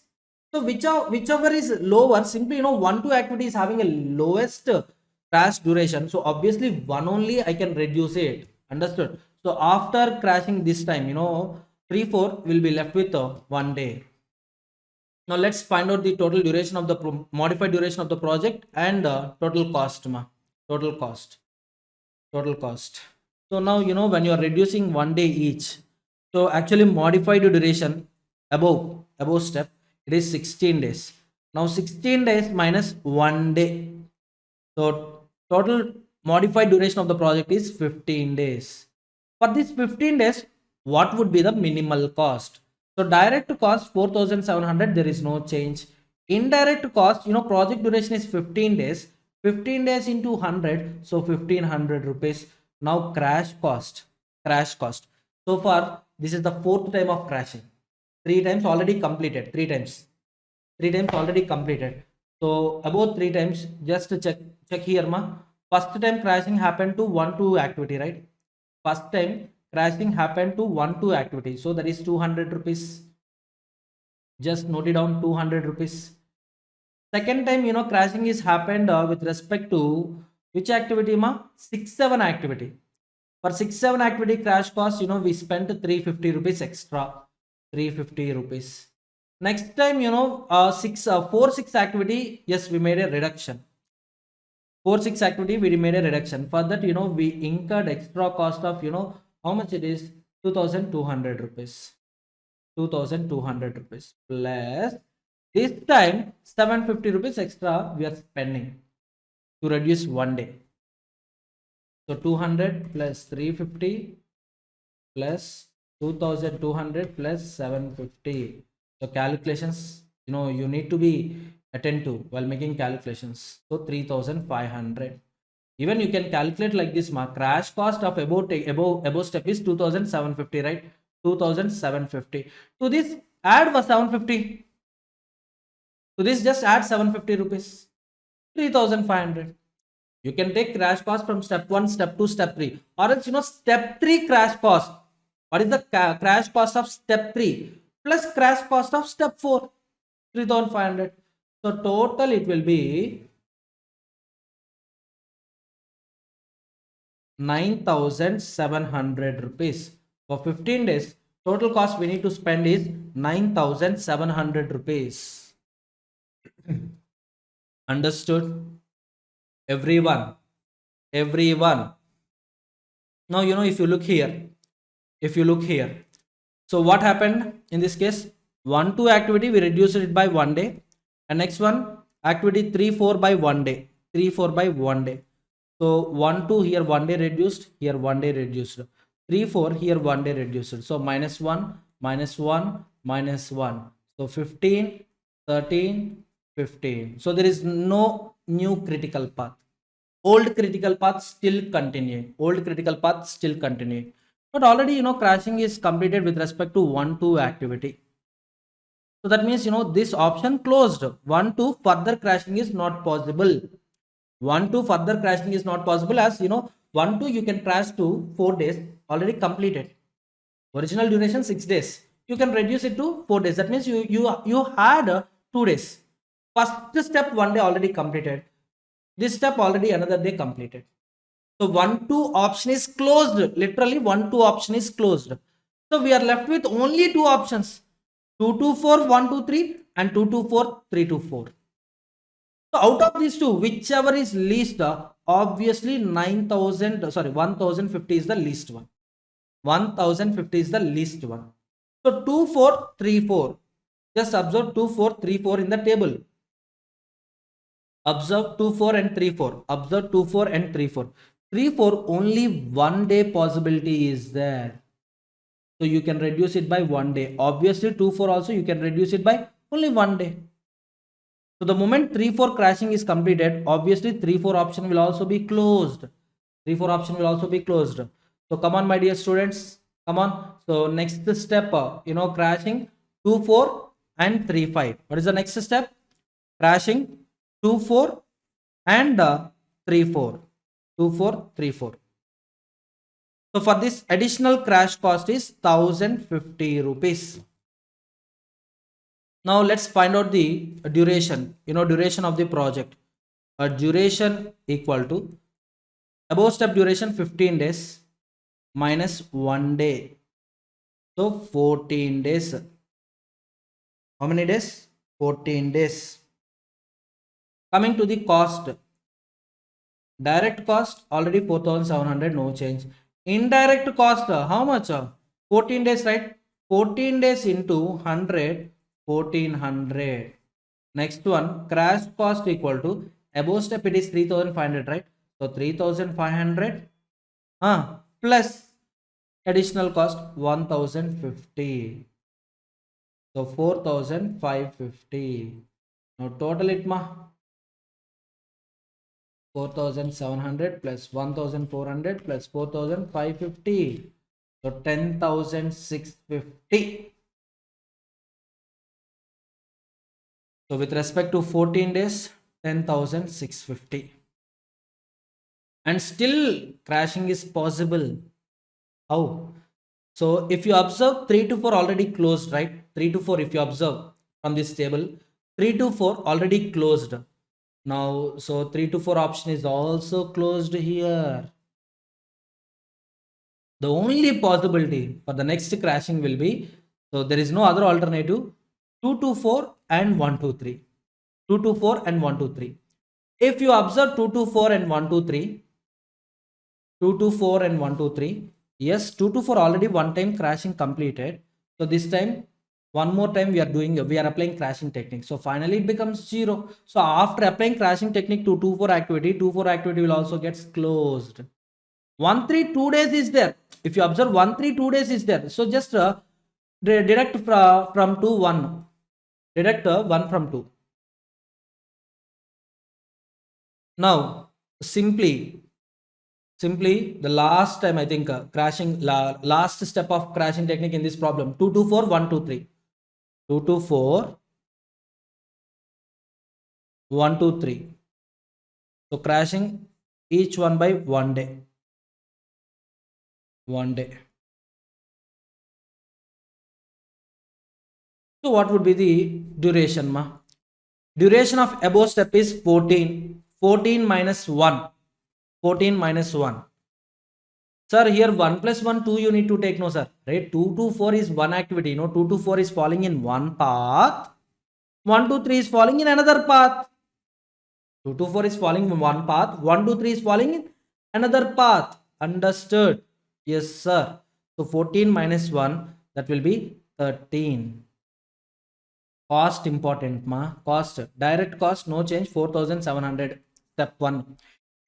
So whichever is lower, simply 1 2 activity is having a lowest crash duration, so obviously one only I can reduce it. Understood? So after crashing this time, 3 4 will be left with 1 day. Now let's find out the total duration of the modified duration of the project and total cost. Total cost. Total cost. So now when you are reducing 1 day each, so actually modified duration above step, it is 16 days. Now 16 days minus 1 day, so total modified duration of the project is 15 days. For this 15 days, what would be the minimal cost? So direct cost 4700, there is no change. Indirect cost, project duration is 15 days. 15 days into 100, so 1500 rupees. Now crash cost. So far, this is the fourth time of crashing. 3 times already completed. 3 times. 3 times already completed. So about 3 times, just check here, ma. First time crashing happened to 1 2 activity, right? First time crashing happened to 1 2 activity, so that is 200 rupees. Just note it down, 200 rupees. Second time crashing is happened with respect to which activity, ma? 6 7 activity. For 6 7 activity crash cost, we spent 350 rupees extra. 350 rupees. Next time 4 6 activity, yes, we made a reduction. 4 6 activity we made a reduction. For that we incurred extra cost of how much it is, 2200 rupees. 2200 rupees plus this time 750 rupees extra we are spending to reduce 1 day. So 200 plus 350 plus 2200 plus 750. So calculations, you need to be attentive while making calculations. So 3500. Even you can calculate like this, crash cost of above step is 2750, right? 2750. To this add was 750. To this just add 750 rupees. 3500. You can take crash cost from step 1, step 2, step 3, or else step 3 crash cost. What is the crash cost of step 3 plus crash cost of step 4? 3500. So total it will be 9700 rupees. For 15 days, total cost we need to spend is 9,700 rupees. Understood? Everyone. Everyone. Now, if you look here, so what happened in this case? 1 2 activity we reduced it by 1 day, and next one activity 3 4 by 1 day, 3 4 by 1 day. So 1 2 here 1 day reduced, here 1 day reduced, 3 4 here 1 day reduced, so minus 1 minus 1 minus 1, so 15 13 15. So there is no new critical path. Old critical path still continuing, but already crashing is completed with respect to 1 2 activity. So that means this option closed. 1 2 further crashing is not possible. 1 2 further crashing is not possible, as 1 2 you can crash to 4 days already completed. Original duration 6 days, you can reduce it to 4 days. That means you had 2 days. First step 1 day already completed, this step already another day completed. So 1 2 option is closed. Literally 1 2 option is closed. So we are left with only two options: 2 2 4 1 2 3 and 2 2 4 3 2 4. So out of these two, whichever is least, obviously 1050 is the least one. 1050 is the least one. So 2 4 3 4. Just observe 2 4 3 4 in the table. Observe 2 4 and 3 4. Observe 2 4 and 3 4. 3 4 only 1 day possibility is there. So you can reduce it by 1 day. Obviously 2 4 also you can reduce it by only 1 day. So the moment 3 4 crashing is completed, obviously 3 4 option will also be closed. 3 4 option will also be closed. So come on, my dear students, come on. So next step, crashing 2 4 and 3 5. What is the next step? Crashing 2 4 and 3 4. 2 4 3 4. So for this, additional crash cost is 1050 rupees. Now let's find out the duration, duration of the project. A duration equal to above step duration 15 days minus 1 day. So 14 days. How many days? 14 days. Coming to the cost. Direct cost already 4,700, no change. Indirect cost, how much? 14 days, right? 14 days into 100, 1400. Next one, crash cost equal to above step it is 3,500, right? So 3,500 plus additional cost 1,050. So 4,550. Now total it 4,700 plus 1,400 plus 4,550. So 10,650. So with respect to 14 days, 10,650. And still crashing is possible. How? So if you observe 3 to 4 already closed, right? 3 to 4 if you observe from this table, 3 to 4 already closed. Now, so 3 to 4 option is also closed here. The only possibility for the next crashing will be, so there is no other alternative, 2 to 4 and 1 to 3. 2 to 4 and 1 to 3. If you observe 2 to 4 and 1 to 3, 2 to 4 and 1 to 3, yes, 2 to 4 already one time crashing completed. So this time, one more time we are applying crashing technique. So finally it becomes 0. So after applying crashing technique to 2 4 activity, 2 4 activity will also gets closed. 1 3 2 days is there. If you observe 1 3 2 days is there. So just deduct from 2 1. Deduct 1 from 2. Now simply the last time I think crashing last step of crashing technique in this problem, 2 to 4 1 to 3. 2 to 4 1 to 3. So crashing each one by 1 day. 1 day. So what would be the duration, Duration of above step is 14. 14 minus 1. 14 minus 1. Sir, here 1 plus 1, 2 you need to take, no sir, right? 2 to 4 is one activity, 2 to 4 is falling in one path, 1 to 3 is falling in another path. 2 to 4 is falling in one path, 1 to 3 is falling in another path. Understood? Yes sir. So 14 minus 1, that will be 13. Cost important ma. Cost. Direct cost no change, 4,700. Step 1.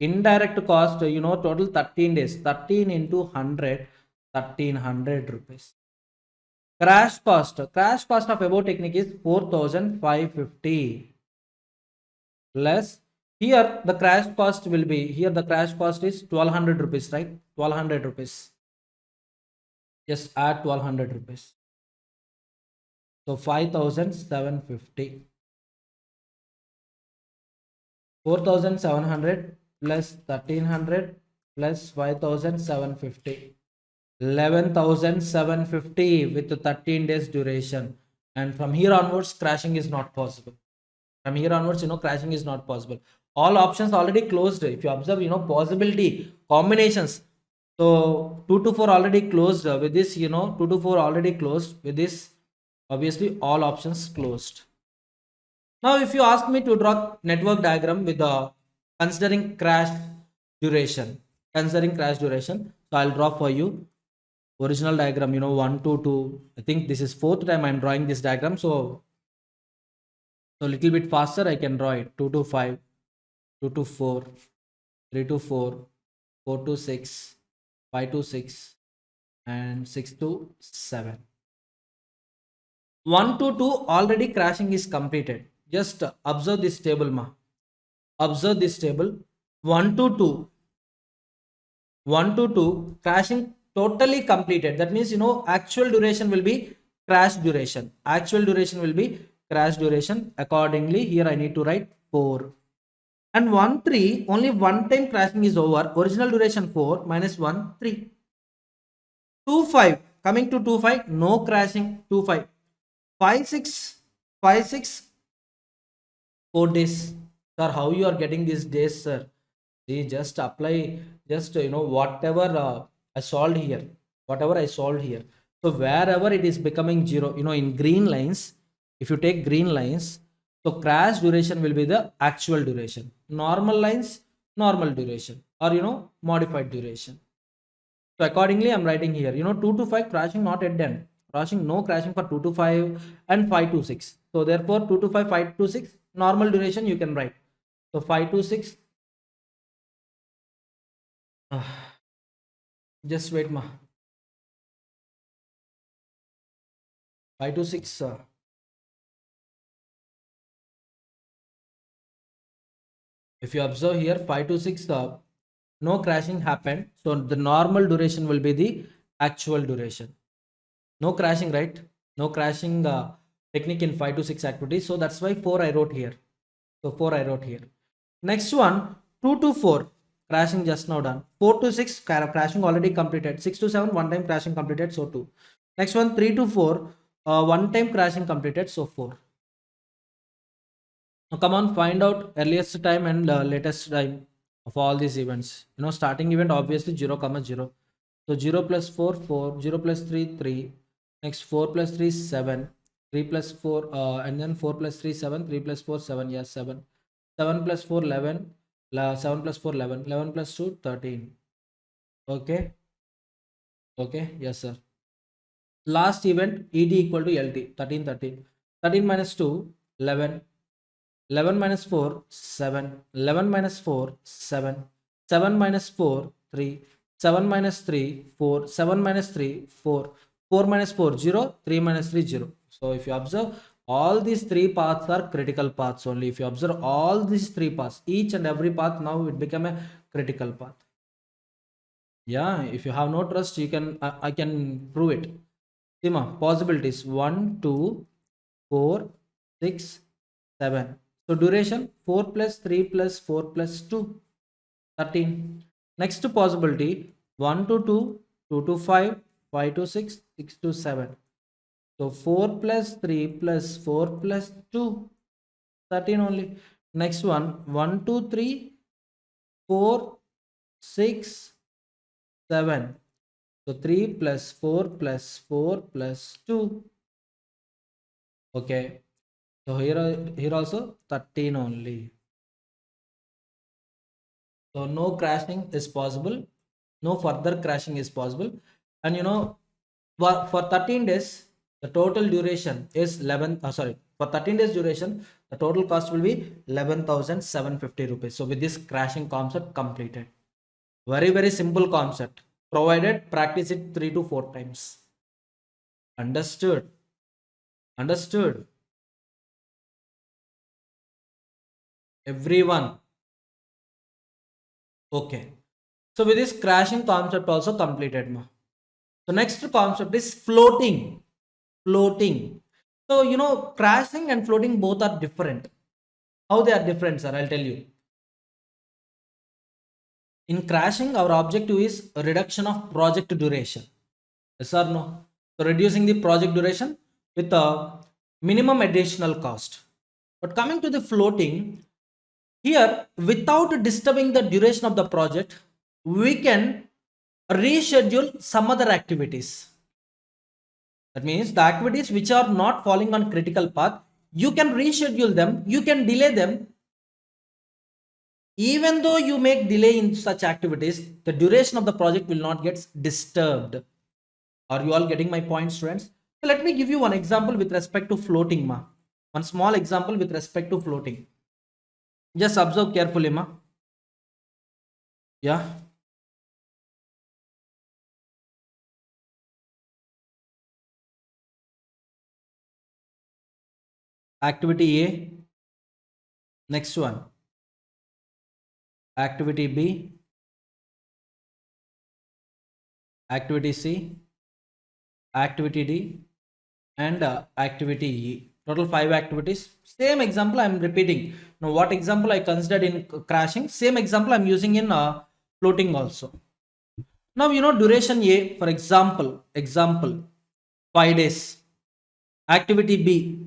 Indirect cost, total 13 days. 13 into 100, 1300 rupees. Crash cost. Crash cost of above technique is 4,550. Less. Here the crash cost will be, here the crash cost is 1200 rupees, right? 1200 rupees. Just add 1200 rupees. So 5,750. 4,700 plus 1,300 plus 5,750. 11,750 with 13 days duration. And from here onwards, crashing is not possible. From here onwards, crashing is not possible. All options already closed. If you observe, possibility, combinations. So 2 to 4 already closed. With this, 2 to 4 already closed. With this, obviously, all options closed. Now, if you ask me to draw network diagram with considering crash duration, so I'll draw for you original diagram, 1 to 2. I think this is fourth time I'm drawing this diagram. So little bit faster I can draw it. 2 to 5, 2 to 4, 3 to 4, 4 to 6, 5 to 6, and 6 to 7. 1 to 2 already crashing is completed. Just observe this table ma. Observe this table. 1 to 2. 1 to 2 crashing totally completed. That means, actual duration will be crash duration. Actual duration will be crash duration. Accordingly, here I need to write 4. And 1 3, only one time crashing is over. Original duration 4 minus 1 3. 2 5, coming to 2 5, no crashing. 2 5. 5 6, 5 6, 4 days. Sir, how you are getting these days, sir? See, just apply, just whatever I solved here, so wherever it is becoming 0, in green lines, if you take green lines, so crash duration will be the actual duration. Normal lines, normal duration, or modified duration. So accordingly I'm writing here, 2 to 5 crashing not at end, crashing, no crashing for 2 to 5 and 5 to 6. So therefore 2 to 5, 5 to 6, normal duration you can write. So 5 to 6. Just wait ma. 5 to 6. If you observe here, 5 to 6, no crashing happened. So the normal duration will be the actual duration. No crashing, right? No crashing technique in 5 to 6 activities. So that's why 4 I wrote here. So 4 I wrote here. Next one, 2 to 4. Crashing just now done. 4 to 6, crashing already completed. 6 to 7, one time crashing completed. So 2. Next one, 3 to 4. One time crashing completed. So 4. Now come on, find out earliest time and latest time of all these events. Starting event obviously 0, 0. So 0 plus 4, 4, 0 plus 3, 3. Next 4 plus 3, 7. 3 plus 4, and then 4 plus 3, 7. 3 plus 4, 7. Yes, 7. 7 plus 4, 11. 7 plus 4, 11. 11 plus 2, 13. Okay. Okay. Yes, sir. Last event ED equal to LT. 13, 13. 13 minus 2, 11. 11 minus 4, 7. 11 minus 4, 7. 7 minus 4, 3. 7 minus 3, 4. 7 minus 3, 4. 4 minus 4, 0. 3 minus 3, 0. So if you observe, all these three paths are critical paths only. If you observe all these three paths, each and every path, now it become a critical path. Yeah, if you have no trust, you can, I can prove it. Sima, possibilities 1, 2, 4, 6, 7. So duration 4 plus 3 plus 4 plus 2, 13. Next possibility 1 to 2, 2 to 5, 5 to 6, 6 to 7. So 4 plus 3 plus 4 plus 2, 13 only. Next one, 1 2 3, 4, 6, 7. So 3 plus 4 plus 4 plus 2. Okay. So here also 13 only. So no crashing is possible. No further crashing is possible. And for 13 days, the total duration is 11. Sorry, for 13 days duration, the total cost will be 11,750 rupees. So with this crashing concept completed. Very, very simple concept. Provided practice it 3 to 4 times. Understood? Understood? Everyone. Okay. So with this crashing concept also completed. The next concept is floating. Floating. So crashing and floating both are different. How they are different, sir? I'll tell you. In crashing, our objective is a reduction of project duration. Yes or no? So reducing the project duration with a minimum additional cost. But coming to the floating, here without disturbing the duration of the project, we can reschedule some other activities. That means the activities which are not falling on critical path, you can reschedule them, you can delay them. Even though you make delay in such activities, the duration of the project will not get disturbed. Are you all getting my point, students? So let me give you one example with respect to floating, ma. One small example with respect to floating. Just observe carefully, ma. Yeah. Activity A. Next one. Activity B. Activity C. Activity D. And activity E. Total 5 activities. Same example I am repeating. Now what example I considered in crashing, same example I am using in floating also. Now duration A, for example 5 days. Activity B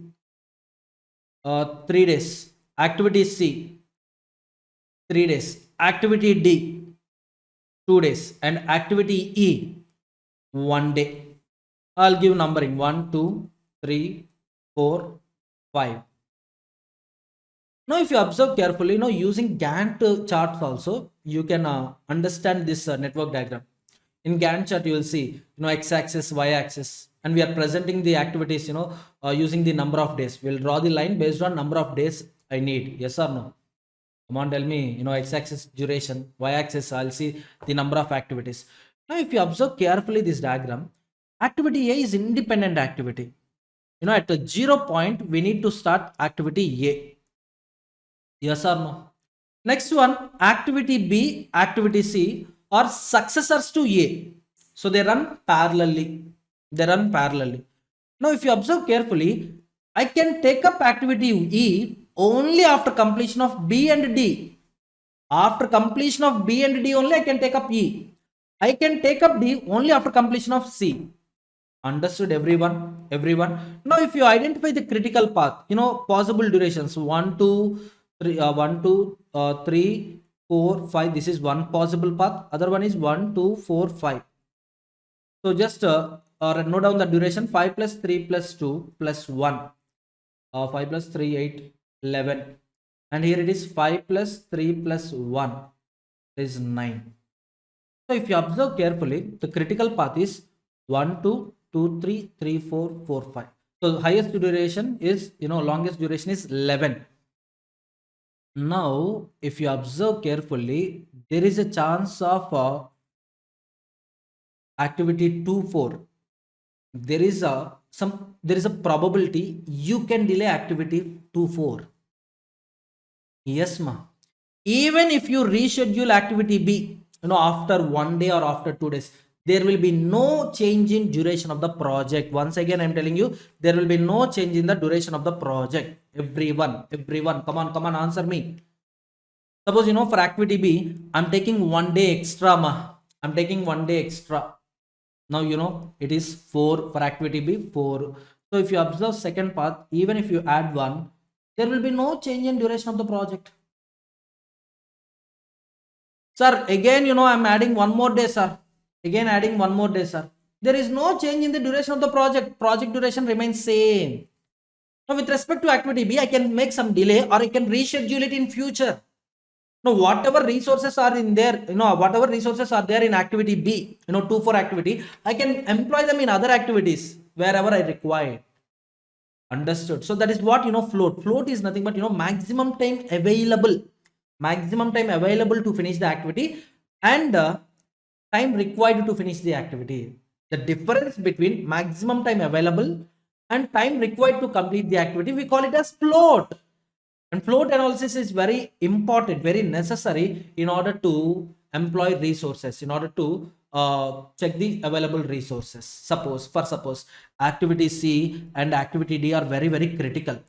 3 days. Activity C 3 days. Activity D 2 days. And activity E 1 day. I'll give numbering 1, 2, 3, 4, 5. Now if you observe carefully, using Gantt charts also, you can understand this network diagram. In Gantt chart, you will see, x-axis, y-axis, and we are presenting the activities, using the number of days. We'll draw the line based on number of days I need. Yes or no? Come on, tell me, x-axis duration, y-axis, I'll see the number of activities. Now, if you observe carefully this diagram, activity A is independent activity. At the 0 point, we need to start activity A. Yes or no? Next one, activity B, activity C are successors to A. So they run parallelly. Now, if you observe carefully, I can take up activity E only after completion of B and D. After completion of B and D only I can take up E. I can take up D only after completion of C. Understood, everyone? Now if you identify the critical path, possible durations 1, 2, 3, 1, 2, 3, 4, 5. This is one possible path. Other one is 1, 2, 4, 5. So just note down the duration. 5 plus 3 plus 2 plus 1. 5 plus 3, 8, 11. And here it is 5 plus 3 plus 1 is 9. So if you observe carefully, the critical path is 1, 2, 2, 3, 3, 4, 4, 5. So highest duration is, longest duration is 11. Now, if you observe carefully, there is a chance of activity 2, 4. There is a probability you can delay activity 2, 4. Yes, ma. Even if you reschedule activity B, after 1 day or after 2 days, there will be no change in duration of the project. Once again, I'm telling you, there will be no change in the duration of the project. Everyone, come on, answer me. Suppose, for activity B, I'm taking 1 day extra, ma. I'm taking 1 day extra. Now, it is 4 for activity B, 4. So if you observe second path, even if you add 1, there will be no change in duration of the project. Sir, again, I'm adding 1 more day, sir. Again adding one more day, sir. There is no change in the duration of the project duration remains same. Now with respect to activity B, I can make some delay or I can reschedule it in future. Now whatever resources are in there, whatever resources are there in activity B, 2 for activity, I can employ them in other activities wherever I require. Understood? So that is what, float is nothing but, maximum time available, to finish the activity, and time required to finish the activity. The difference between maximum time available and time required to complete the activity, we call it as float. And float analysis is very important, very necessary in order to employ resources, in order to check the available resources. Suppose activity C and activity D are very, very critical.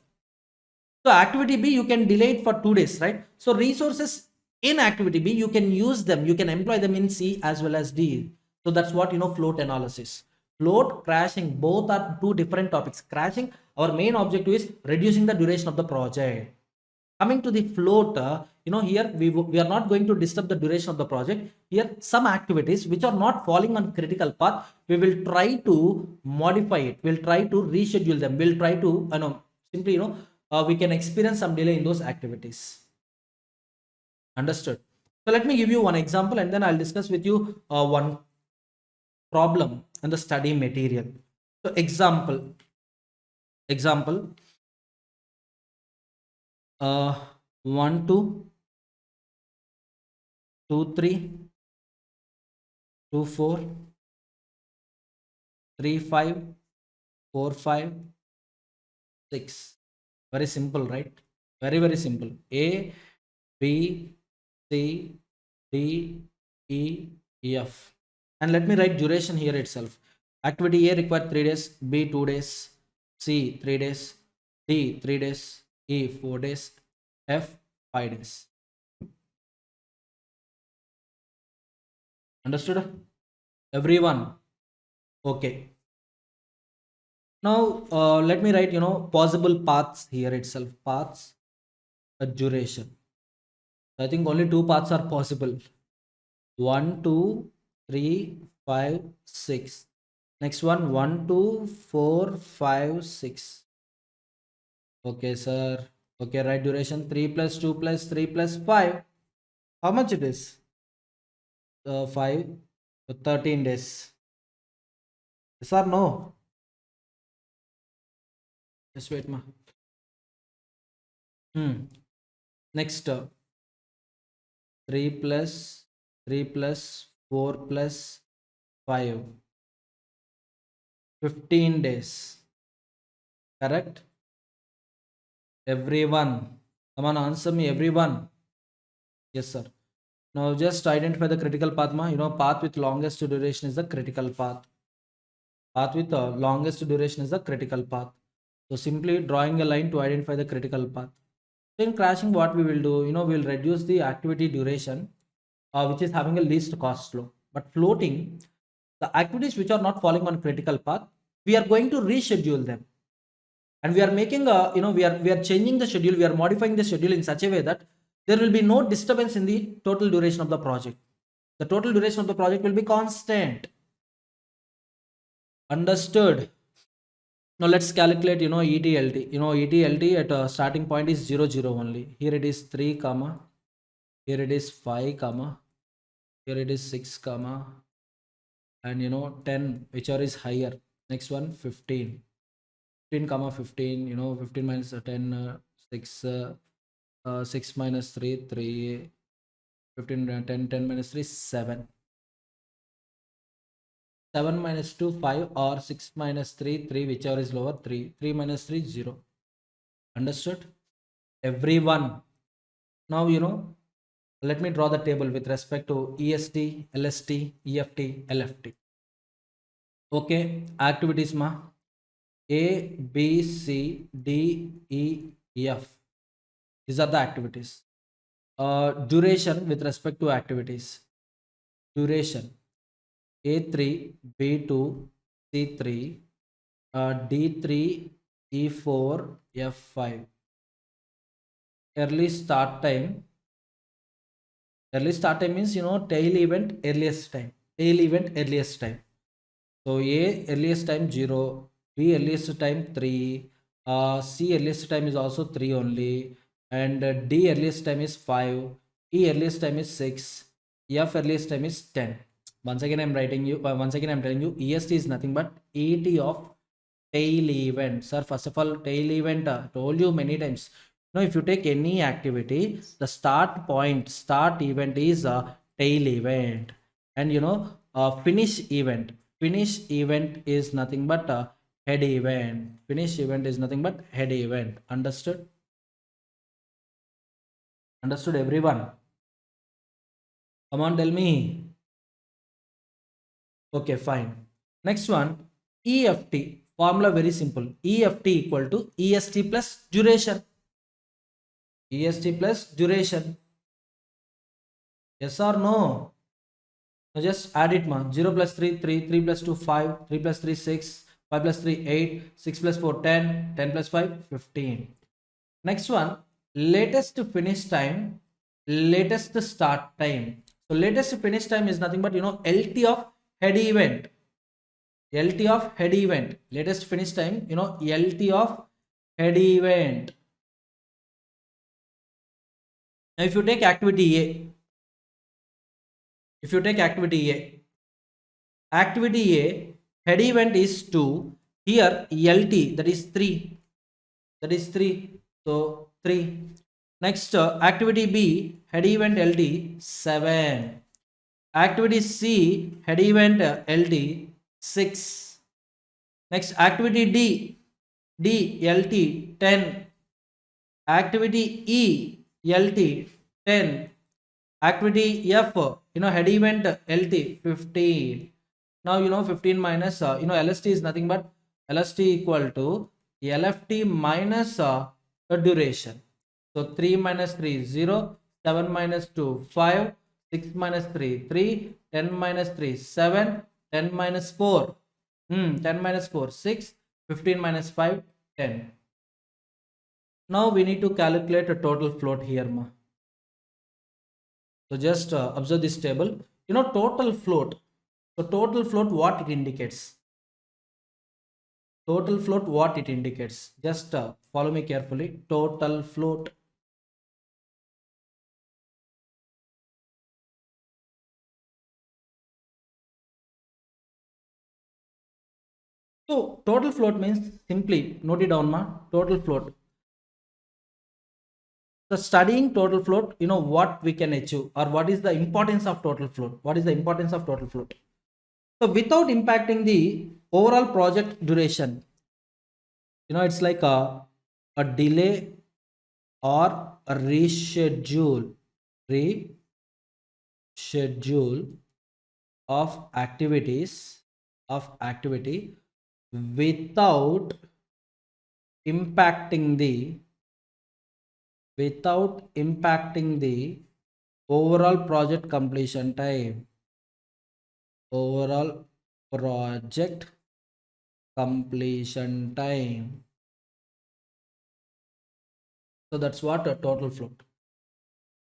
So activity B, you can delay it for 2 days, right? So resources in activity B, you can use them, you can employ them in C as well as D. So that's what, float analysis. Float, crashing, both are two different topics. Crashing, our main objective is reducing the duration of the project. Coming to the float, here we are not going to disturb the duration of the project. Here some activities which are not falling on critical path, we will try to modify it, we'll try to reschedule them, we'll try to simply we can experience some delay in those activities. Understood? So let me give you one example and then I'll discuss with you one problem and the study material. So example 1 2 2 3 2 4 3 5 4 5 6. Very simple, right? Very, very simple. A, B, C, D, E, F. And let me write duration here itself. Activity A required 3 days, B 2 days, C 3 days, D 3 days, E 4 days, F 5 days. Understood? Everyone? Okay. Now let me write possible paths here itself. Paths, duration. I think only 2 paths are possible. 1 2 3 5 6. Next one 1 2 4 5 6. Okay, sir. Okay, right, duration 3 plus 2 plus 3 plus 5. How much it is? 5 13 days. Yes or no? Just wait, ma. Next 3 plus 3 plus 4 plus 5, 15 days. Correct? Everyone, come on, answer me, everyone. Yes, sir. Now just identify the critical path, ma. Path with longest duration is the critical path. Path with the longest duration is the critical path. So simply drawing a line to identify the critical path. So in crashing, what we will do, we'll reduce the activity duration, which is having a least cost flow. But floating, the activities which are not falling on critical path, we are going to reschedule them. And we are making we are changing the schedule, we are modifying the schedule in such a way that there will be no disturbance in the total duration of the project. The total duration of the project will be constant. Understood? Now let's calculate ETLT. ETLT at a starting point is 0 0 only. Here it is 3 comma, here it is 5 comma, here it is 6 comma, and 10, whichever is higher. Next one 15 comma 15, 15 minus 10, 6, 6 minus 3 3, 15 10 minus 3 7, 7 minus 2 5, or 6 minus 3 3, whichever is lower, 3 minus 3 0. Understood? Everyone? Now let me draw the table with respect to EST, LST, EFT, LFT. Okay, activities ma, A, B, C, D, E, F. These are the activities. Duration with respect to activities. Duration A3, B2, C3, D3, E4, F5. Early start time. Early start time means tail event earliest time. tail event earliest time. So A earliest time 0, B earliest time 3, C earliest time is also 3 only, and D earliest time is 5, E earliest time is 6, F earliest time is 10. Once again I'm telling you EST is nothing but ET of tail event. Sir, first of all, tail event, told you many times. Now, if you take any activity, the start event is a tail event, and finish event is nothing but a head event. Finish event is nothing but head event. Understood? Understood, everyone? Come on, tell me. Okay, fine. Next one, EFT. Formula very simple. EFT equal to EST plus duration. EST plus duration. Yes or no? So just add it, ma. 0 plus 3, 3, 3 plus 2, 5, 3 plus 3, 6, 5 plus 3, 8, 6 plus 4, 10, 10 plus 5, 15. Next one, latest finish time, latest start time. So latest finish time is nothing but, LT of head event. LT of head event. Latest finish time, LT of head event. Now if you take activity A, activity A, head event is 2, here LT, that is 3, so 3. Next, activity B, head event LT 7, activity C, head event LT 6. Next, activity D LT 10, activity E LT 10, activity F, head event LT 15. Now 15 minus LST is nothing but LST equal to LFT minus the duration. So 3 minus 3 0, 7 minus 2 5, 6 minus 3 3, 10 minus 3 7, 10 minus 4 10 minus 4 6, 15 minus 5 10. Now we need to calculate a total float here, ma. So just observe this table. Total float. So total float, what it indicates? Total float, what it indicates? Just follow me carefully. Total float. So total float means, simply note it down, ma. Total float. So studying total float, what we can achieve, or what is the importance of total float? What is the importance of total float? So without impacting the overall project duration, it's like a delay or a reschedule of activity without impacting the overall project completion time. Overall project completion time. So that's what a total float.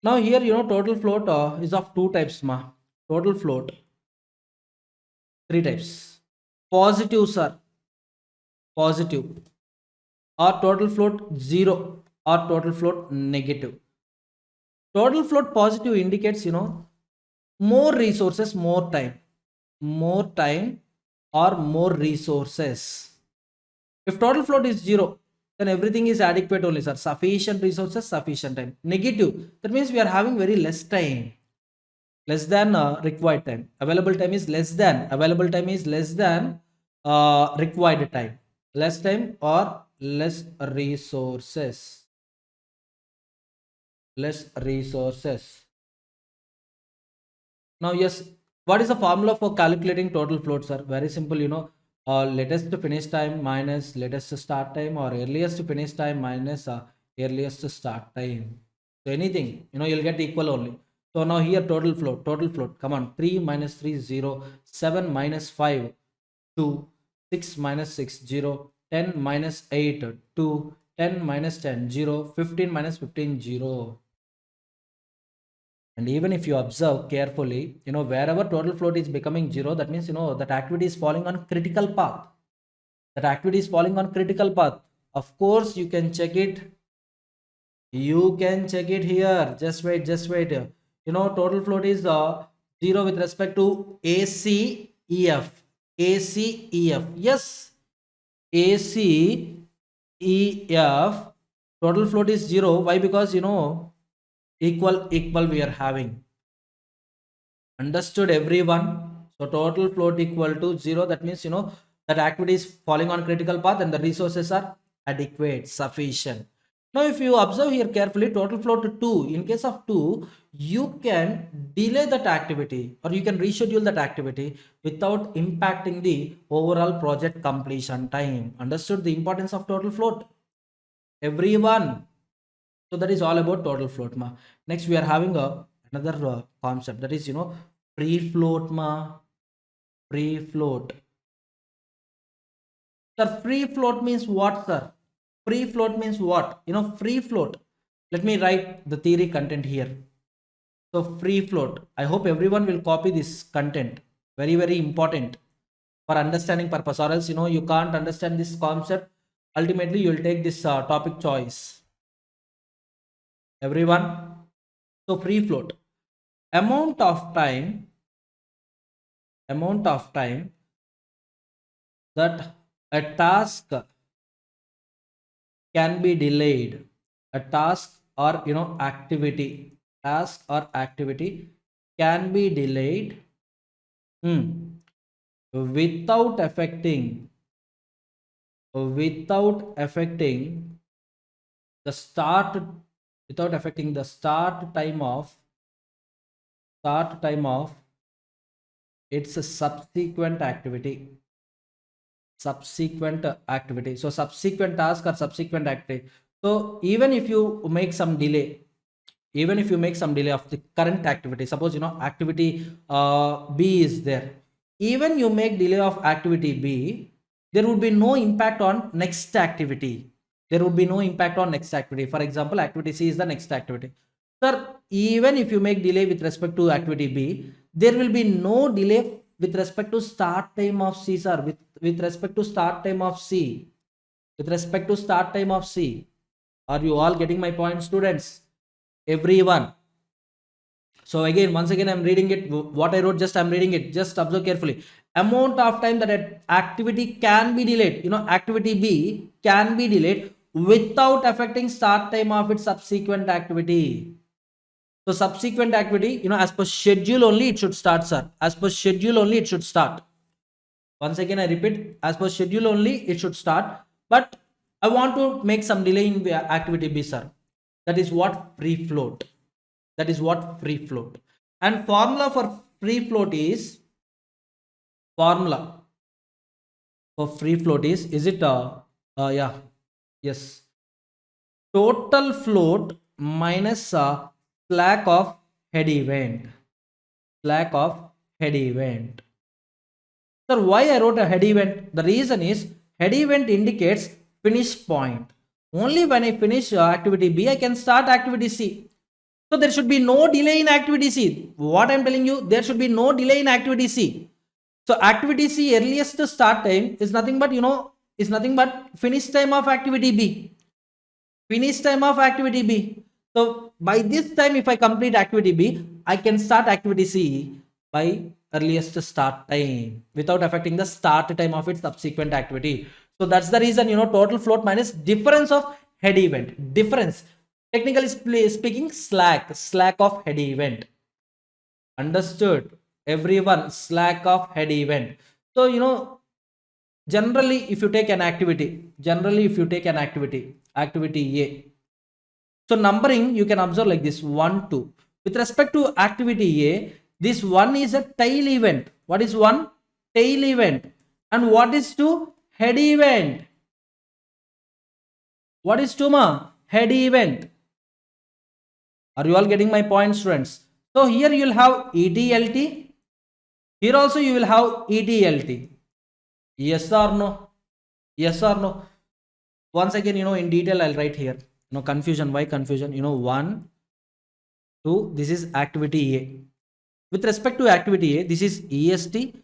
Now here, total float is of two types, ma. Total float, three types. Positive, sir. Positive. Or total float 0, or total float negative. Total float positive indicates, more resources, more time or more resources. If total float is 0, then everything is adequate only, sir. Sufficient resources, sufficient time. Negative, that means we are having very less time, less than required time. Available time is less than required time. Less time or less resources. Now, yes, what is the formula for calculating total float, sir? Very simple, latest finish time minus latest start time, or earliest finish time minus earliest start time. So anything, you'll get equal only. So now here total float, come on, 3 minus 3 0, 7 minus 5 2, 6 minus 6 0, 10 minus 8 2, 10 minus 10 0, 15 minus 15 0. And even if you observe carefully, wherever total float is becoming zero, that means, that activity is falling on critical path. That activity is falling on critical path. Of course, you can check it. You can check it here. Just wait, just wait. Total float is zero with respect to ACEF. ACEF. Yes. ACEF. Total float is zero. Why? Because, equal we are having. Understood, everyone? So total float equal to zero. That means, that activity is falling on critical path and the resources are adequate, sufficient. Now, if you observe here carefully, total float 2, in case of 2, you can delay that activity or you can reschedule that activity without impacting the overall project completion time. Understood the importance of total float, everyone? So that is all about total float, ma. Next, we are having another concept, that is, free float, ma. Free float. Sir, free float means what, sir? Free float means what? Free float. Let me write the theory content here. So free float. I hope everyone will copy this content. Very, very important for understanding purpose, or else, you can't understand this concept. Ultimately, you will take this topic choice. Everyone. So free float. Amount of time that a task can be delayed, a task or activity can be delayed without affecting the start time of its subsequent activity. So subsequent task or subsequent activity. So even if you make some delay of the current activity, suppose activity B is there, even you make delay of activity B, there would be no impact on next activity. For example, activity C is the next activity. Sir, even if you make delay with respect to activity B, there will be no delay with respect to start time of C, sir. With respect to start time of C. Are you all getting my point, students? Everyone. So again, once again, I'm reading it. What I wrote, I'm reading it. Just observe carefully. Amount of time that an activity can be delayed. Activity B can be delayed without affecting start time of its subsequent activity. So subsequent activity, as per schedule only it should start, sir. As per schedule only it should start. Once again, I repeat, as per schedule only it should start. But I want to make some delay in activity B, sir. That is what free float. And formula for free float is yeah, yes, total float minus slack of head event. Sir, why I wrote a head event? The reason is head event indicates finish point. Only when I finish activity B, I can start activity C. So there should be no delay in activity C. What I'm telling you, there should be no delay in activity C. So activity C earliest start time is nothing but finish time of activity B. So by this time, if I complete activity B, I can start activity C by earliest start time without affecting the start time of its subsequent activity. So that's the reason, total float minus difference of head event. Difference. Technically speaking, slack of head event. Understood, everyone? Slack of head event. So generally if you take an activity, activity A. So numbering you can observe like this: 1, 2. With respect to activity A, this 1 is a tail event. What is 1? Tail event. And what is 2? Head event. What is 2, ma? Head event. Are you all getting my point, students? So here you will have ETLT. Here also you will have ETLT. Yes or no? Yes or no? Once again, in detail I'll write here. Confusion. Why confusion? 1, to this is activity A. With respect to activity A, this is EST,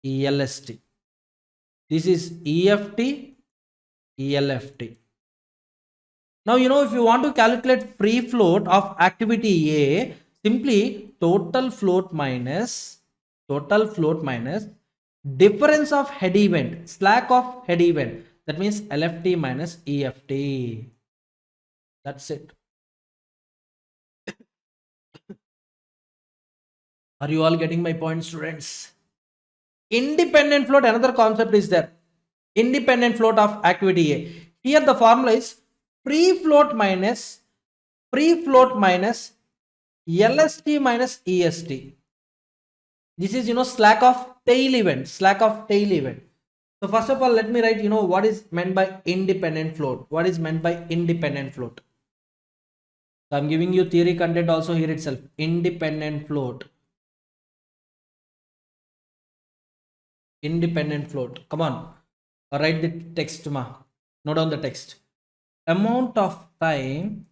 ELST. This is EFT, ELFT. Now, if you want to calculate free float of activity A, simply total float minus difference of head event, slack of head event. That means LFT minus EFT. That's it. Are you all getting my point, students? Independent float, another concept is there. Independent float of activity A. Here the formula is free float minus LST minus EST. This is slack of tail event. So first of all, let me write what is meant by independent float. What is meant by independent float? So I'm giving you theory content also here itself. Independent float. Independent float. Come on. Write the text, ma. Note down the text. Amount of time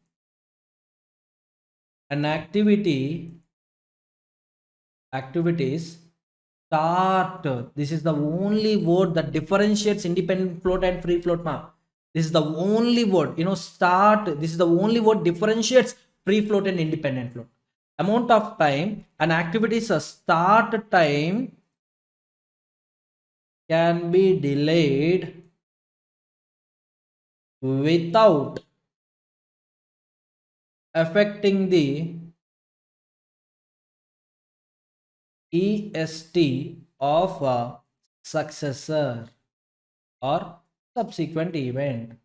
an activities start. This is the only word that differentiates independent float and free float, ma. This is the only word, start. This is the only word differentiates free float and independent float. Amount of time an activities start time can be delayed without affecting the EST of a successor or subsequent event.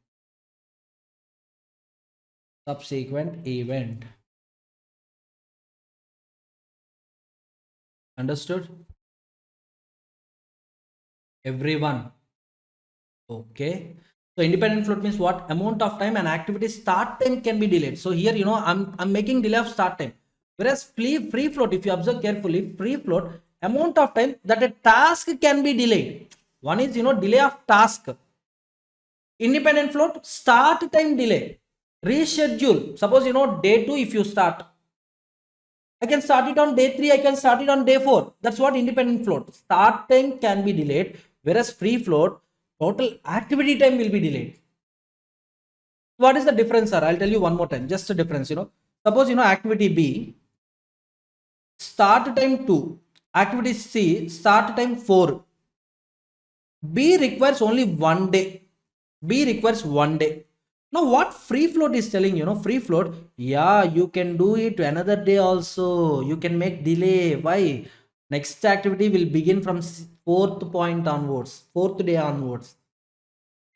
Understood? Everyone? Okay. So independent float means what? Amount of time an activity start time can be delayed. So here, I'm making delay of start time. Whereas free float, if you observe carefully, free float, amount of time that a task can be delayed. One is, delay of task. Independent float, start time delay. Reschedule. Suppose, day 2, if you start, I can start it on day 3, I can start it on day 4. That's what independent float. Start time can be delayed. Whereas free float, total activity time will be delayed. What is the difference, sir? I'll tell you one more time. Just a difference, Suppose, activity B, start time 2. Activity C, start time 4. B requires only 1 day. Now, what free float is telling, free float, yeah, you can do it another day also. You can make delay. Why? Next activity will begin from 4th day onwards.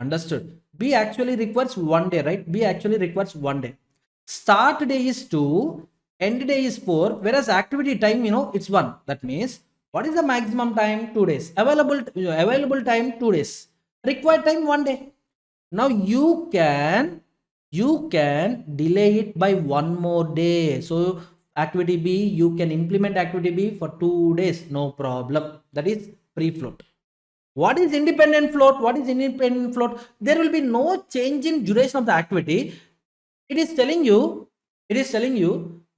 Understood? B actually requires 1 day, right? B actually requires 1 day. Start day is 2, end day is 4, whereas activity time, it's 1. That means, what is the maximum time? 2 days. Available time 2 days. Required time 1 day. Now you can delay it by 1 more day. So activity B, you can implement activity B for 2 days, no problem. That is free float. What is independent float? There will be no change in duration of the activity. It is telling you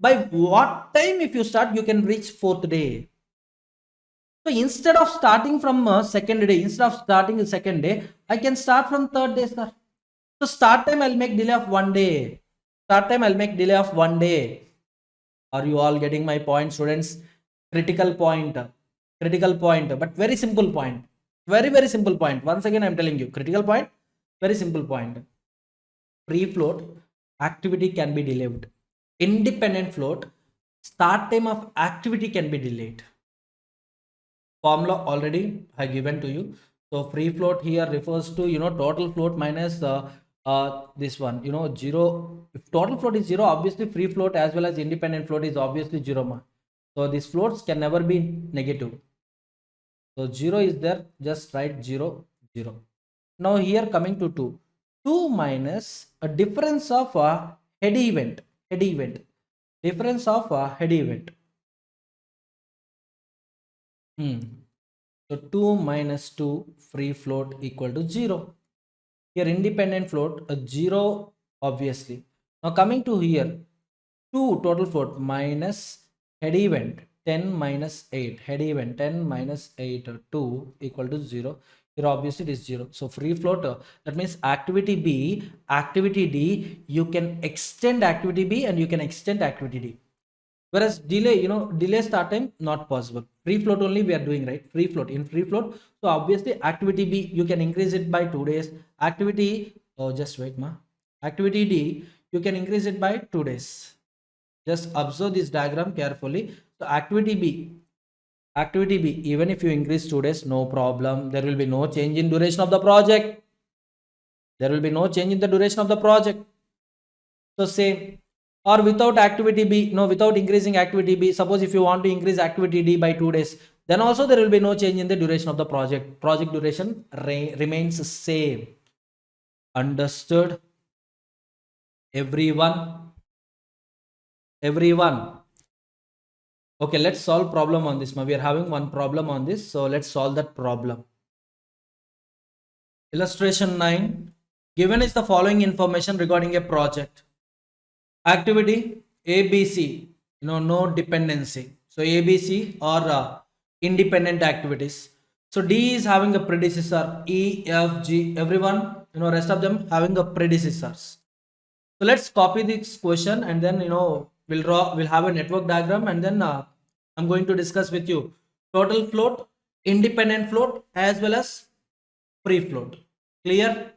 by what time if you start, you can reach 4th day. So instead of starting from second day, I can start from 3rd day, sir. So start time I'll make delay of 1 day. Are you all getting my point, students? Critical point, but very simple point. Very simple point. Once again, I'm telling you, critical point, very simple point. Free float, activity can be delayed. Independent float, start time of activity can be delayed. Formula already I given to you. So free float here refers to total float minus this one, 0. If total float is 0, obviously free float as well as independent float is obviously 0. So these floats can never be negative. So 0 is there, just write 0, 0. Now here coming to 2. 2 minus a difference of a head event. Difference of a head event. So 2 minus 2 free float equal to 0. Here independent float, a 0 obviously. Now coming to here, 2 total float minus head event 10 minus 8, head event 10 minus 8, 2 equal to 0. Here obviously it is 0. So free float, that means activity B, activity D, you can extend activity B and you can extend activity D. Whereas delay, delay start time not possible. Free float only we are doing, right? Free float, in free float. So obviously activity B, you can increase it by 2 days. Activity, oh just wait ma. Activity D, you can increase it by 2 days. Just observe this diagram carefully. So activity B, even if you increase 2 days, no problem. There will be no change in duration of the project. There will be no change in the duration of the project. So same. Or without activity B, without increasing activity B, suppose if you want to increase activity D by 2 days, then also there will be no change in the duration of the project. Project duration remains same. Understood? Everyone? Okay, let's solve problem on this. We are having one problem on this, so let's solve that problem. Illustration 9. Given is the following information regarding a project. Activity ABC, no dependency. So ABC are independent activities. So D is having a predecessor, E, F, G, everyone, rest of them having a predecessors. So let's copy this question and then, we'll have a network diagram and then I'm going to discuss with you total float, independent float as well as free float. Clear?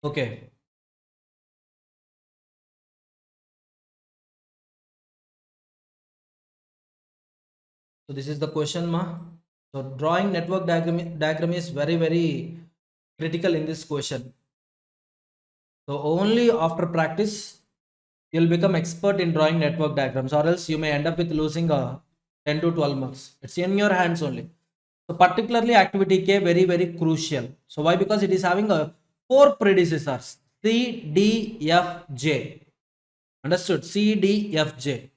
Okay. So this is the question, ma. So drawing network diagram is very, very critical in this question. So only after practice you'll become expert in drawing network diagrams, or else you may end up with losing 10 to 12 marks. It's in your hands only. So particularly activity K, very, very crucial. So why? Because it is having a 4 predecessors, C, D, F, J. Understood? C, D, F, J.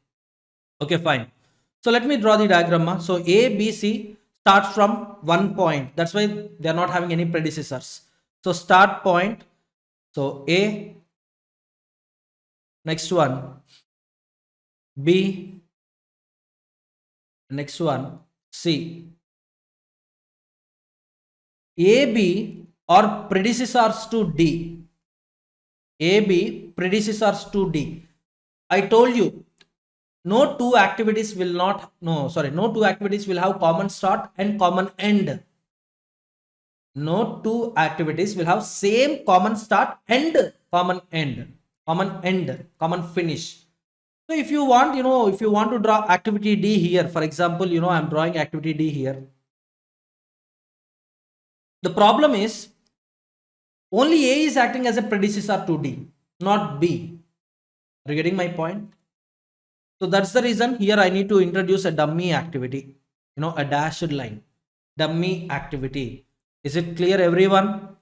Okay, fine. So let me draw the diagram. So A, B, C starts from one point. That's why they are not having any predecessors. So start point. So A, next one, B, next one, C. A, B are predecessors to D. A, B predecessors to D. I told you no two activities will have common start and common end. No two activities will have same common start and common end, common finish. So if you want, to draw activity D here, for example, I'm drawing activity D here. The problem is only A is acting as a predecessor to D, not B. Are you getting my point? So that's the reason here I need to introduce a dummy activity, a dashed line, dummy activity. Is it clear, everyone?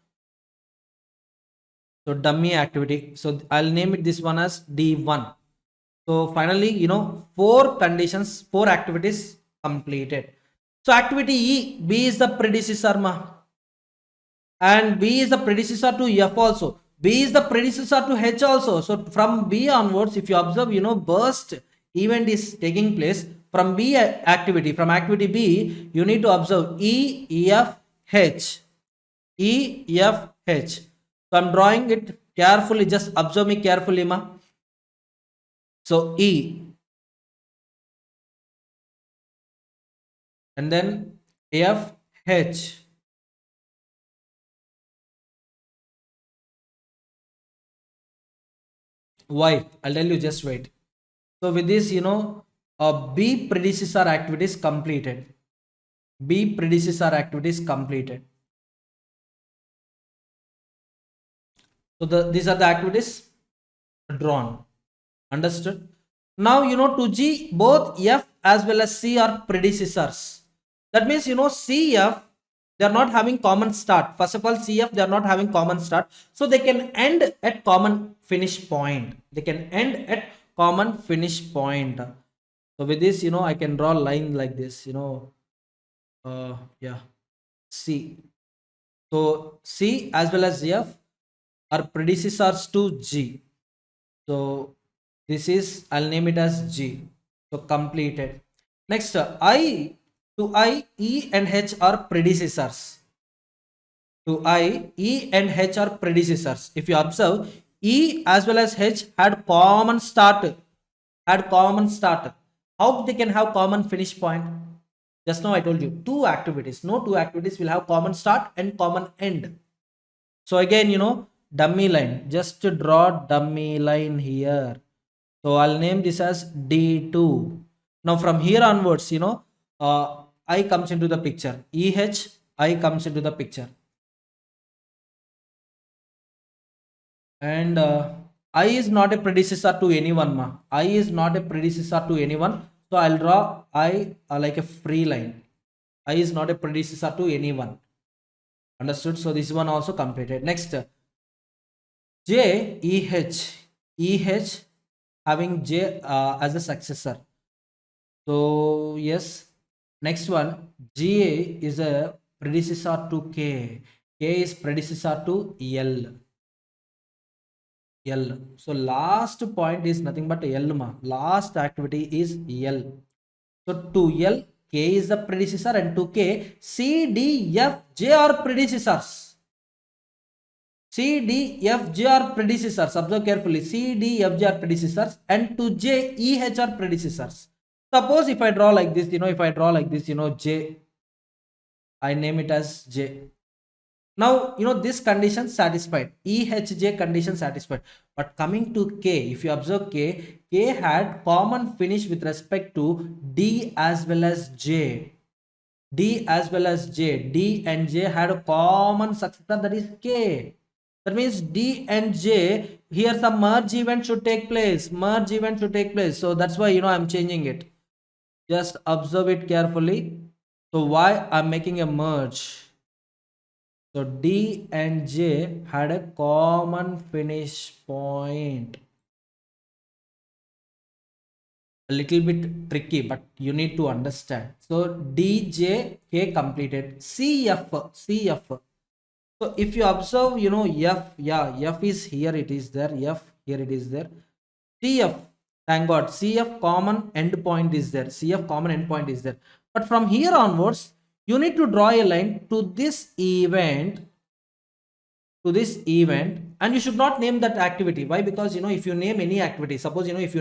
So dummy activity. So I'll name it this one as D1. So finally, 4 conditions, 4 activities completed. So activity E, B is the predecessor and B is the predecessor to F also. B is the predecessor to H also. So from B onwards, if you observe, burst event is taking place from B activity. From activity B, you need to observe E, F, H. E, F, H. So I'm drawing it carefully. Just observe me carefully, ma. So E. And then F, H. Why? I'll tell you, just wait. So with this, B predecessor activities completed. B predecessor activities completed. So these are the activities drawn. Understood? Now, to G, both F as well as C are predecessors. That means, CF, they are not having common start. First of all, CF, they are not having common start. So they can end at common finish point. They can end at common finish point. So with this, I can draw a line like this, yeah, C. So C as well as F are predecessors to G. So this is, I'll name it as G. So completed. Next, I to I, E and H are predecessors. To I, E and H are predecessors. If you observe, E as well as H had common start. Had common start. How they can have common finish point? Just now I told you two activities. No two activities will have common start and common end. So again, dummy line. Just to draw dummy line here. So I'll name this as D2. Now from here onwards, I comes into the picture. EH, I comes into the picture. And I is not a predecessor to anyone, ma. I is not a predecessor to anyone. So I'll draw I like a free line. I is not a predecessor to anyone. Understood? So this one also completed. Next, J, EH. EH having J as a successor. So yes. Next one, GA is a predecessor to K. K is predecessor to L. L. So last point is nothing but L, ma. Last activity is L. So to L, K is the predecessor, and to K, C, D, F, J are predecessors. C, D, F, J are predecessors. Observe carefully. C, D, F, J are predecessors, and to J, E, H are predecessors. Suppose if I draw like this, J, I name it as J. Now, this condition satisfied. EHJ condition satisfied. But coming to K, if you observe K had common finish with respect to D as well as J. D as well as J. D and J had a common successor, that is K. That means D and J, here some merge event should take place. Merge event should take place. So that's why, I'm changing it. Just observe it carefully. So why I'm making a merge? So D and J had a common finish point. A little bit tricky, but you need to understand. So D, J, K completed. CF. So if you observe, F, yeah, F is here, it is there. F, here it is there. CF, thank God, CF common endpoint is there. CF common endpoint is there. But from here onwards, you need to draw a line to this event, and you should not name that activity. Why? Because if you name any activity, suppose if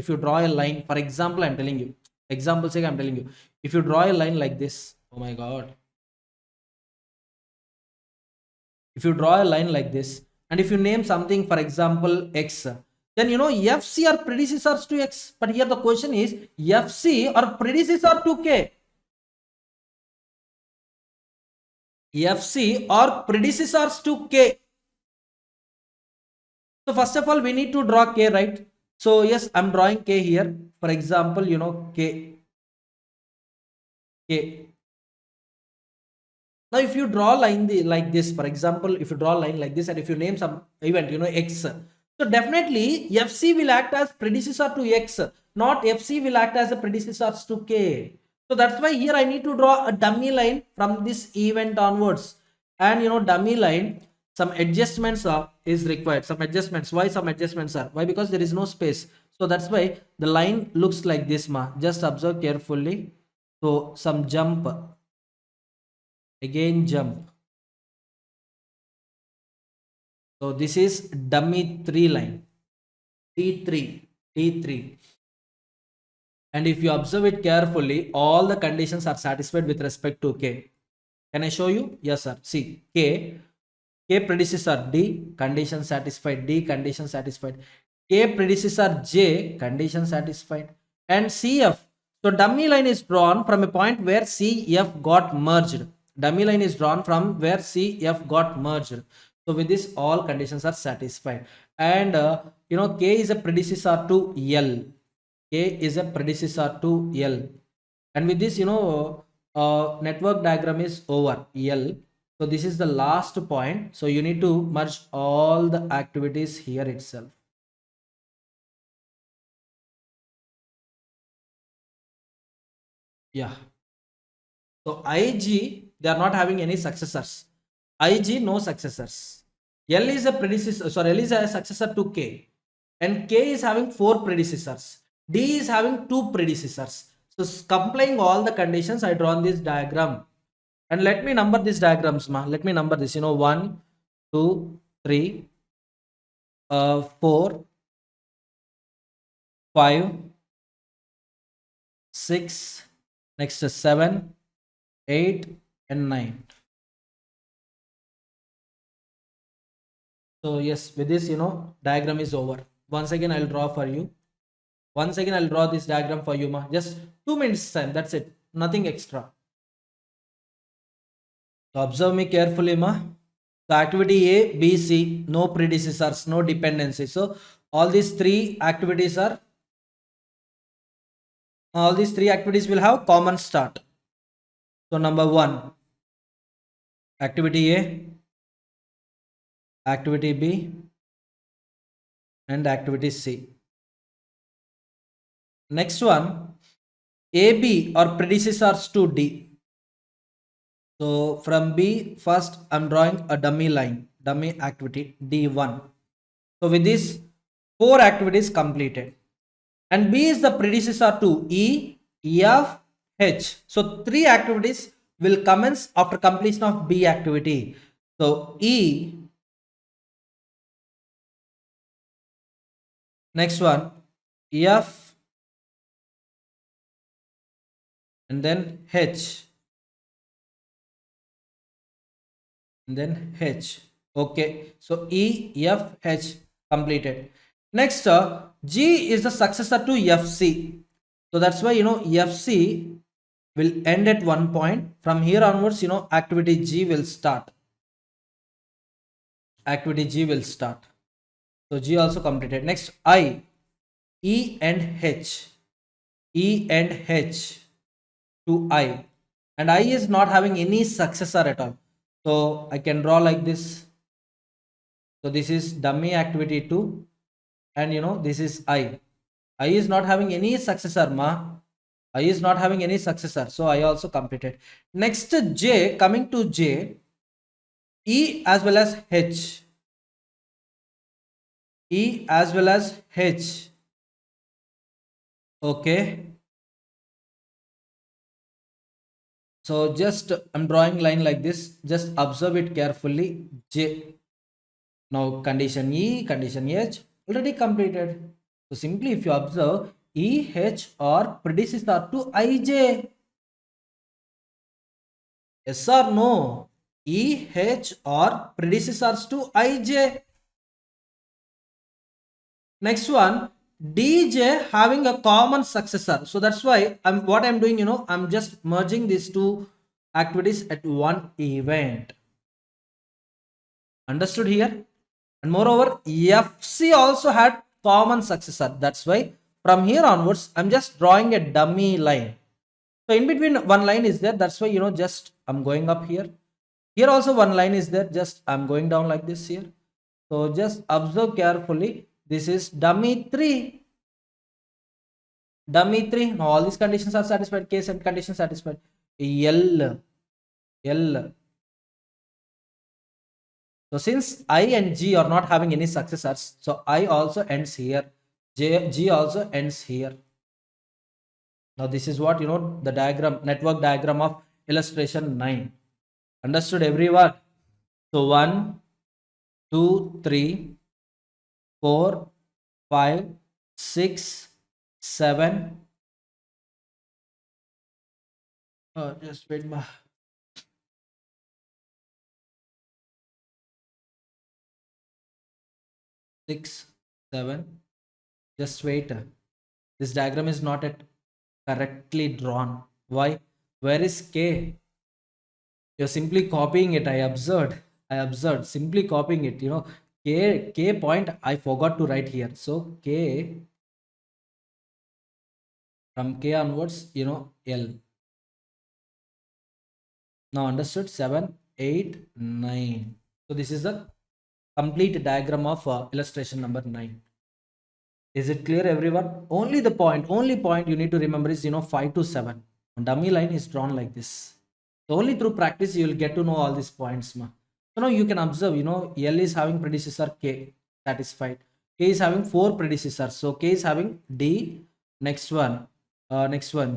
you draw a line, for example, I'm telling you, example sake I'm telling you, if you draw a line like this, oh my god, if you draw a line like this, and if you name something, for example, X, then FC are predecessors to X. But here the question is, FC or predecessor to K? FC or predecessors to K? So first of all, we need to draw K, right? So yes, I'm drawing K here. For example, K. Now, if you draw line like this, for example, if you draw a line like this, and if you name some event, X, so definitely FC will act as predecessor to X, not FC will act as a predecessor to K. So that's why here I need to draw a dummy line from this event onwards. And dummy line, some adjustments is required. Some adjustments. Why some adjustments are? Why? Because there is no space. So that's why the line looks like this, ma. Just observe carefully. So some jump. Again jump. So this is dummy 3 line. T3. And if you observe it carefully, all the conditions are satisfied with respect to K. Can I show you? Yes, sir. See, K predecessor D, condition satisfied. D, condition satisfied. K predecessor J, condition satisfied. And CF. So dummy line is drawn from a point where CF got merged. Dummy line is drawn from where CF got merged. So with this, all conditions are satisfied. And K is a predecessor to L. K is a predecessor to L. And with this, network diagram is over. L. So this is the last point. So you need to merge all the activities here itself. Yeah. So IG, they are not having any successors. Ig no successors. L is a predecessor, sorry, L is a successor to K, and K is having 4 predecessors. D is having 2 predecessors. So complying all the conditions, I drawn this diagram. And let me number these diagrams, ma. Let me number this. 1, 2, 3, 4, 5, 6, next is 7, 8, and 9. So yes, with this, diagram is over. Once again, I'll draw for you. Once again, I'll draw this diagram for you, ma. Just 2 minutes time. That's it. Nothing extra. So observe me carefully, ma. So activity A, B, C, no predecessors, no dependency. So all these three activities will have common start. So number 1, activity A, activity B, and activity C. Next one, AB or predecessors to D. So from B, first I'm drawing a dummy line, dummy activity D1. So with this, 4 activities completed. And B is the predecessor to E, F, H. So 3 activities will commence after completion of B activity. So E, next one, F, and then H, and then H. Okay, so E, F, H completed. Next, G is the successor to FC. So that's why, FC will end at one point. From here onwards, activity G will start. Activity G will start. So G also completed. Next, I, E and H. E and H to I. And I is not having any successor at all. So I can draw like this. So this is dummy activity 2. And this is I. I is not having any successor, ma. I is not having any successor. So I also completed. Next, J, coming to J, E as well as H. E as well as H. Okay. So just I'm drawing line like this. Just observe it carefully. J. Now condition E, condition H already completed. So simply if you observe, E, H are predecessor to IJ. Yes or no? E, H are predecessors to IJ. Next one, DJ having a common successor. So that's why I'm doing, I'm just merging these two activities at one event. Understood here? And moreover, FC also had common successor. That's why from here onwards, I'm just drawing a dummy line. So in between one line is there. That's why, just I'm going up here. Here also one line is there. Just I'm going down like this here. So just observe carefully. This is dummy 3. Dummy 3. Now all these conditions are satisfied. Case and condition satisfied. L. So since I and G are not having any successors, so I also ends here. G also ends here. Now this is what, the diagram, network diagram of illustration 9. Understood everyone? So 1, 2, 3, 4, 5, 6, 7. Just wait. 6, 7. Just wait. This diagram is not yet correctly drawn. Why? Where is K? You're simply copying it. I observed. Simply copying it. K point I forgot to write here. So K, from K onwards, L. Now understood? 7, 8, 9. So this is the complete diagram of illustration number 9. Is it clear, everyone? Only point you need to remember is 5 to 7. Dummy line is drawn like this. So only through practice you will get to know all these points, ma. So now you can observe, L is having predecessor K, satisfied. K is having 4 predecessors. So K is having D. Next one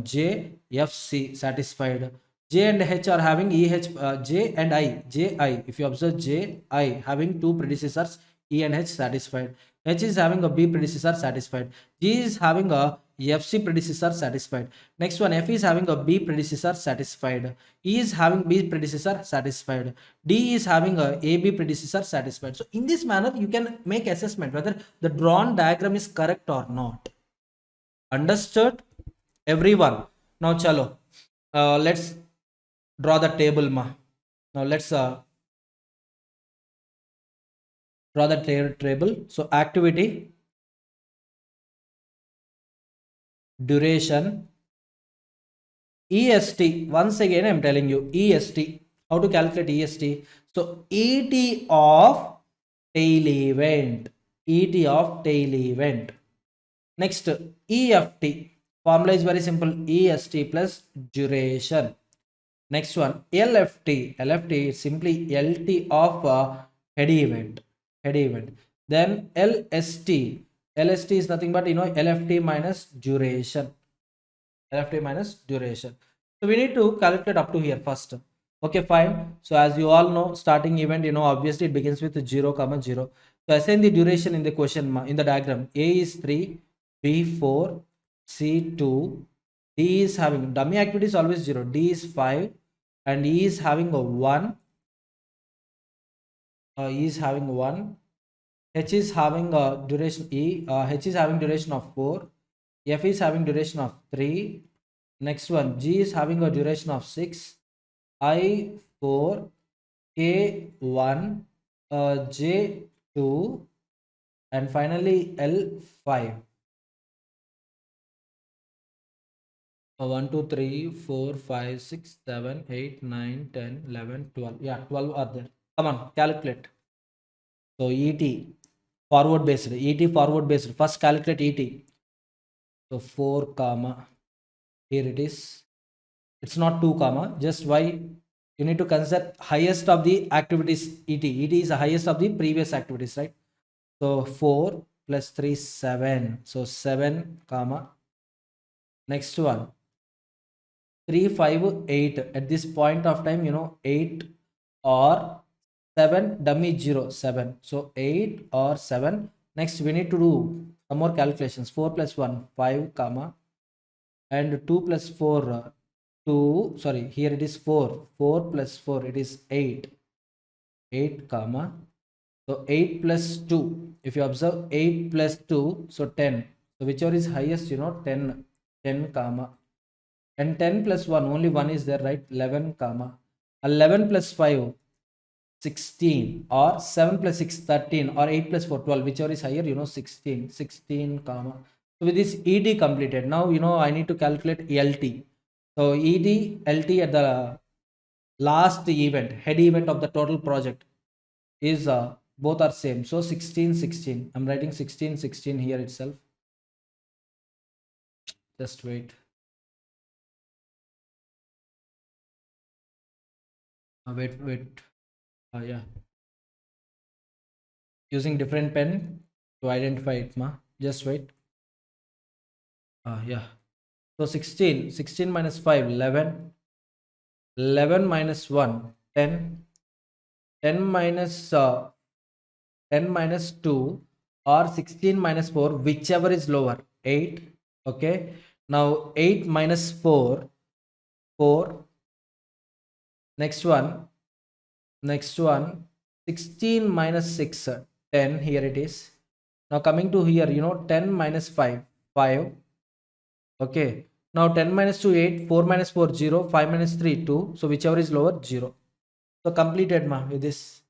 J, F, C, satisfied. J and H are having EH, J and I, J, I. If you observe J, I having 2 predecessors, E and H, satisfied. H is having a B predecessor, satisfied. G is having a FC predecessor, satisfied. Next one, F is having a B predecessor, satisfied. E is having B predecessor, satisfied. D is having a AB predecessor, satisfied. So in this manner, you can make assessment whether the drawn diagram is correct or not. Understood, everyone? Now, chalo, let's draw the table, ma. Now let's draw the table. So activity, duration, EST. Once again, I'm telling you EST. How to calculate EST? So ET of tail event. ET of tail event. Next, EFT. Formula is very simple. EST plus duration. Next one, LFT. LFT is simply LT of head event. Head event. Then LST. LST is nothing but LFT minus duration. LFT minus duration. So we need to calculate up to here first. Okay, fine. So as you all know, starting event, obviously it begins with 0, 0. So assign the duration in the question in the diagram. A is 3, B 4, C 2, D is having dummy activity is always 0, D is 5, and E is having a 1. E is having 1. H is having a duration H is having duration of 4. F is having duration of 3. Next one, G is having a duration of 6. I 4, K 1, J 2, and finally L 5. 1, 2, 3, 4, 5, 6, 7, 8, 9, 10, 11, 12. Yeah, 12 are there. Come on, calculate. So ET forward based. ET forward based. First calculate ET. So 4 comma. Here it is. It's not 2 comma. Just why? You need to consider highest of the activities ET. ET is the highest of the previous activities, right? So 4 plus 3, 7. So 7 comma. Next one. 3, 5, 8. At this point of time, 8 or 7, dummy 0, 7. So 8 or 7. Next, we need to do some more calculations. 4 plus 1, 5 comma. And 2 plus 4, 2. Sorry, here it is 4. 4 plus 4, it is 8. 8 comma. So 8 plus 2. If you observe 8 plus 2, so 10. So whichever is highest, 10. 10 comma. And 10 plus 1, only 1 is there, right? 11 comma. 11 plus 5, 16, or 7 plus 6, 13, or 8 plus 4, 12, whichever is higher, 16. 16 comma. So with this ED completed, now I need to calculate LT. So ED, LT at the last event, head event of the total project is both are same. So 16, 16. I'm writing 16, 16 here itself. Just wait. Wait. Yeah. Using different pen to identify it, ma. Just wait. Yeah. So 16 minus 5, 11. 11 minus 1, 10. 10 minus 10 minus 2, or 16 minus 4, whichever is lower, 8. Okay. Now 8 minus 4, 4. Next one. 16 minus 6, 10. Here it is. Now coming to here, 10 minus 5, 5. Okay. Now 10 minus 2, 8. 4 minus 4, 0. 5 minus 3, 2. So whichever is lower, 0. So completed, ma, with this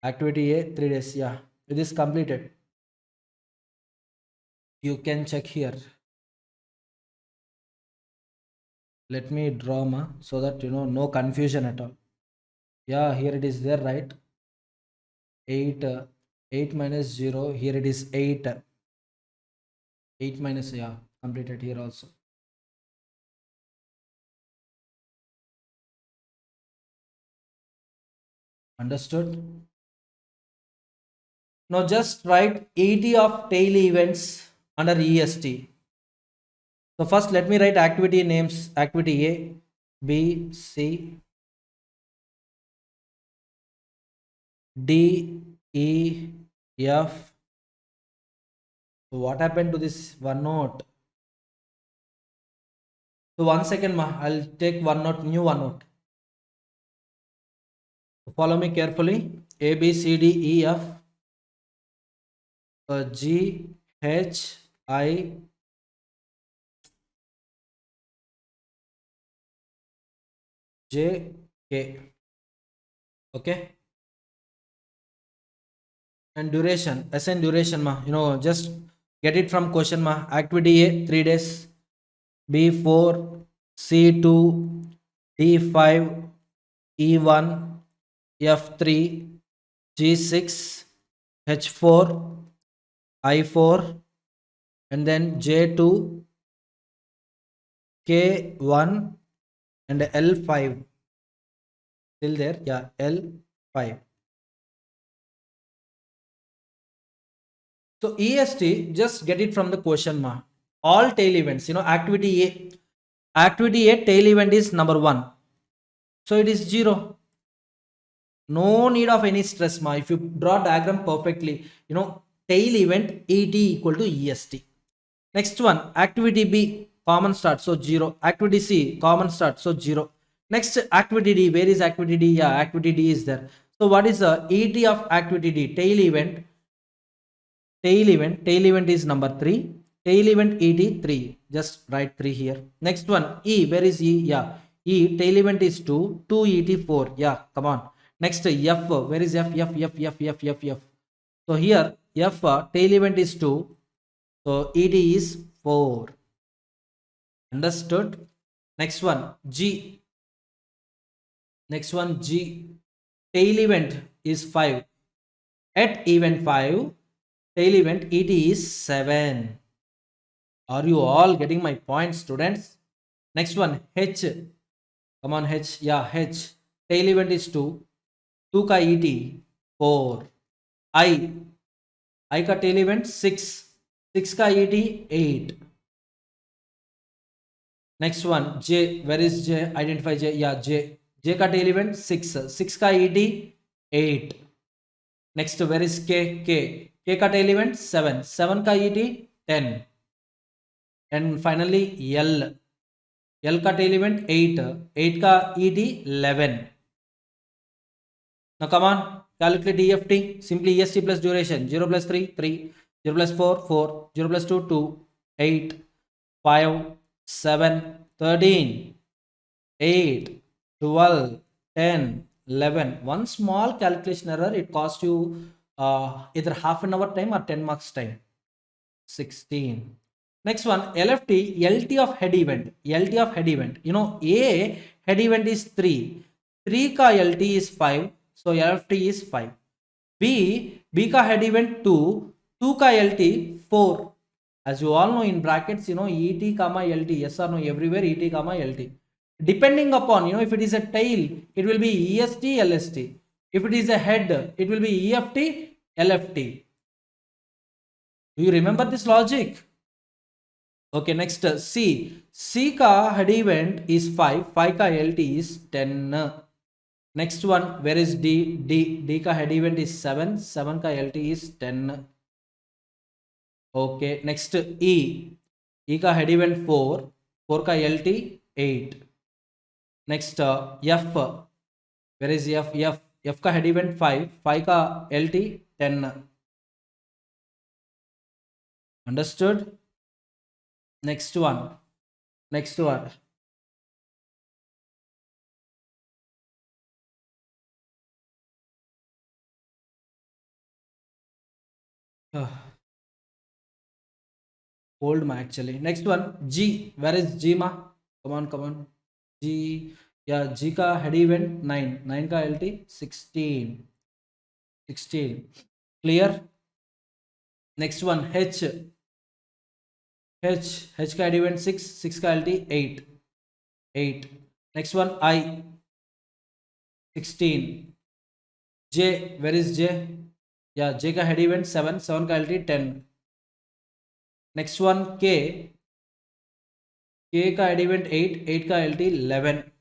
activity A, 3 days. Yeah, with this completed. You can check here. Let me draw, ma, so that no confusion at all. Yeah, here it is there, right? 8 8 minus 0. Here it is 8. 8 minus, yeah, completed here also. Understood? Now just write 80 of tail events under EST. So first let me write activity names. Activity A, B, C, D, E, F. What happened to this OneNote? So 1 second, ma. I'll take OneNote, new OneNote. Follow me carefully. A, B, C, D, E, F, G, H, I, J, K. Okay. And duration, SN duration, ma. Just get it from question, ma. Activity A, 3 days. B, 4. C, 2. D, 5. E, 1. F, 3. G, 6. H, 4. I, 4. And then J, 2. K, 1. And L, 5. Still there? Yeah, L, 5. So EST, just get it from the question, ma. All tail events, activity A tail event is number 1. So it is 0. No need of any stress, ma. If you draw diagram perfectly, tail event ET equal to EST. Next one, activity B, common start, so 0. Activity C, common start, so 0. Next, activity D, where is activity D? Yeah, activity D is there. So what is the ET of activity D? Tail event is number 3. Tail event ET 3, just write 3 here. Next one, E, where is E? Yeah, E, tail event is 2. 2 ET 4. Yeah, come on. Next, F, where is F? F. So here F, tail event is 2, so ET is 4. Understood? Next one, G. Tail event is 5. At event 5, tail event ET is 7. Are you all getting my point, students? Next one, H. Come on, H. Yeah, H. Tail event is 2. 2 ka ET 4. I ka tail event 6. 6 ka ET 8. Next one, J. Where is J? Identify J. Yeah, J. J ka tail event 6. 6 ka ET 8. Next, where is K? K ka tail event 7. 7 ka ET 10. And finally, L. L ka tail event 8. 8 ka ET 11. Now come on, calculate EFT. Simply EST plus duration. 0 plus 3, 3. 0 plus 4, 4. 0 plus 2, 2. 8. 5. 7. 13. 8. 12. 10. 11. One small calculation error, it cost you either half an hour time or 10 marks time. 16. Next one, LFT, LT of head event. LT of head event. A head event is 3. 3 ka LT is 5. So LFT is 5. B ka head event 2. 2 ka LT 4. As you all know, in brackets, ET comma LT. Yes or no, everywhere ET comma LT. Depending upon, if it is a tail, it will be EST, LST. If it is a head, it will be EFT, LFT. Do you remember this logic? Okay, next, C. C ka head event is 5. 5 ka LT is 10. Next one, where is D? D ka head event is 7. 7 ka LT is 10. Okay, next, E. E ka head event 4. 4 ka LT 8. Next, F. Where is F? F ka head event 5. 5 ka LT 10. Understood? Next one. Old ma actually. Next one, G. Where is G ma? Come on. G. Yeah, G ka head event 9. 9 ka LT 16. 16. Clear? Next one, H. H ka head event 6. 6 ka LT 8. 8. Next one, I. 16. J, where is J? Yeah, J का head event 7, 7 का LT 10. Next one K, K का head event 8, 8 का LT 11.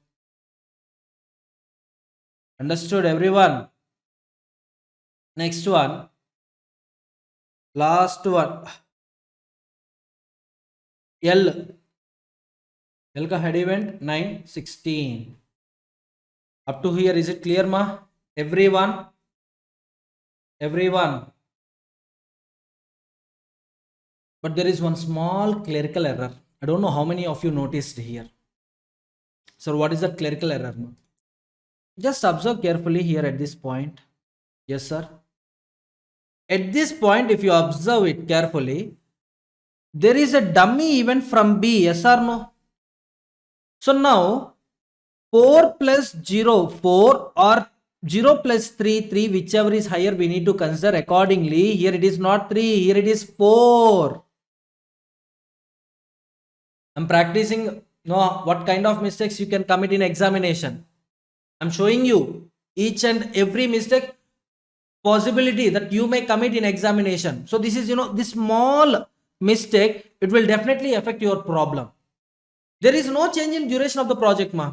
Understood everyone? Next one, last one, L, L का head event 9, 16. Up to here, is it clear, ma? Everyone? Everyone? But there is one small clerical error. I don't know how many of you noticed here. So what is that clerical error, ma? Just observe carefully here at this point. Yes, sir. At this point, if you observe it carefully, there is a dummy event from B, yes or no? So now 4 plus 0, 4, or 0 plus 3, 3, whichever is higher, we need to consider accordingly. Here it is not 3, here it is 4. I'm practicing what kind of mistakes you can commit in examination. I'm showing you each and every mistake possibility that you may commit in examination. So this is, this small mistake, it will definitely affect your problem. There is no change in duration of the project, ma.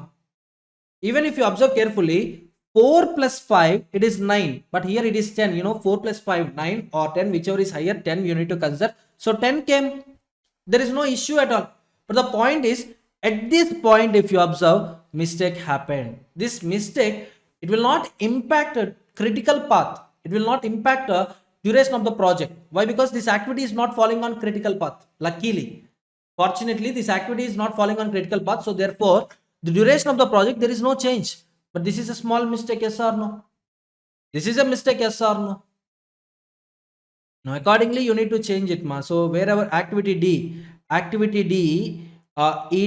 Even if you observe carefully, 4 plus 5, it is 9. But here it is 10. 4 plus 5, 9 or 10, whichever is higher, 10 you need to consider. So 10 came. There is no issue at all. But the point is, at this point, if you observe, mistake happened. This mistake, it will not impact a critical path. It will not impact the duration of the project. Why? Because this activity is not falling on critical path. Luckily, fortunately, this activity is not falling on critical path. So therefore, the duration of the project, there is no change. But this is a small mistake, yes or no? This is a mistake, yes or no? Now accordingly, you need to change it, ma. So wherever activity D, ET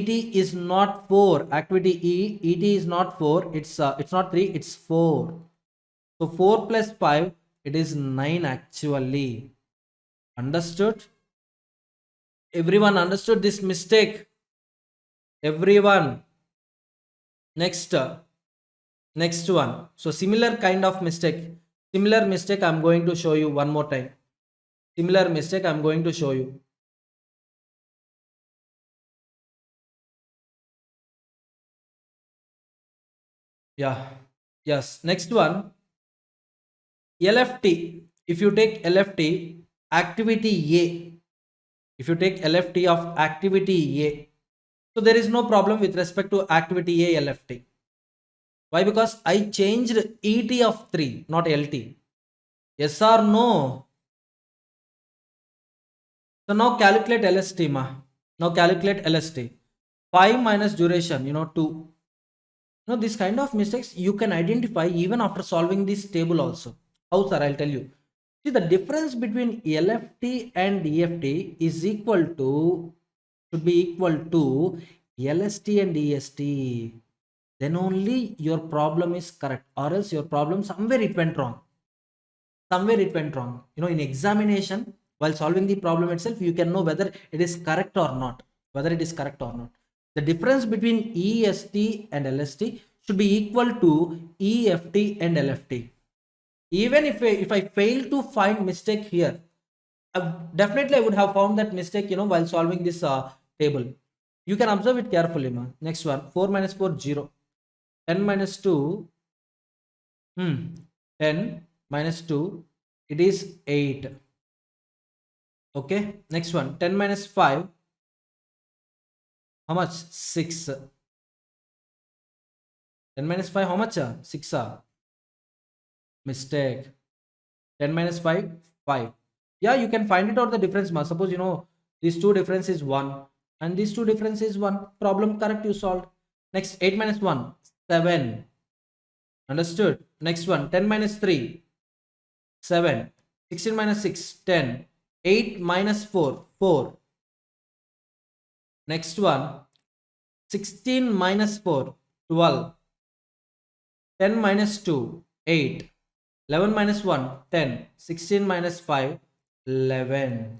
is not 4. Activity E, ET is not 4. It's not 3. It's 4. So 4 plus 5, it is 9 actually. Understood? Everyone understood this mistake? Everyone? Next one. So similar kind of mistake. Similar mistake I'm going to show you one more time. Similar mistake I'm going to show you. Yeah. Yes. Next one. LFT. If you take LFT, activity A. If you take LFT of activity A. So there is no problem with respect to activity A LFT. Why? Because I changed ET of 3, not LT. Yes or no? So now calculate LST, ma. Now calculate LST. 5 minus duration, 2. Now this kind of mistakes you can identify even after solving this table also. How, sir? I'll tell you. See, the difference between LFT and EFT is should be equal to LST and EST. Then only your problem is correct, or else your problem somewhere it went wrong. Somewhere it went wrong. In examination, while solving the problem itself, you can know whether it is correct or not. Whether it is correct or not. The difference between EST and LST should be equal to EFT and LFT. Even if I fail to find mistake here, definitely I would have found that mistake, while solving this table. You can observe it carefully, ma. Next one, 4 minus 4, 0. 10 minus 2, 10 minus 2, it is 8. Okay, next one, 10 minus 5, how much? 6. 10 minus 5, how much? 6. Mistake. 10 minus 5, 5. Yeah, you can find it out the difference, ma. Suppose, these two difference is 1 and these two difference is 1. Problem correct, you solved. Next, 8 minus 1, 7. Understood? Next one, 10 minus 3, 7. 16 minus 6, 10. 8 minus 4, 4. Next one, 16 minus 4, 12. 10 minus 2, 8. 11 minus 1, 10. 16 minus 5, 11.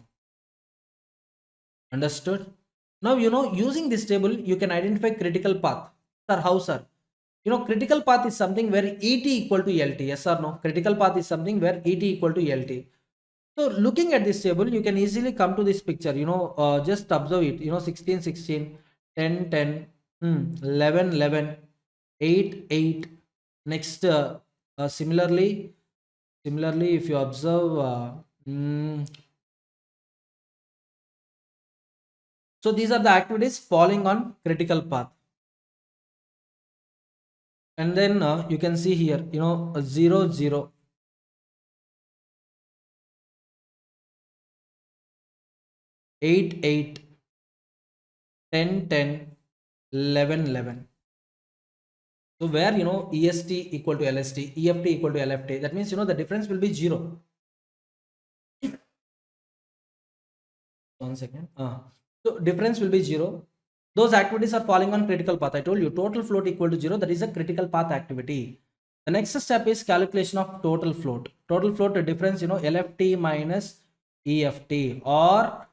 Understood? Now, using this table, you can identify critical path. Sir, how, sir? critical path is something where ET equal to LT. Yes or no? Critical path is something where ET equal to LT. So looking at this table, you can easily come to this picture, just observe it, 16, 16, 10, 10, 11, 11, 8, 8. Next, similarly, if you observe, so these are the activities falling on critical path. And then you can see here, 0, 0. 8, 8, 10, 10, 11, 11. So where EST equal to LST, EFT equal to LFT, that means the difference will be 0. 1 second. So difference will be 0. Those activities are falling on critical path. I told you total float equal to 0. That is a critical path activity. The next step is calculation of total float. Total float difference, LFT minus EFT or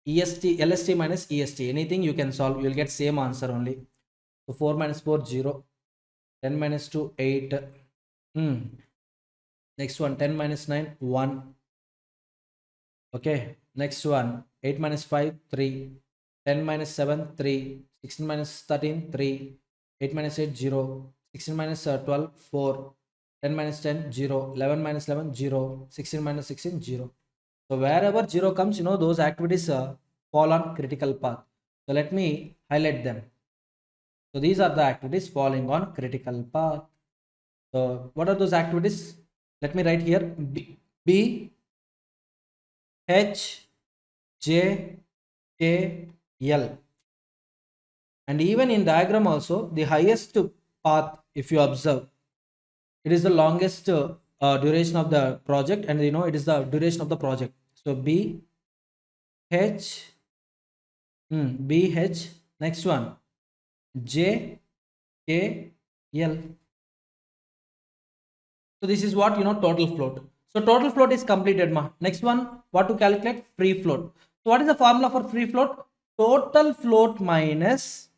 EST, LST minus EST. Anything you can solve. You will get same answer only. So 4 minus 4, 0. 10 minus 2, 8. Next one, 10 minus 9, 1. Okay. Next one, 8 minus 5, 3. 10 minus 7, 3. 16 minus 13, 3. 8 minus 8, 0. 16 minus 12, 4. 10 minus 10, 0. 11 minus 11, 0. 16 minus 16, 0. So wherever 0 comes, those activities fall on critical path. So let me highlight them. So these are the activities falling on critical path. So what are those activities? Let me write here B, H, J, K, L. And even in diagram also, the highest path, if you observe, it is the longest duration of the project, and it is the duration of the project. So B, H, B, H, next one, J, K, L. So this is what, total float. So total float is completed. Next one, what to calculate? Free float. So what is the formula for free float? Total float minus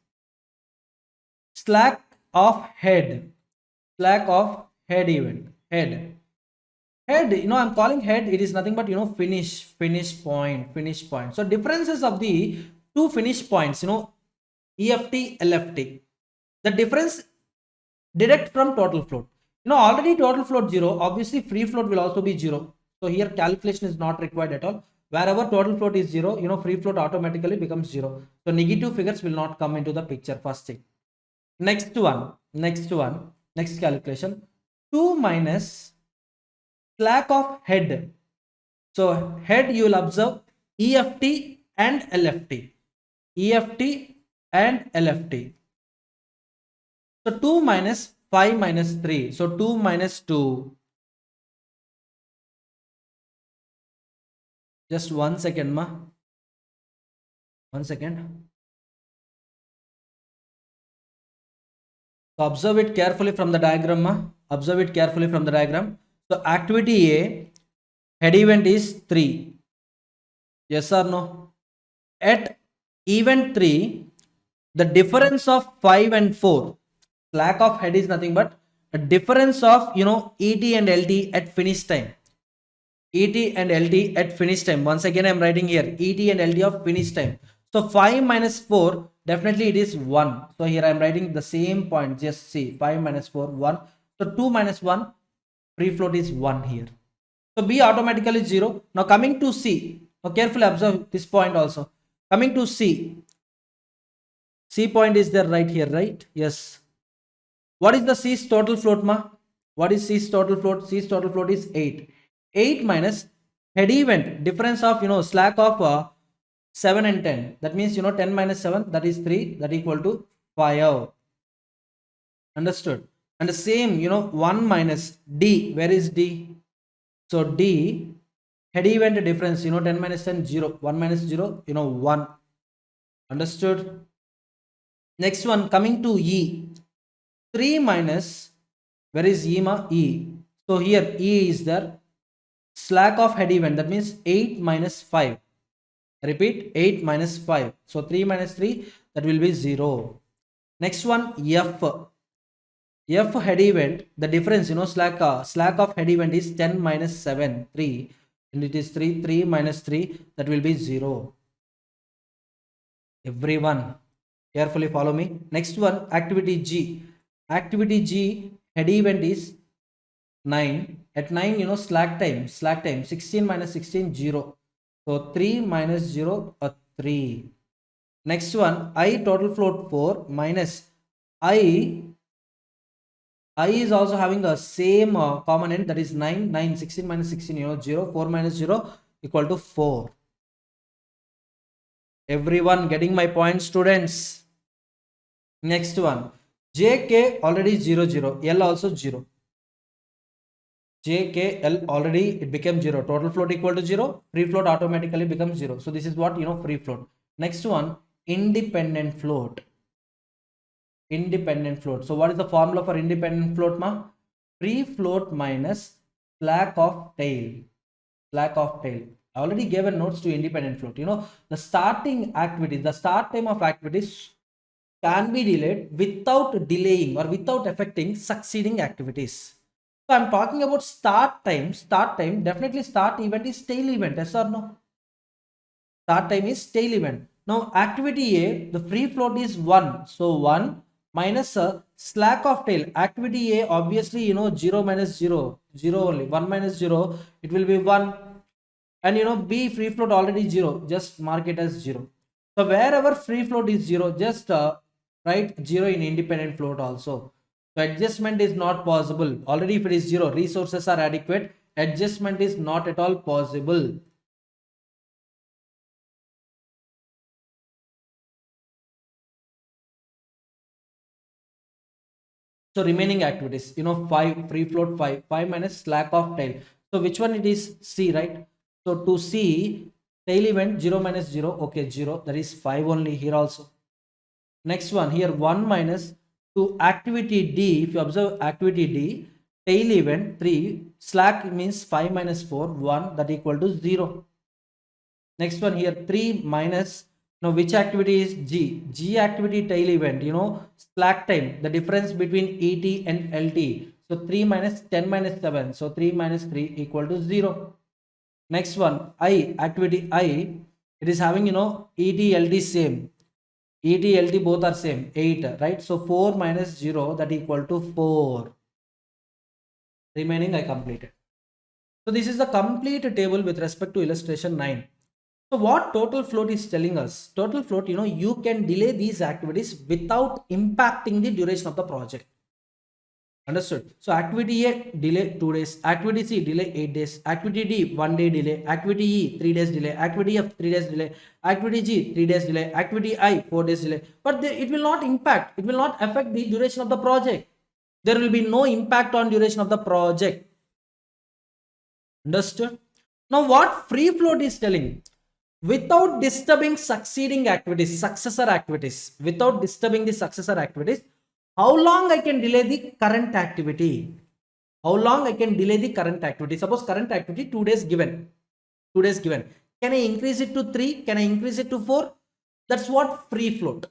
slack of head. Slack of head event. Head. I'm calling head. It is nothing but, finish point. So differences of the two finish points, EFT, LFT. The difference deduct from total float. Already total float 0. Obviously, free float will also be 0. So here calculation is not required at all. Wherever total float is 0, free float automatically becomes 0. So negative figures will not come into the picture. First thing. Next calculation. 2 minus slack of head. So head you will observe EFT and LFT. EFT and LFT. So 2 minus 5 minus 3. So 2 minus 2. Just 1 second, 1 second. So observe it carefully from the diagram, Observe it carefully from the diagram. So activity A, head event is 3. Yes or no? At event 3, the difference of 5 and 4, slack of head is nothing but a difference of, ET and LT at finish time. ET and LT at finish time. Once again, I am writing here ET and LT of finish time. So 5 minus 4, definitely it is 1. So here I am writing the same point. Just see 5 minus 4, 1. So 2 minus 1, free float is 1 here. So B automatically 0. Now coming to C. Now carefully observe this point also. Coming to C. C point is there right here, right? Yes. What is the C's total float, What is C's total float? C's total float is 8. 8 minus head event, difference of, slack of 7 and 10. That means, 10 minus 7, that is 3, that equal to 5. Understood? And the same, 1 minus D. Where is D? So D, head event difference, 10 minus 10, 0. 1 minus 0, 1. Understood? Next one, coming to E. 3 minus, where is E, E. So here E is there. Slack of head event, that means 8 minus 5. Repeat, 8 minus 5. So 3 minus 3, that will be 0. Next one, F. F head event, the difference, slack of head event is 10 minus 7, 3, and it is 3, 3 minus 3, that will be 0. Everyone, carefully follow me. Next one, activity G. Activity G, head event is 9. At 9, slack time, 16 minus 16, 0. So 3 minus 0, 3. Next one, I total float 4 minus I is also having a same common end, that is 9. 9, 16 minus 16, 0. 4 minus 0 equal to 4. Everyone getting my point, students? Next one, JK already 0, 0. L also 0. JKL already it became 0. Total float equal to 0. Free float automatically becomes 0. So this is what, free float. Next one, independent float. Independent float. So what is the formula for independent float, ma? Free float minus slack of tail. Slack of tail. I already gave a notes to independent float. The starting activities, the start time of activities can be delayed without delaying or without affecting succeeding activities. So I'm talking about start time. Start time, definitely start event is tail event, yes or no? Start time is tail event. Now activity A, the free float is 1. So 1 minus a slack of tail. Activity A, obviously, 0 minus 0, 0 only. 1 minus 0, it will be 1. And B, free float already 0. Just mark it as 0. So wherever free float is 0, just write 0 in independent float also. So adjustment is not possible. Already if it is 0, resources are adequate. Adjustment is not at all possible. So remaining activities, 5, free float 5, 5 minus slack of tail. So which one it is? C, right? So to C, tail event 0 minus 0, okay, 0, that is 5 only here also. Next one, here 1 minus to activity D, if you observe activity D, tail event 3, slack means 5 minus 4, 1, that equal to 0. Next one here 3 minus, now which activity is G? G activity tail event, slack time, the difference between ET and LT. So 3 minus 10 minus 7, so 3 minus 3 equal to 0. Next one, I, activity I, it is having, ET, LT same. ET, LT both are same, 8, right? So 4 minus 0, that equal to 4. Remaining I completed. So this is the complete table with respect to illustration 9. So what total float is telling us? Total float, you can delay these activities without impacting the duration of the project. Understood? So activity A delay 2 days, activity C delay 8 days, activity D 1 day delay, activity E 3 days delay, activity F 3 days delay, activity G 3 days delay, activity I 4 days delay. But it will not impact, it will not affect the duration of the project. There will be no impact on duration of the project. Understood? Now what free float is telling? Without disturbing succeeding activities, successor activities, without disturbing the successor activities, how long I can delay the current activity? How long I can delay the current activity? Suppose current activity 2 days given. 2 days given. Can I increase it to 3? Can I increase it to 4? That's what free float.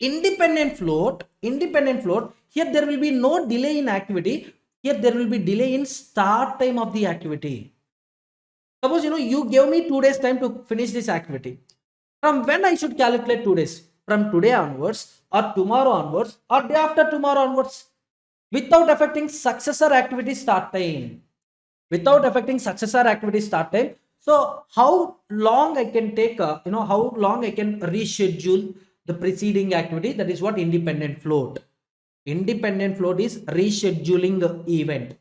Independent float, here there will be no delay in activity. Here there will be delay in start time of the activity. Suppose you gave me 2 days time to finish this activity. From when I should calculate 2 days? From today onwards, or tomorrow onwards, or day after tomorrow onwards, without affecting successor activity start time. Without affecting successor activity start time. So how long I can take, how long I can reschedule the preceding activity? That is what independent float. Independent float is rescheduling event.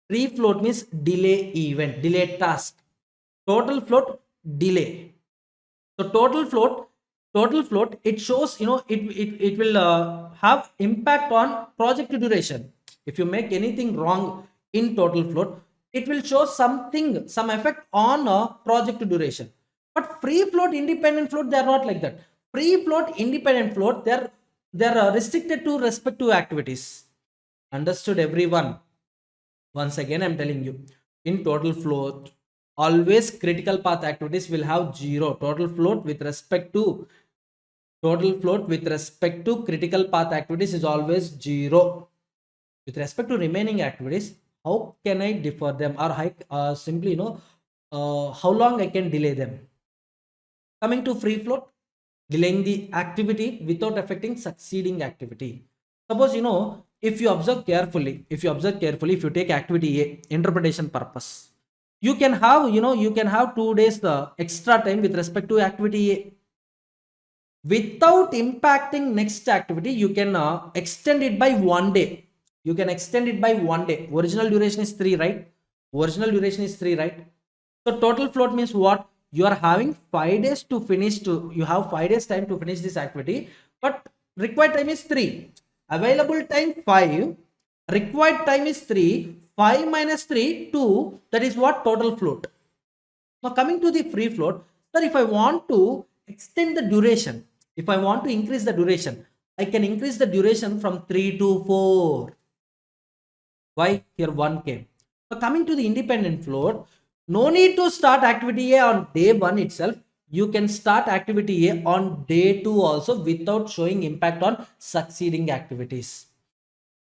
Free float means delay event, delay task. Total float, delay. So total float, it shows, it will have impact on project duration. If you make anything wrong in total float, it will show something, some effect on project duration. But free float, independent float, they are not like that. Free float, independent float, they're restricted to respective activities. Understood, everyone? Once again, I'm telling you, in total float, always critical path activities will have 0. Total float with respect to critical path activities is always 0. With respect to remaining activities, how can I defer them, or simply, how long I can delay them? Coming to free float, delaying the activity without affecting succeeding activity. Suppose, if you take activity A, interpretation purpose, you can have 2 days extra time with respect to activity A. Without impacting next activity, you can extend it by 1 day. You can extend it by 1 day. Original duration is 3, right? Original duration is 3, right? So total float means what? You are having 5 days to finish, you have 5 days time to finish this activity, but required time is 3. Available time 5, required time is 3. 5 minus 3, 2. That is what? Total float. Now coming to the free float, sir, if I want to extend the duration, if I want to increase the duration, I can increase the duration from 3 to 4. Why? Here 1 came. So coming to the independent float, no need to start activity A on day 1 itself. You can start activity A on day 2 also without showing impact on succeeding activities.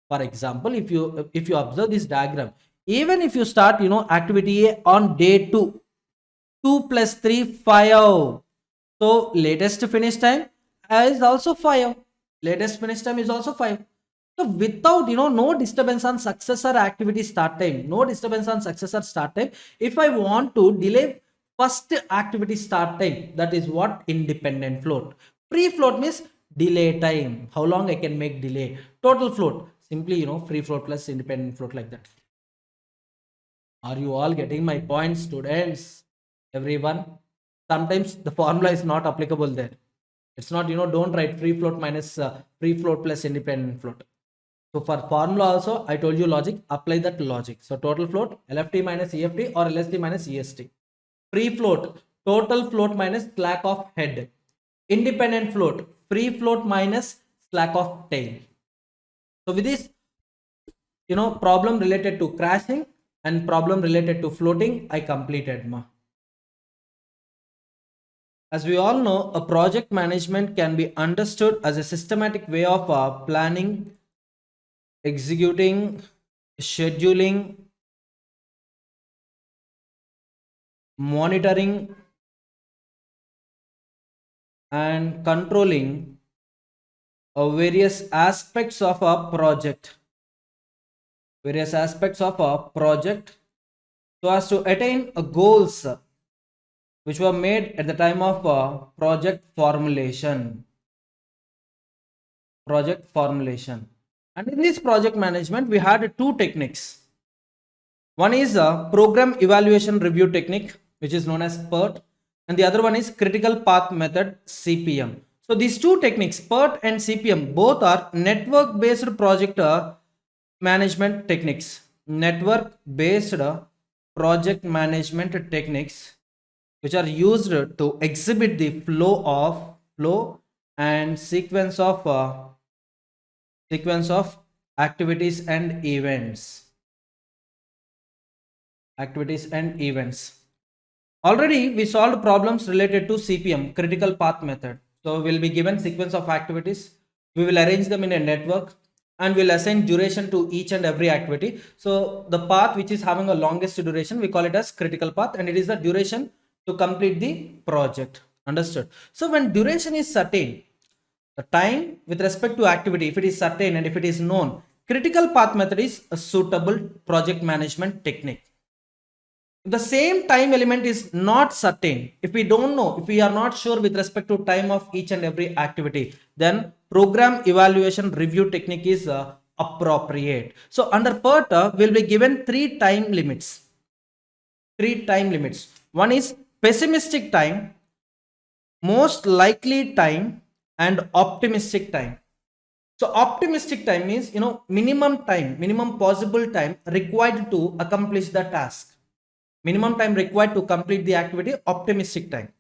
For example, if you observe this diagram, even if you start activity A on day 2, 2 plus 3, 5. So latest finish time is also 5. Latest finish time is also 5. So without, no disturbance on successor activity start time, no disturbance on successor start time, if I want to delay first activity start time, that is what? Independent float. Free float means delay time, how long I can make delay. Total float, simply, free float plus independent float, like that. Are you all getting my point, students? Everyone? Sometimes the formula is not applicable there. It's not, don't write free float minus free float plus independent float. So for formula also, I told you logic, apply that logic. So total float, LFT minus EFT or LST minus EST. Free float, total float minus slack of head. Independent float, free float minus slack of tail. So with this, problem related to crashing and problem related to floating, I completed. As we all know, a project management can be understood as a systematic way of planning, executing, scheduling, monitoring, and controlling various aspects of a project. Various aspects of a project, so as to attain goals which were made at the time of project formulation. And in this project management, we had 2 techniques. One is a program evaluation review technique, which is known as PERT, and the other one is critical path method, CPM. So these 2 techniques, PERT and CPM, both are network based project management techniques. Network based project management techniques, which are used to exhibit the flow and sequence of activities and events. Already we solved problems related to CPM, critical path method. So we'll be given sequence of activities, we will arrange them in a network, and we'll assign duration to each and every activity. So the path which is having a longest duration, we call it as critical path, and it is the duration to complete the project. Understood? So when duration is certain, the time with respect to activity, if it is certain and if it is known, critical path method is a suitable project management technique. If the same time element is not certain, if we don't know, if we are not sure with respect to time of each and every activity, then program evaluation review technique is appropriate. So under PERT, we'll be given 3 time limits. One is pessimistic time, most likely time, and optimistic time. So optimistic time means, minimum possible time required to accomplish the task. Minimum time required to complete the activity, optimistic time.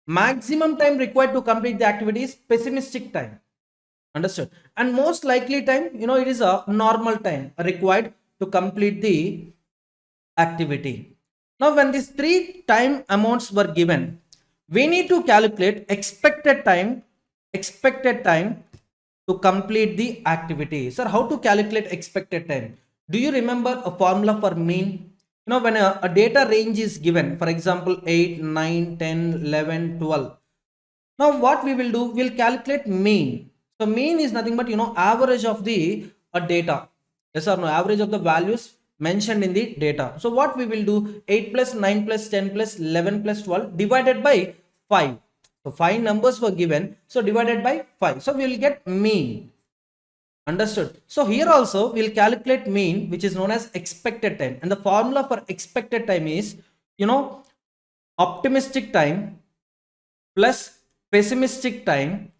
Maximum time required to complete the activity is pessimistic time. Understood? And most likely time, it is a normal time required to complete the activity. Now when these 3 time amounts were given, we need to calculate expected time to complete the activity. Sir, how to calculate expected time? Do you remember a formula for mean? When a data range is given, for example, 8, 9, 10, 11, 12. Now, what we will do, we'll calculate mean. So, mean is nothing but, average of the data. Yes or no? Average of the values mentioned in the data. So, what we will do, 8 plus 9 plus 10 plus 11 plus 12 divided by 5. So, 5 numbers were given. So, divided by 5. So, we will get mean. Understood? So, here also, we'll calculate mean, which is known as expected time. And the formula for expected time is, optimistic time plus pessimistic time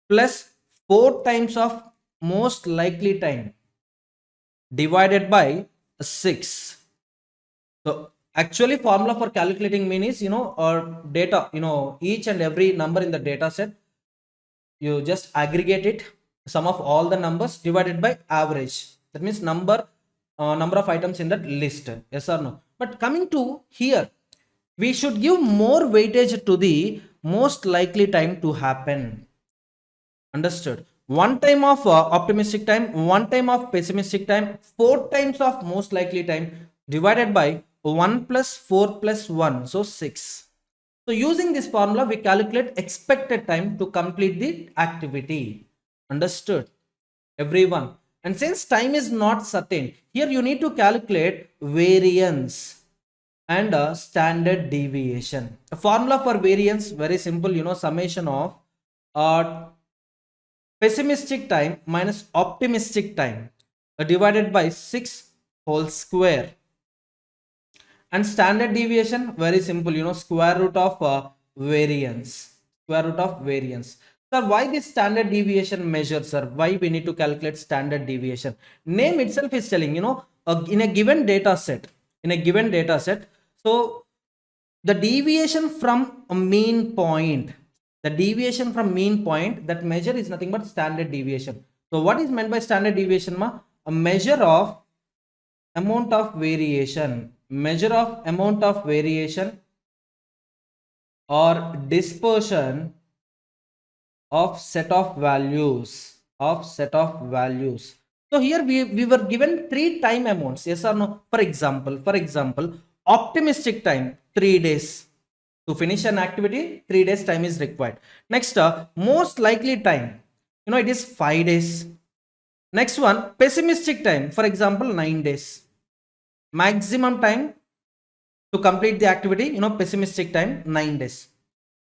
plus 4 times of most likely time divided by 6. So actually formula for calculating mean is, or data, each and every number in the data set, you just aggregate it, sum of all the numbers divided by average. That means number of items in that list. Yes or no? But coming to here, we should give more weightage to the most likely time to happen. Understood? One time of optimistic time, one time of pessimistic time, 4 times of most likely time divided by 1 plus 4 plus 1, so 6. So using this formula, we calculate expected time to complete the activity. Understood? Everyone. And since time is not certain, here you need to calculate variance and standard deviation. A formula for variance, very simple, summation of pessimistic time minus optimistic time divided by 6 whole square. And standard deviation, very simple, square root of variance. Square root of variance. Sir, why this standard deviation measure, sir? Why we need to calculate standard deviation? Name itself is telling, in a given data set, so the deviation from a mean point, that measure is nothing but standard deviation. So what is meant by standard deviation, ma? A measure of amount of variation, or dispersion of set of values, So here we were given 3 time amounts, yes or no? For example, optimistic time 3 days. To finish an activity, 3 days time is required. Next, most likely time, it is 5 days. Next one, pessimistic time, for example, 9 days. Maximum time to complete the activity, pessimistic time 9 days.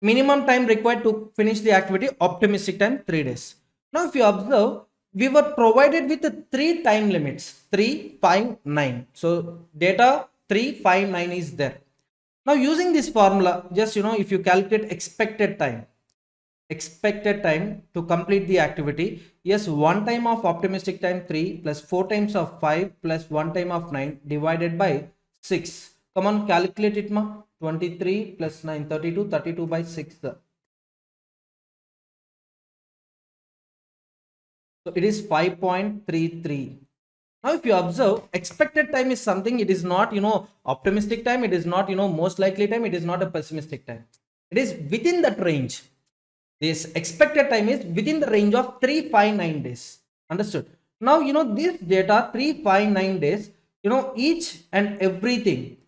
Minimum time required to finish the activity, optimistic time 3 days. Now if you observe, we were provided with 3 time limits, 3, 5, 9. So data 3, 5, 9 is there. Now using this formula, just if you calculate expected time to complete the activity, yes, 1 time of optimistic time 3 plus 4 times of 5 plus 1 time of 9 divided by 6. Come on, calculate it, ma. 23 plus 9, 32, 32 by 6. So it is 5.33. Now if you observe, expected time is something, it is not, optimistic time, it is not, most likely time, it is not a pessimistic time. It is within that range. This expected time is within the range of 359 days. Understood? Now, this data 359 days, each and everything.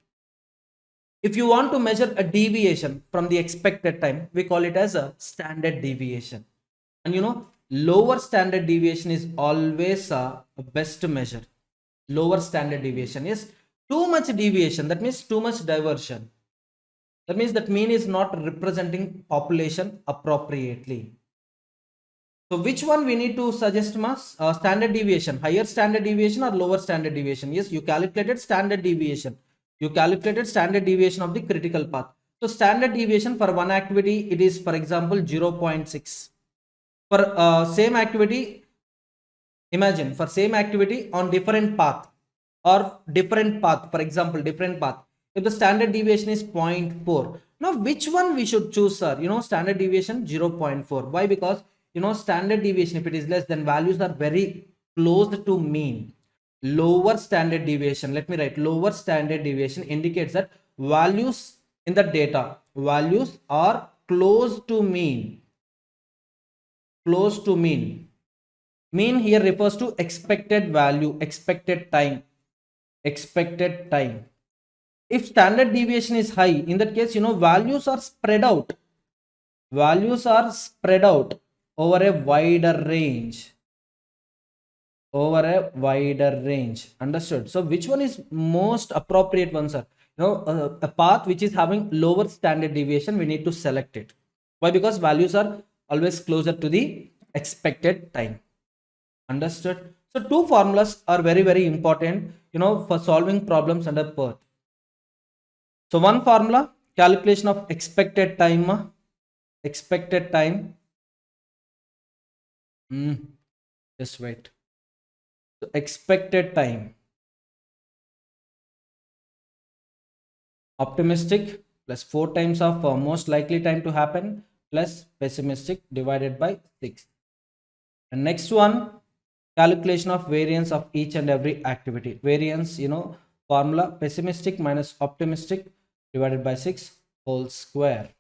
If you want to measure a deviation from the expected time, we call it as a standard deviation. And lower standard deviation is always a best measure. Lower standard deviation is too much deviation, that means too much diversion. That means that mean is not representing population appropriately. So which one we need to suggest, mass? Standard deviation, higher standard deviation or lower standard deviation? Yes, you calculated standard deviation. You calculated standard deviation of the critical path. So standard deviation for one activity, it is, for example, 0.6. For same activity, imagine for same activity on different path, for example, different path. If the standard deviation is 0.4, now which one we should choose, sir? Standard deviation 0.4. Why? Because standard deviation, if it is less, then values are very close to mean. Lower standard deviation, let me write, lower standard deviation indicates that values in the data, values are close to mean. Mean here refers to expected value, expected time, expected time. If standard deviation is high, in that case, values are spread out. Values are spread out over a wider range. Over a wider range. Understood? So which one is most appropriate one, sir? A path which is having lower standard deviation, we need to select it. Why? Because values are always closer to the expected time. Understood? So two formulas are very, very important, for solving problems under PERT. So one formula, calculation of expected time. Expected time. Just wait. So expected time. Optimistic plus 4 times of most likely time to happen plus pessimistic divided by 6. And next one, calculation of variance of each and every activity. Variance, formula pessimistic minus optimistic divided by 6 whole square.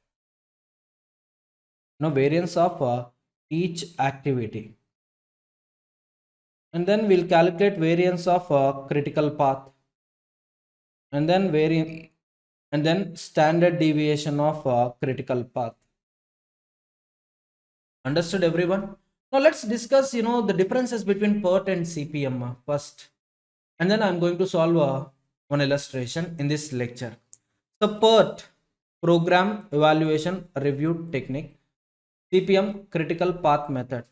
Variance of each activity. And then we'll calculate variance of critical path. And then variance, and then standard deviation of critical path. Understood, everyone? Now let's discuss, the differences between PERT and CPM first. And then I'm going to solve one illustration in this lecture. So PERT, program evaluation review technique. CPM, critical path method.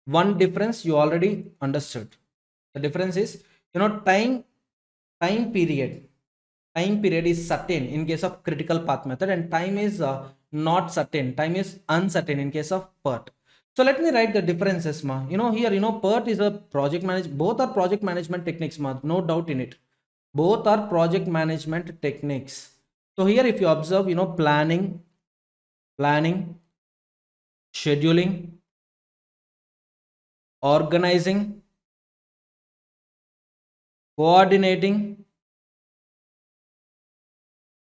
One difference you already understood. The difference is, time period. Time period is certain in case of critical path method, and time is not certain. Time is uncertain in case of PERT. So let me write the differences, ma. Here, PERT is a project management. Both are project management techniques, ma. No doubt in it. Both are project management techniques. So here, if you observe, planning, scheduling, organizing, coordinating,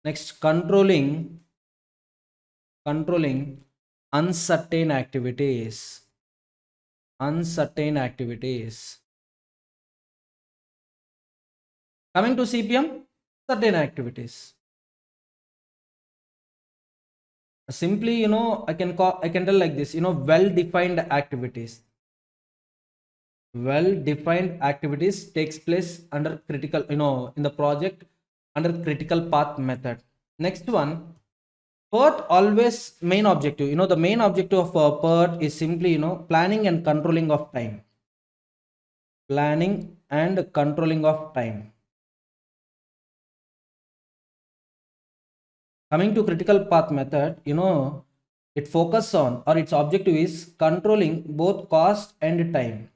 next controlling uncertain activities. Coming to CPM, certain activities. Simply, I can tell like this, well-defined activities. Well-defined activities takes place under critical, in the project under critical path method. Next one, PERT always main objective. The main objective of PERT is simply, planning and controlling of time. Planning and controlling of time. Coming to critical path method, it focuses on, or its objective is controlling both cost and time.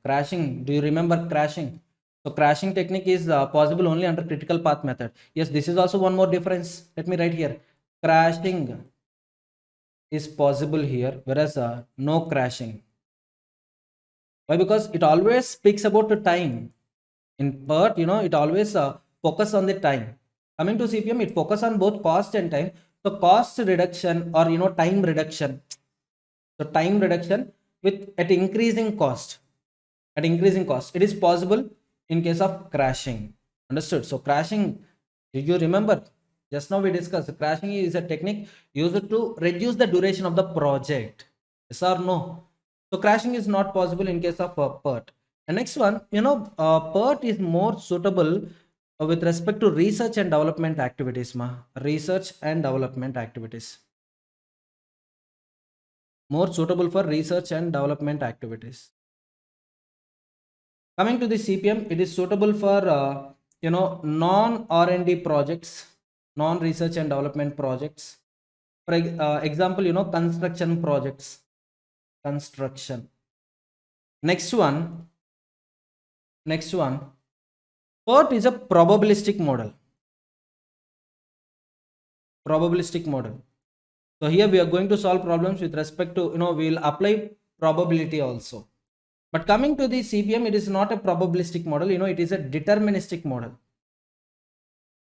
Crashing, do you remember crashing? So crashing technique is possible only under critical path method. Yes, this is also one more difference. Let me write here. Crashing is possible here, whereas no crashing. Why? Because it always speaks about the time. In PERT, it always focus on the time. Coming to CPM, it focus on both cost and time. So cost reduction or time reduction. So time reduction at increasing cost. It is possible in case of crashing. Understood? So crashing, did you remember? Just now we discussed crashing is a technique used to reduce the duration of the project. Yes or no? So crashing is not possible in case of PERT. And next one, PERT is more suitable with respect to research and development activities. Research and development activities. More suitable for research and development activities. Coming to the CPM, it is suitable for non R&D projects, non research and development projects. For example, construction projects. Next one, PERT is a probabilistic model. So here we are going to solve problems with respect to, we will apply probability also. But coming to the CPM, it is not a probabilistic model, it is a deterministic model.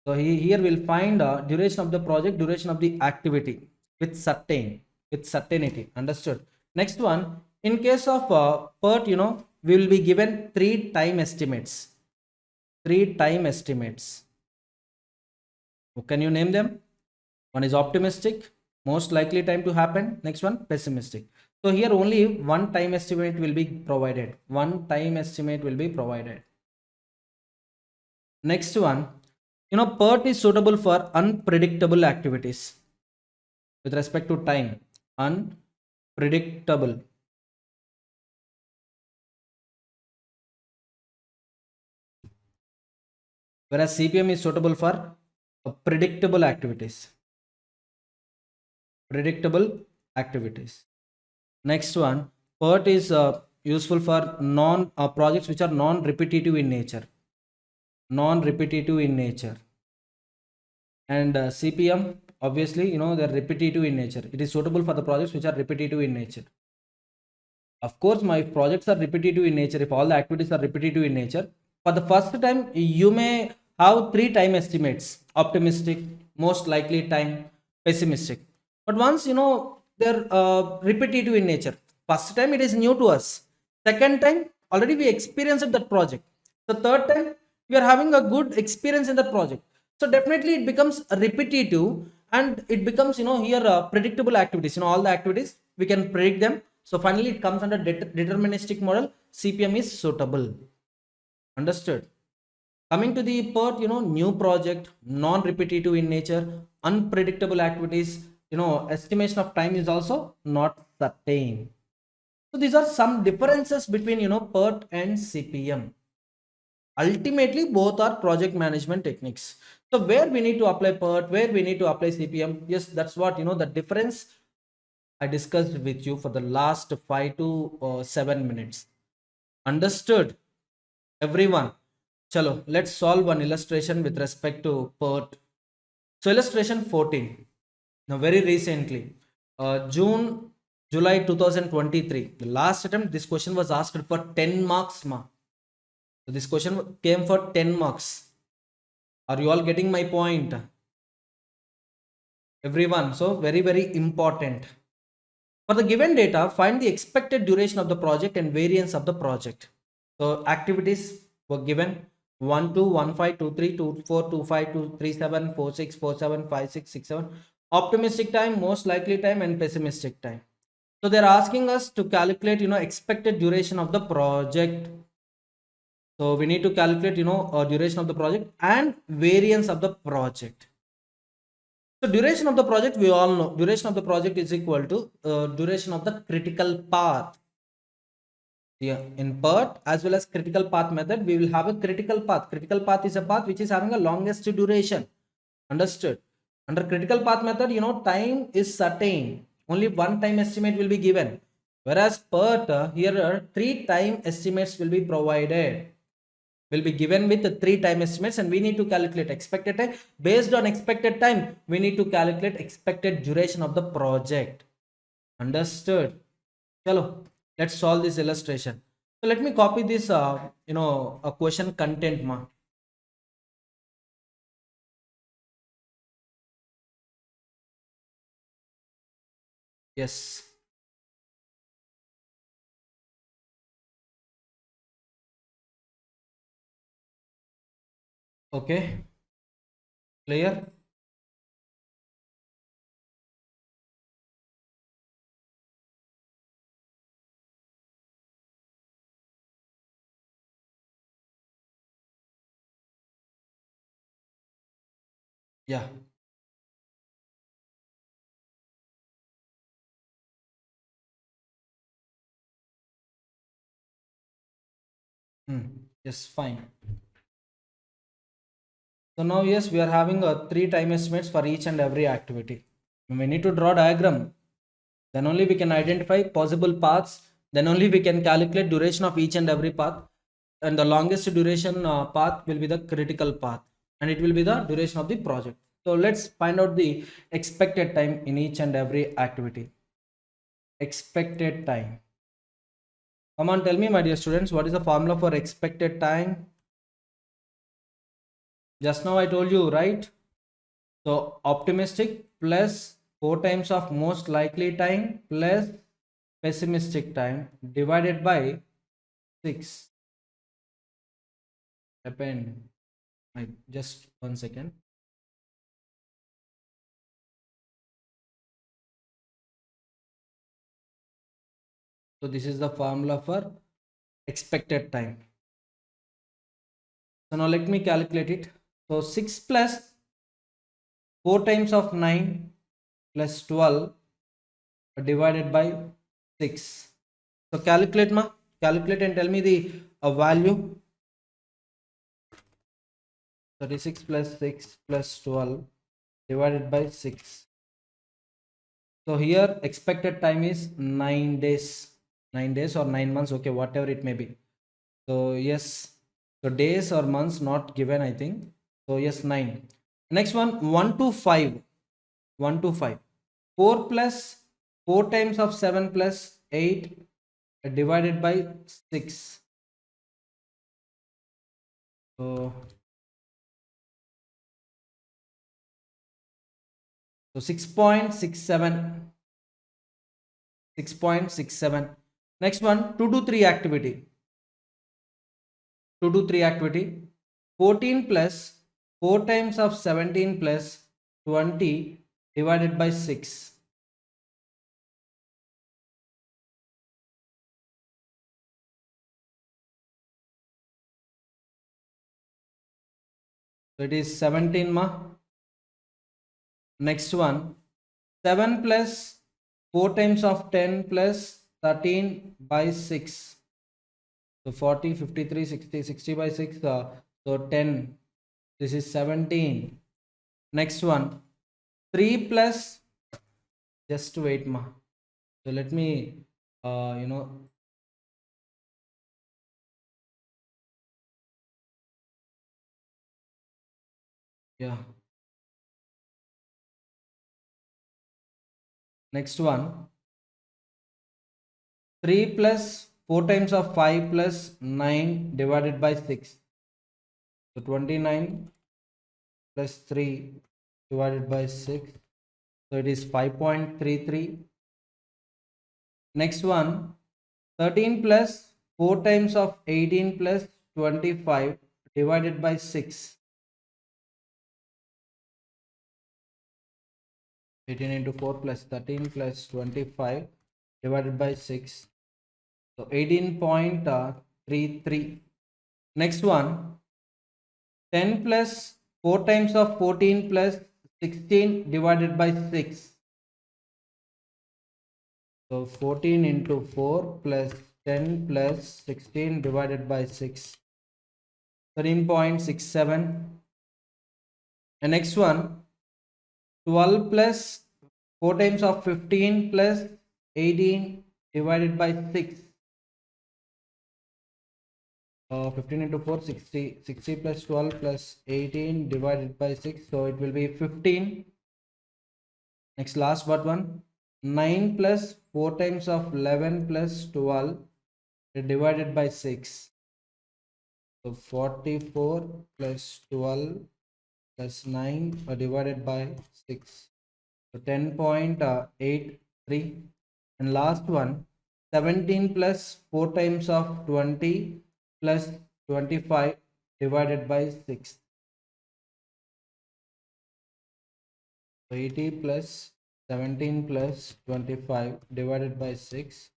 So here we'll find duration of the project, duration of the activity with certainty. Understood? Next one, in case of PERT, we will be given three time estimates. Three time estimates. Can you name them? One is optimistic, most likely time to happen. Next one, pessimistic. So here only one time estimate will be provided. One time estimate will be provided. Next one, PERT is suitable for unpredictable activities with respect to time. Unpredictable. Whereas CPM is suitable for predictable activities. Predictable activities. Next one, PERT is useful for non projects which are non-repetitive in nature. Non-repetitive in nature. And CPM, obviously, they're repetitive in nature. It is suitable for the projects which are repetitive in nature. Of course, my projects are repetitive in nature. If all the activities are repetitive in nature, for the first time, you may have three time estimates: optimistic, most likely time, pessimistic. But once they're repetitive in nature, first time it is new to us. Second time, already we experienced that project. The third time, we are having a good experience in that project. So definitely it becomes repetitive, and it becomes here predictable activities. All the activities we can predict them. So finally it comes under deterministic model. CPM is suitable. Understood? Coming to the PERT, new project, non-repetitive in nature, unpredictable activities, estimation of time is also not certain. So these are some differences between PERT and CPM. Ultimately both are project management techniques. So where we need to apply PERT, where we need to apply CPM, yes, that's what the difference I discussed with you for the last 5 to 7 minutes. Understood, everyone? Chalo, let's solve one illustration with respect to PERT. So illustration 14. Now very recently, July 2023, the last attempt, this question was asked for 10 marks. So this question came for 10 marks. Are you all getting my point? Everyone, so very, very important. For the given data, find the expected duration of the project and variance of the project. So activities were given 1 2 1 5 2 3 2 4 2 5 2 3 7 4 6 4 7 5 6 6 7. Optimistic time, most likely time, and pessimistic time. So they're asking us to calculate expected duration of the project. So we need to calculate duration of the project and variance of the project. So duration of the project, we all know duration of the project is equal to duration of the critical path. Yeah, in PERT as well as critical path method, we will have a critical path. Critical path is a path which is having a longest duration. Understood? Under critical path method, time is certain. Only one time estimate will be given. Whereas PERT, here three time estimates will be provided. Will be given with the three time estimates, and we need to calculate expected time. Based on expected time, we need to calculate expected duration of the project. Understood? Chalo, let's solve this illustration. So let me copy this a question content Yes. Okay, clear? Yeah. Yes, fine. So now, yes, we are having three time estimates for each and every activity. We need to draw diagram. Then only we can identify possible paths. Then only we can calculate duration of each and every path. And the longest duration path will be the critical path. And it will be the duration of the project. So let's find out the expected time in each and every activity. Expected time. Come on, tell me, my dear students, what is the formula for expected time? Just now I told you, right? So optimistic plus 4 times of most likely time plus pessimistic time divided by 6. Depend. Just 1 second. So this is the formula for expected time. So now let me calculate it. So 6 plus 4 times of 9 plus 12 divided by 6. So calculate and tell me the value. 36 plus 6 plus 12 divided by 6. So here expected time is 9 days. 9 days or 9 months, okay, whatever it may be. So yes, so days or months not given, I think. So yes, 9. Next one, 1 to 5. 1 to 5. 4 plus 4 times of 7 plus 8 divided by 6. So 6.67. 6.67. Next one, 2 to 3 activity. 2 to 3 activity. 14 plus 4 times of 17 plus 20 divided by 6. So it is 17 ma. Next one, 7 plus 4 times of 10 plus 13 by 6. So 40, 53, 60, 60 by 6. So 10. This is 17. Next one, 3 plus, just wait ma. So let me, yeah. Next one, 3 plus 4 times of 5 plus 9 divided by 6. So 29 plus 3 divided by 6. So it is 5.33. Next one, 13 plus 4 times of 18 plus 25 divided by 6. 18 into 4 plus 13 plus 25 divided by 6. So 18.33. Next one, 10 plus 4 times of 14 plus 16 divided by 6. So 14 into 4 plus 10 plus 16 divided by 6. 13.67. And next one, 12 plus 4 times of 15 plus 18 divided by 6. 15 into 4, 60. 60 plus 12 plus 18 divided by 6. So it will be 15. Next, last but one. 9 plus 4 times of 11 plus 12 divided by 6. So 44 plus 12 plus 9 divided by 6. So 10.83. And last one, 17 plus 4 times of 20 plus 25 divided by 6. So 80 plus 17 plus 25 divided by 6.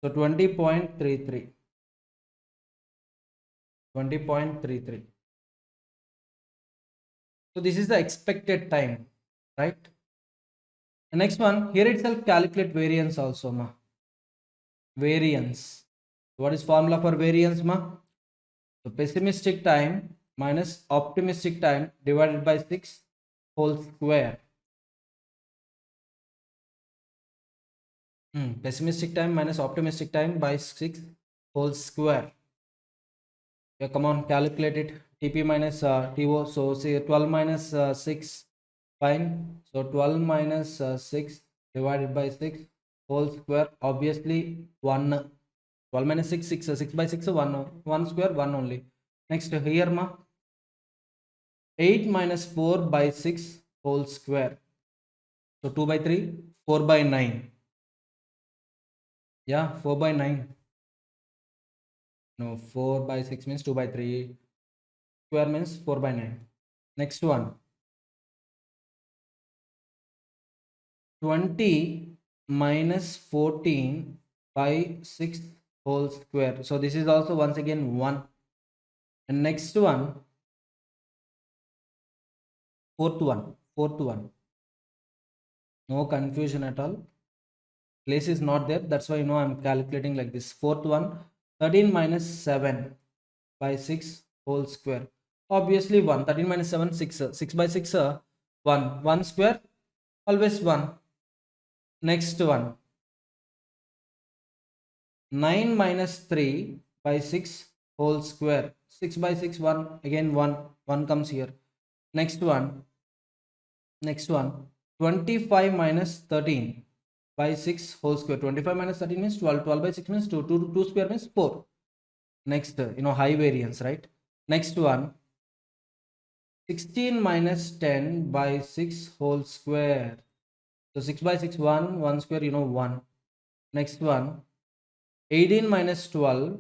So 20.33. 20.33. So this is the expected time, right? The next one, here itself calculate variance also ma. Variance. What is formula for variance ma? So pessimistic time minus optimistic time divided by 6 whole square. Pessimistic time minus optimistic time by 6 whole square. Yeah, come on, calculate it. TP minus TO. So say 12 minus 6. Fine. So 12 minus 6 divided by 6 whole square. Obviously 1. 12 minus 6, 6. 6 by 6, 1. 1 square, 1 only. Next here ma. 8 minus 4 by 6 whole square. So 2 by 3, 4 by 9. Yeah, 4 by 9. No, 4 by 6 means 2 by 3. Square means 4 by 9. Next one. 20 minus 14 by 6 whole square. So this is also once again 1. And next one, fourth one. Fourth one. No confusion at all. Place is not there. That's why I'm calculating like this. Fourth one, 13 minus 7 by 6 whole square. Obviously 1. 13 minus 7, 6. 6 by 6, 1. 1 square, always 1. Next one, 9 minus 3 by 6 whole square. 6 by 6, 1. Again 1. 1 comes here. Next one, 25 minus 13 by 6 whole square. 25 minus 13 means 12. 12 by 6 means 2. 2 square means 4. Next, high variance, right? Next one, 16 minus 10 by 6 whole square. So 6 by 6, 1. 1 square, 1. Next one, 18 minus 12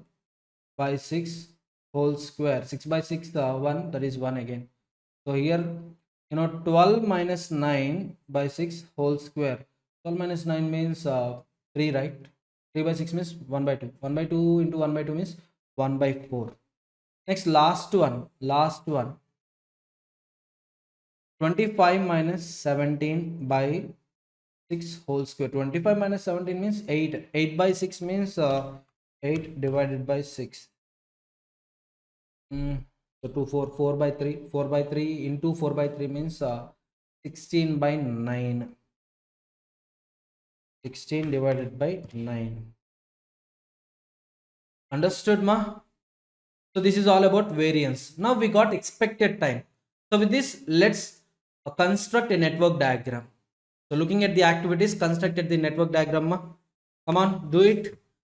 by 6 whole square. 6 by 6, 1. That is 1 again. So here, 12 minus 9 by 6 whole square. 12 minus 9 means 3, right? 3 by 6 means 1 by 2. 1 by 2 into 1 by 2 means 1 by 4. Next, last one. 25 minus 17 by 6 whole square. 25 minus 17 means 8. 8 by 6 means 8 divided by 6. So 2, 4, 4 by 3. 4 by 3 into 4 by 3 means 16 by 9. 16 divided by 9. Understood, ma? So this is all about variance. Now we got expected time. So with this, let's construct a network diagram. So looking at the activities, constructed the network diagram, ma. Come on, do it.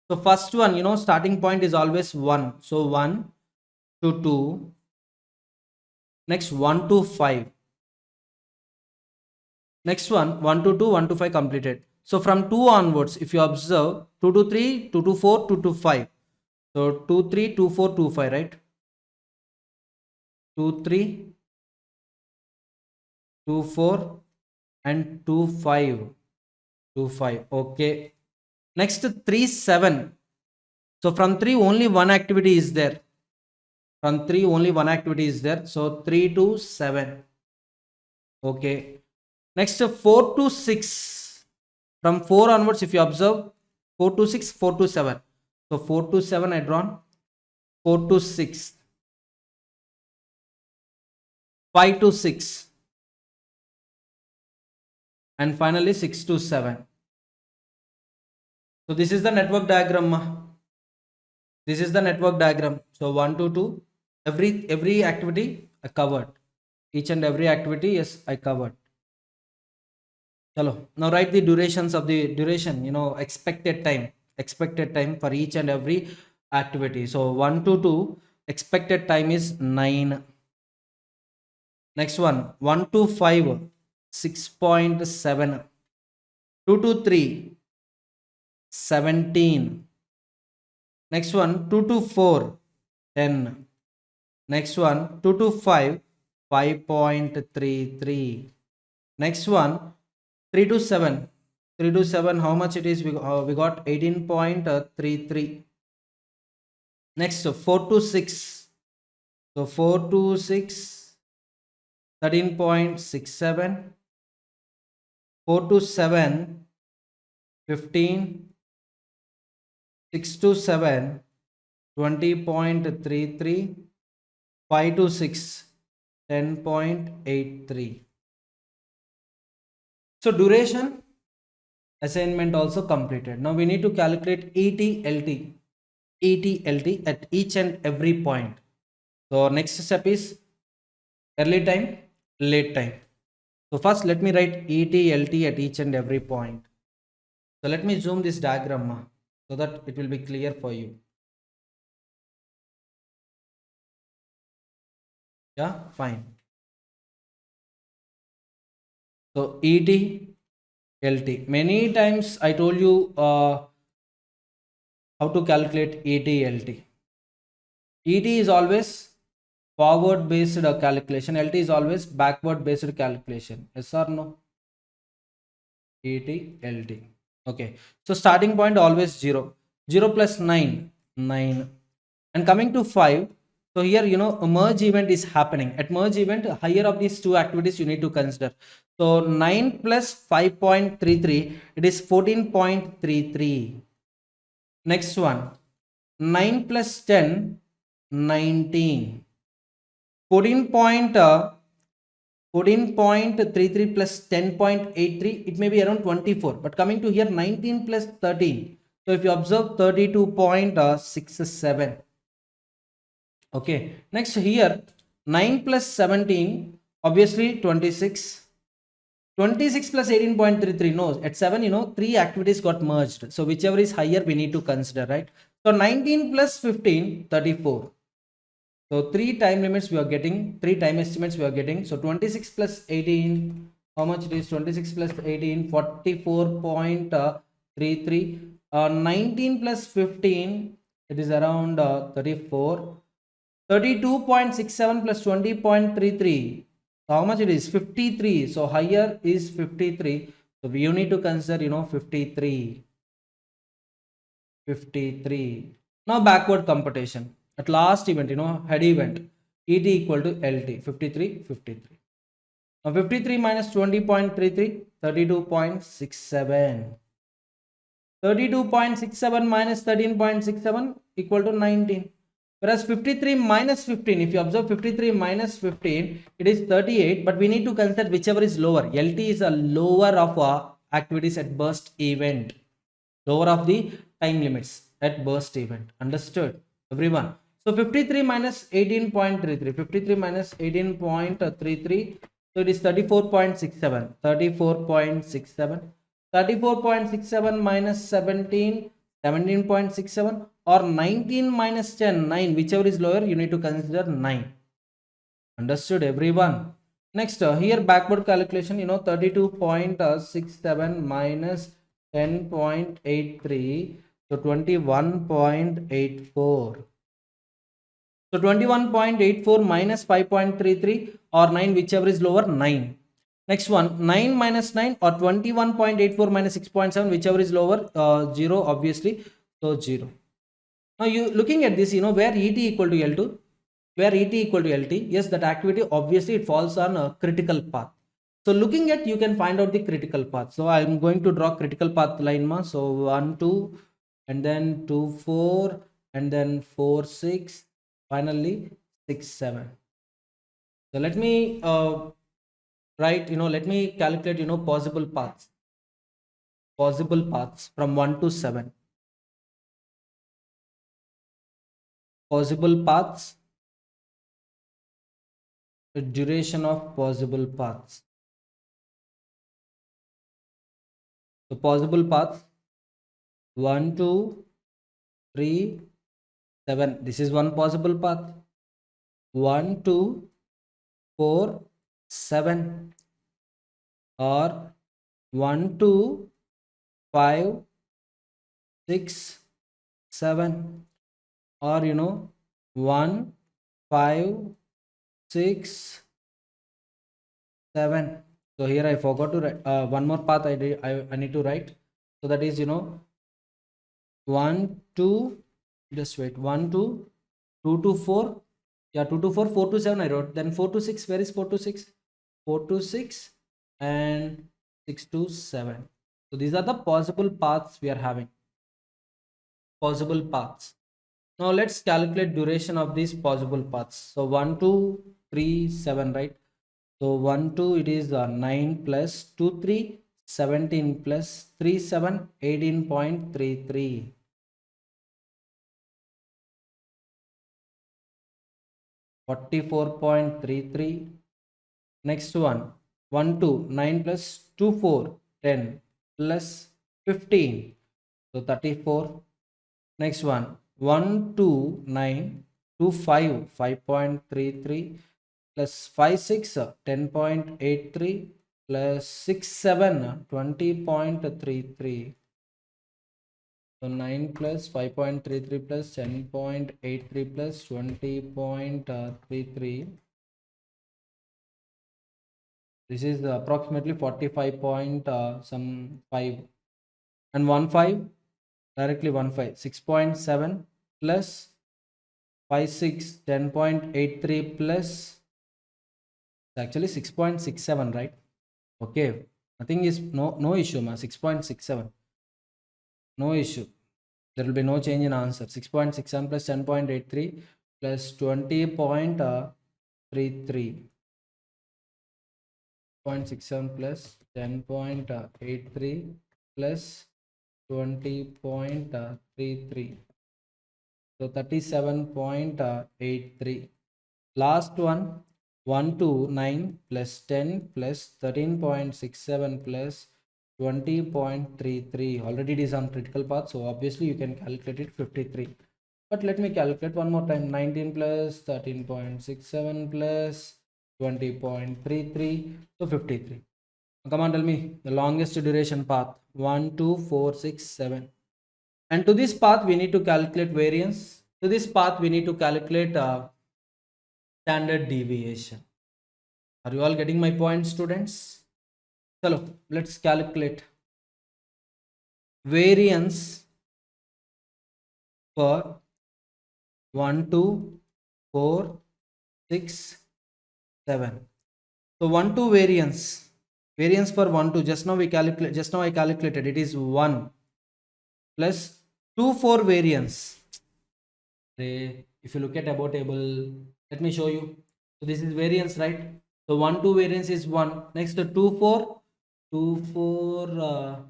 So first one, starting point is always 1. So 1 to 2. Next 1 to 5. Next one, 1 to 2, 1 to 5 completed. So from 2 onwards, if you observe, 2 to 3, 2 to 4, 2 to 5. So 2, 3, 2, 4, 2, 5, right? 2, 3, 2, 4 and 2, 5. 2, 5. Okay. Next 3, 7. So from 3, only one activity is there. From 3, only one activity is there. So 3 to 7. Okay. Next 4 to 6. From 4 onwards, if you observe, 4 to 6, 4 to 7. So 4 to 7 I drawn. 4 to 6. 5 to 6. And finally 6 to 7. So this is the network diagram. This is the network diagram. So 1 to 2. Every activity I covered. Each and every activity, yes, I covered. Chalo. Now write the durations of the duration, expected time for each and every activity. So 1 to 2, expected time is 9. Next one, 1 to 5, 6.7. 2 to 3, 17. Next one, 2 to 4, 10. Next one, 2 to 5, 5.33. Next one, 3 to 7. 3 to 7, how much it is? We got 18.33. Next, 4 to 6. So 4 to 6, 13.67. 4 to 7, 15. 6 to 7, 20.33. 5 to 6, 10.83. So duration assignment also completed. Now we need to calculate ETLT at each and every point. So next step is early time, late time. So first let me write ETLT at each and every point. So let me zoom this diagram so that it will be clear for you. Yeah, fine. So ETLT. Many times I told you How to calculate ET/LT? ET is always forward based calculation. LT is always backward based calculation. Yes or no? ET/LT. Okay. So starting point always 0. 0 plus 9, 9. And coming to 5. So here, a merge event is happening. At merge event, higher of these two activities you need to consider. So 9 plus 5.33, it is 14.33. Next one, 9 plus 10, 19. 14.33 plus 10.83, it may be around 24. But coming to here, 19 plus 13. So if you observe, 32.67. Okay. Next here, 9 plus 17, obviously 26. 26 plus 18.33, no, at 7, 3 activities got merged. So whichever is higher, we need to consider, right? So 19 plus 15, 34. So 3 time limits we are getting, 3 time estimates we are getting. So 26 plus 18, how much it is? 26 plus 18, 44.33. 19 plus 15, it is around 34. 32.67 plus 20.33. So how much it is? 53. So higher is 53. So you need to consider, 53. 53. Now backward computation. At last event, head event. ET equal to LT. 53, 53. Now 53 minus 20.33, 32.67. 32.67 minus 13.67 equal to 19. Whereas 53 minus 15, if you observe 53 minus 15, it is 38, but we need to consider whichever is lower. LT is a lower of activities at burst event. Lower of the time limits at burst event. Understood, everyone? So 53 minus 18.33, 53 minus 18.33, so it is 34.67, 34.67, 34.67 minus 17, 17.67, or 19 minus 10, 9, whichever is lower, you need to consider 9. Understood, everyone? Next, here backward calculation, 32.67 minus 10.83, so 21.84. So 21.84 minus 5.33 or 9, whichever is lower, 9. Next one, 9 minus 9 or 21.84 minus 6.7, whichever is lower, 0 obviously, so 0. Now you looking at this, where ET equal to L2, where ET equal to LT, yes, that activity obviously it falls on a critical path. So looking at, you can find out the critical path. So I'm going to draw critical path line ma. So 1 2 and then 2 4 and then 4 6, finally 6 7. So let me write, let me calculate, possible paths from 1 to 7. Possible paths, the duration of possible paths. So possible paths 1 2 3 7. This is one possible path. 1 2 4 7, or 1 2 5 6 7, or 1 5 6 7. So here I forgot to write one more path. I need to write. So that is 1 2, just wait, 1 2 2 to 4, yeah, 2 to 4, 4 to 7 I wrote, then 4 to 6, where is 4 to 6, 4 to 6 and 6 to 7. So these are the possible paths we are having. Possible paths. Now let's calculate duration of these possible paths. So 1 2 3 7, right? So 1 2, it is 9 plus 2 3, 17 plus 3 7, 18.33. 44.33. Next one, 1 2, 9 plus 2 4, 10 plus 15, so 34. Next one, 1 2 9 2 5, 5.33 plus 5 6, 10.83 plus 6 7, 20.33. So 9 plus 5.33 plus 10.83 plus 20.33. This is approximately 45 point some 5 and 1 5 directly 1 5 6.7 plus 5 6 10.83 plus actually 6.67, right? Okay, nothing is no issue ma. 6.67, no issue. There will be no change in answer. 6.67 plus 10.83 plus 20.33. 0.67 plus 10.83 plus 20.33. So 37.83. Last one, 1 to 9 plus 10 plus 13.67 plus 20.33. Already it is on critical path, so obviously you can calculate it 53. But let me calculate one more time. 19 plus 13.67 plus 20.33, so 53. Come on, tell me the longest duration path. 1 2 4 6 7. And to this path we need to calculate variance. To this path we need to calculate standard deviation. Are you all getting my point, students? Chalo, let's calculate variance for 1 2 4 6 7. So 1 2 variance for 1 2, just now I calculated, it is 1 plus 2 4 variance. If you look at above table, let me show you. So this is variance, right? So 1 2 variance is 1. Next 2 4 2 4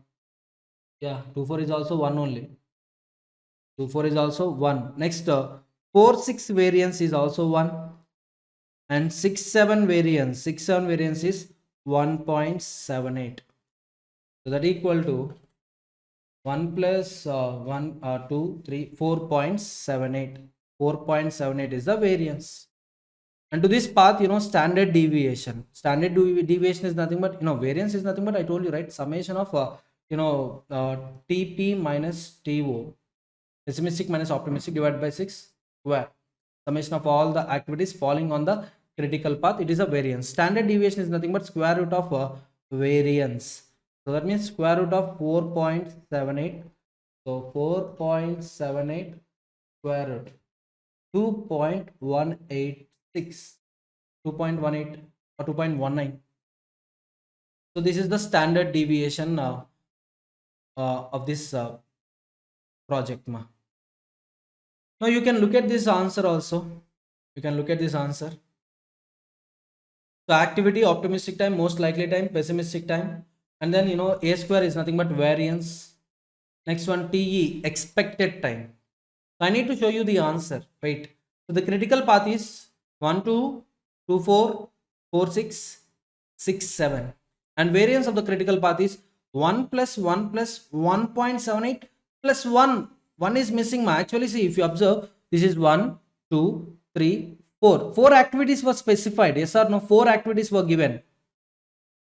yeah, 2 4 is also 1 only. 2 4 is also 1. Next 4 6 variance is also 1, and 6 7 variance is 1.78. So that equal to 1 plus 1 2 3 4.78. 4.78 is the variance. And to this path, standard deviation is nothing but, variance is nothing but, I told you, right, summation of TP minus TO, pessimistic minus optimistic, divided by 6 square, summation of all the activities falling on the critical path. It is a variance. Standard deviation is nothing but square root of variance. So that means square root of 4.78. So 4.78 square root 2.186, 2.18 or 2.19. So this is the standard deviation of this project. Now you can look at this answer also. You can look at this answer. So activity, optimistic time, most likely time, pessimistic time, and then a square is nothing but variance. Next one, TE, expected time. So I need to show you the answer. Wait. So the critical path is 1 2 2 4 4 6 6 7, and variance of the critical path is 1 plus 1 plus 1.78 plus 1. 1 is missing. Actually, see, if you observe, this is 1 2 3 4. 4 activities were specified. Yes or no? 4 activities were given.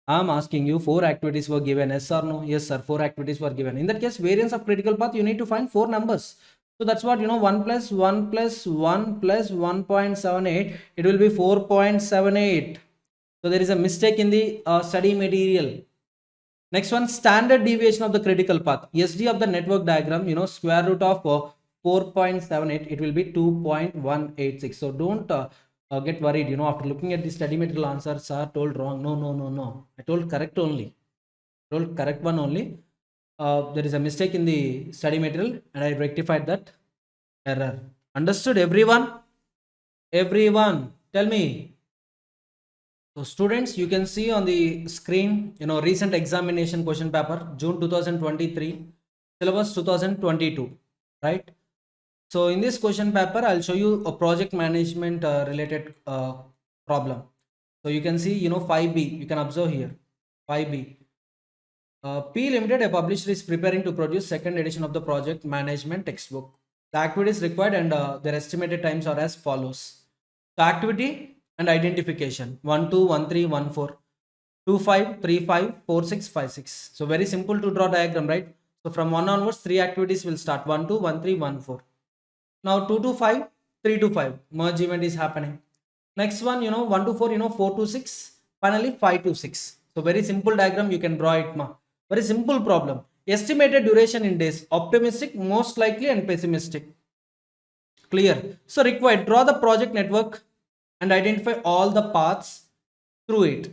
I'm asking you, 4 activities were given. Yes or no? Yes, sir. 4 activities were given. In that case, variance of critical path, you need to find 4 numbers. So that's what, 1 plus 1 plus 1 plus 1.78. It will be 4.78. So there is a mistake in the study material. Next one, standard deviation of the critical path. SD of the network diagram, square root of 4.78. It will be 2.186. So don't get worried, after looking at the study material answer, sir told wrong. No. I told correct only. Told correct one only. There is a mistake in the study material and I rectified that error. Understood, everyone? Everyone, tell me. So students, you can see on the screen, recent examination question paper, June 2023, syllabus 2022, right? So in this question paper, I'll show you a project management related problem. So you can see, 5B, you can observe here, 5B. P Limited, a publisher, is preparing to produce second edition of the project management textbook. The activities required and their estimated times are as follows. The activity and identification 1 2 1 3 1 4 2 5 3 5 4 6 5 6. So very simple to draw diagram, right? So from 1 onwards, 3 activities will start: 1 2, 1 3, 1 4. Now 2 to 5, 3 to 5, merge event is happening. Next one, 1 to 4, 4 to 6, finally 5 to 6. So very simple diagram, you can draw it, ma. Very simple problem. Estimated duration in days: optimistic, most likely, and pessimistic. Clear. So required, draw the project network and identify all the paths through it,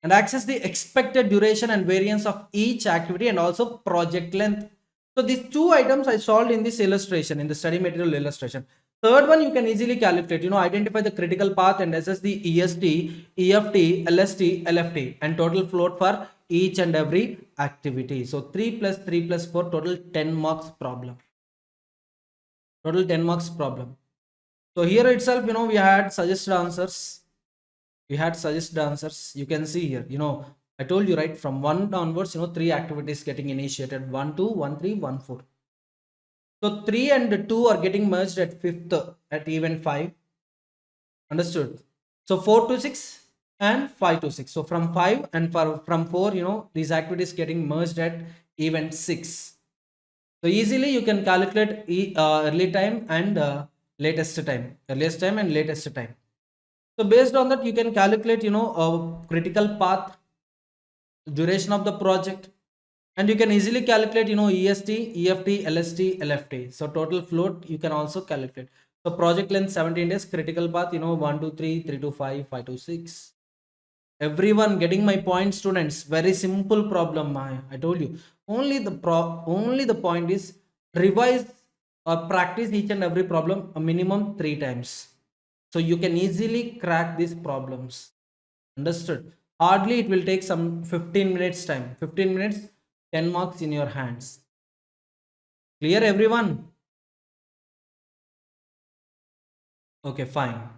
and access the expected duration and variance of each activity, and also project length. So these two items I solved in this illustration, in the study material illustration. Third one, you can easily calculate, identify the critical path and assess the EST, EFT, LST, LFT, and total float for each and every activity. So 3 plus 3 plus 4, total 10 marks problem. Total 10 marks problem. So here itself, we had suggested answers. You can see here, I told you, right, from 1 onwards, 3 activities getting initiated: 1 2, 1 3, 1 4. So 3 and 2 are getting merged at 5th, at event 5. Understood? So 4 to 6 and 5 to 6. So from 5 and from 4, these activities getting merged at event 6. So easily you can calculate earliest time and latest time. So based on that, you can calculate, a critical path, duration of the project, and you can easily calculate, EST, EFT, LST, LFT. So total float you can also calculate. So project length 17 days, critical path, 1 to 3, 3 to 5, 5 to 6. Everyone getting my point, students? Very simple problem. I told you. Only the point is, revise or practice each and every problem a minimum 3 times. So you can easily crack these problems. Understood? Hardly it will take some 15 minutes time. 15 minutes, 10 marks in your hands. Clear, everyone? Okay, fine.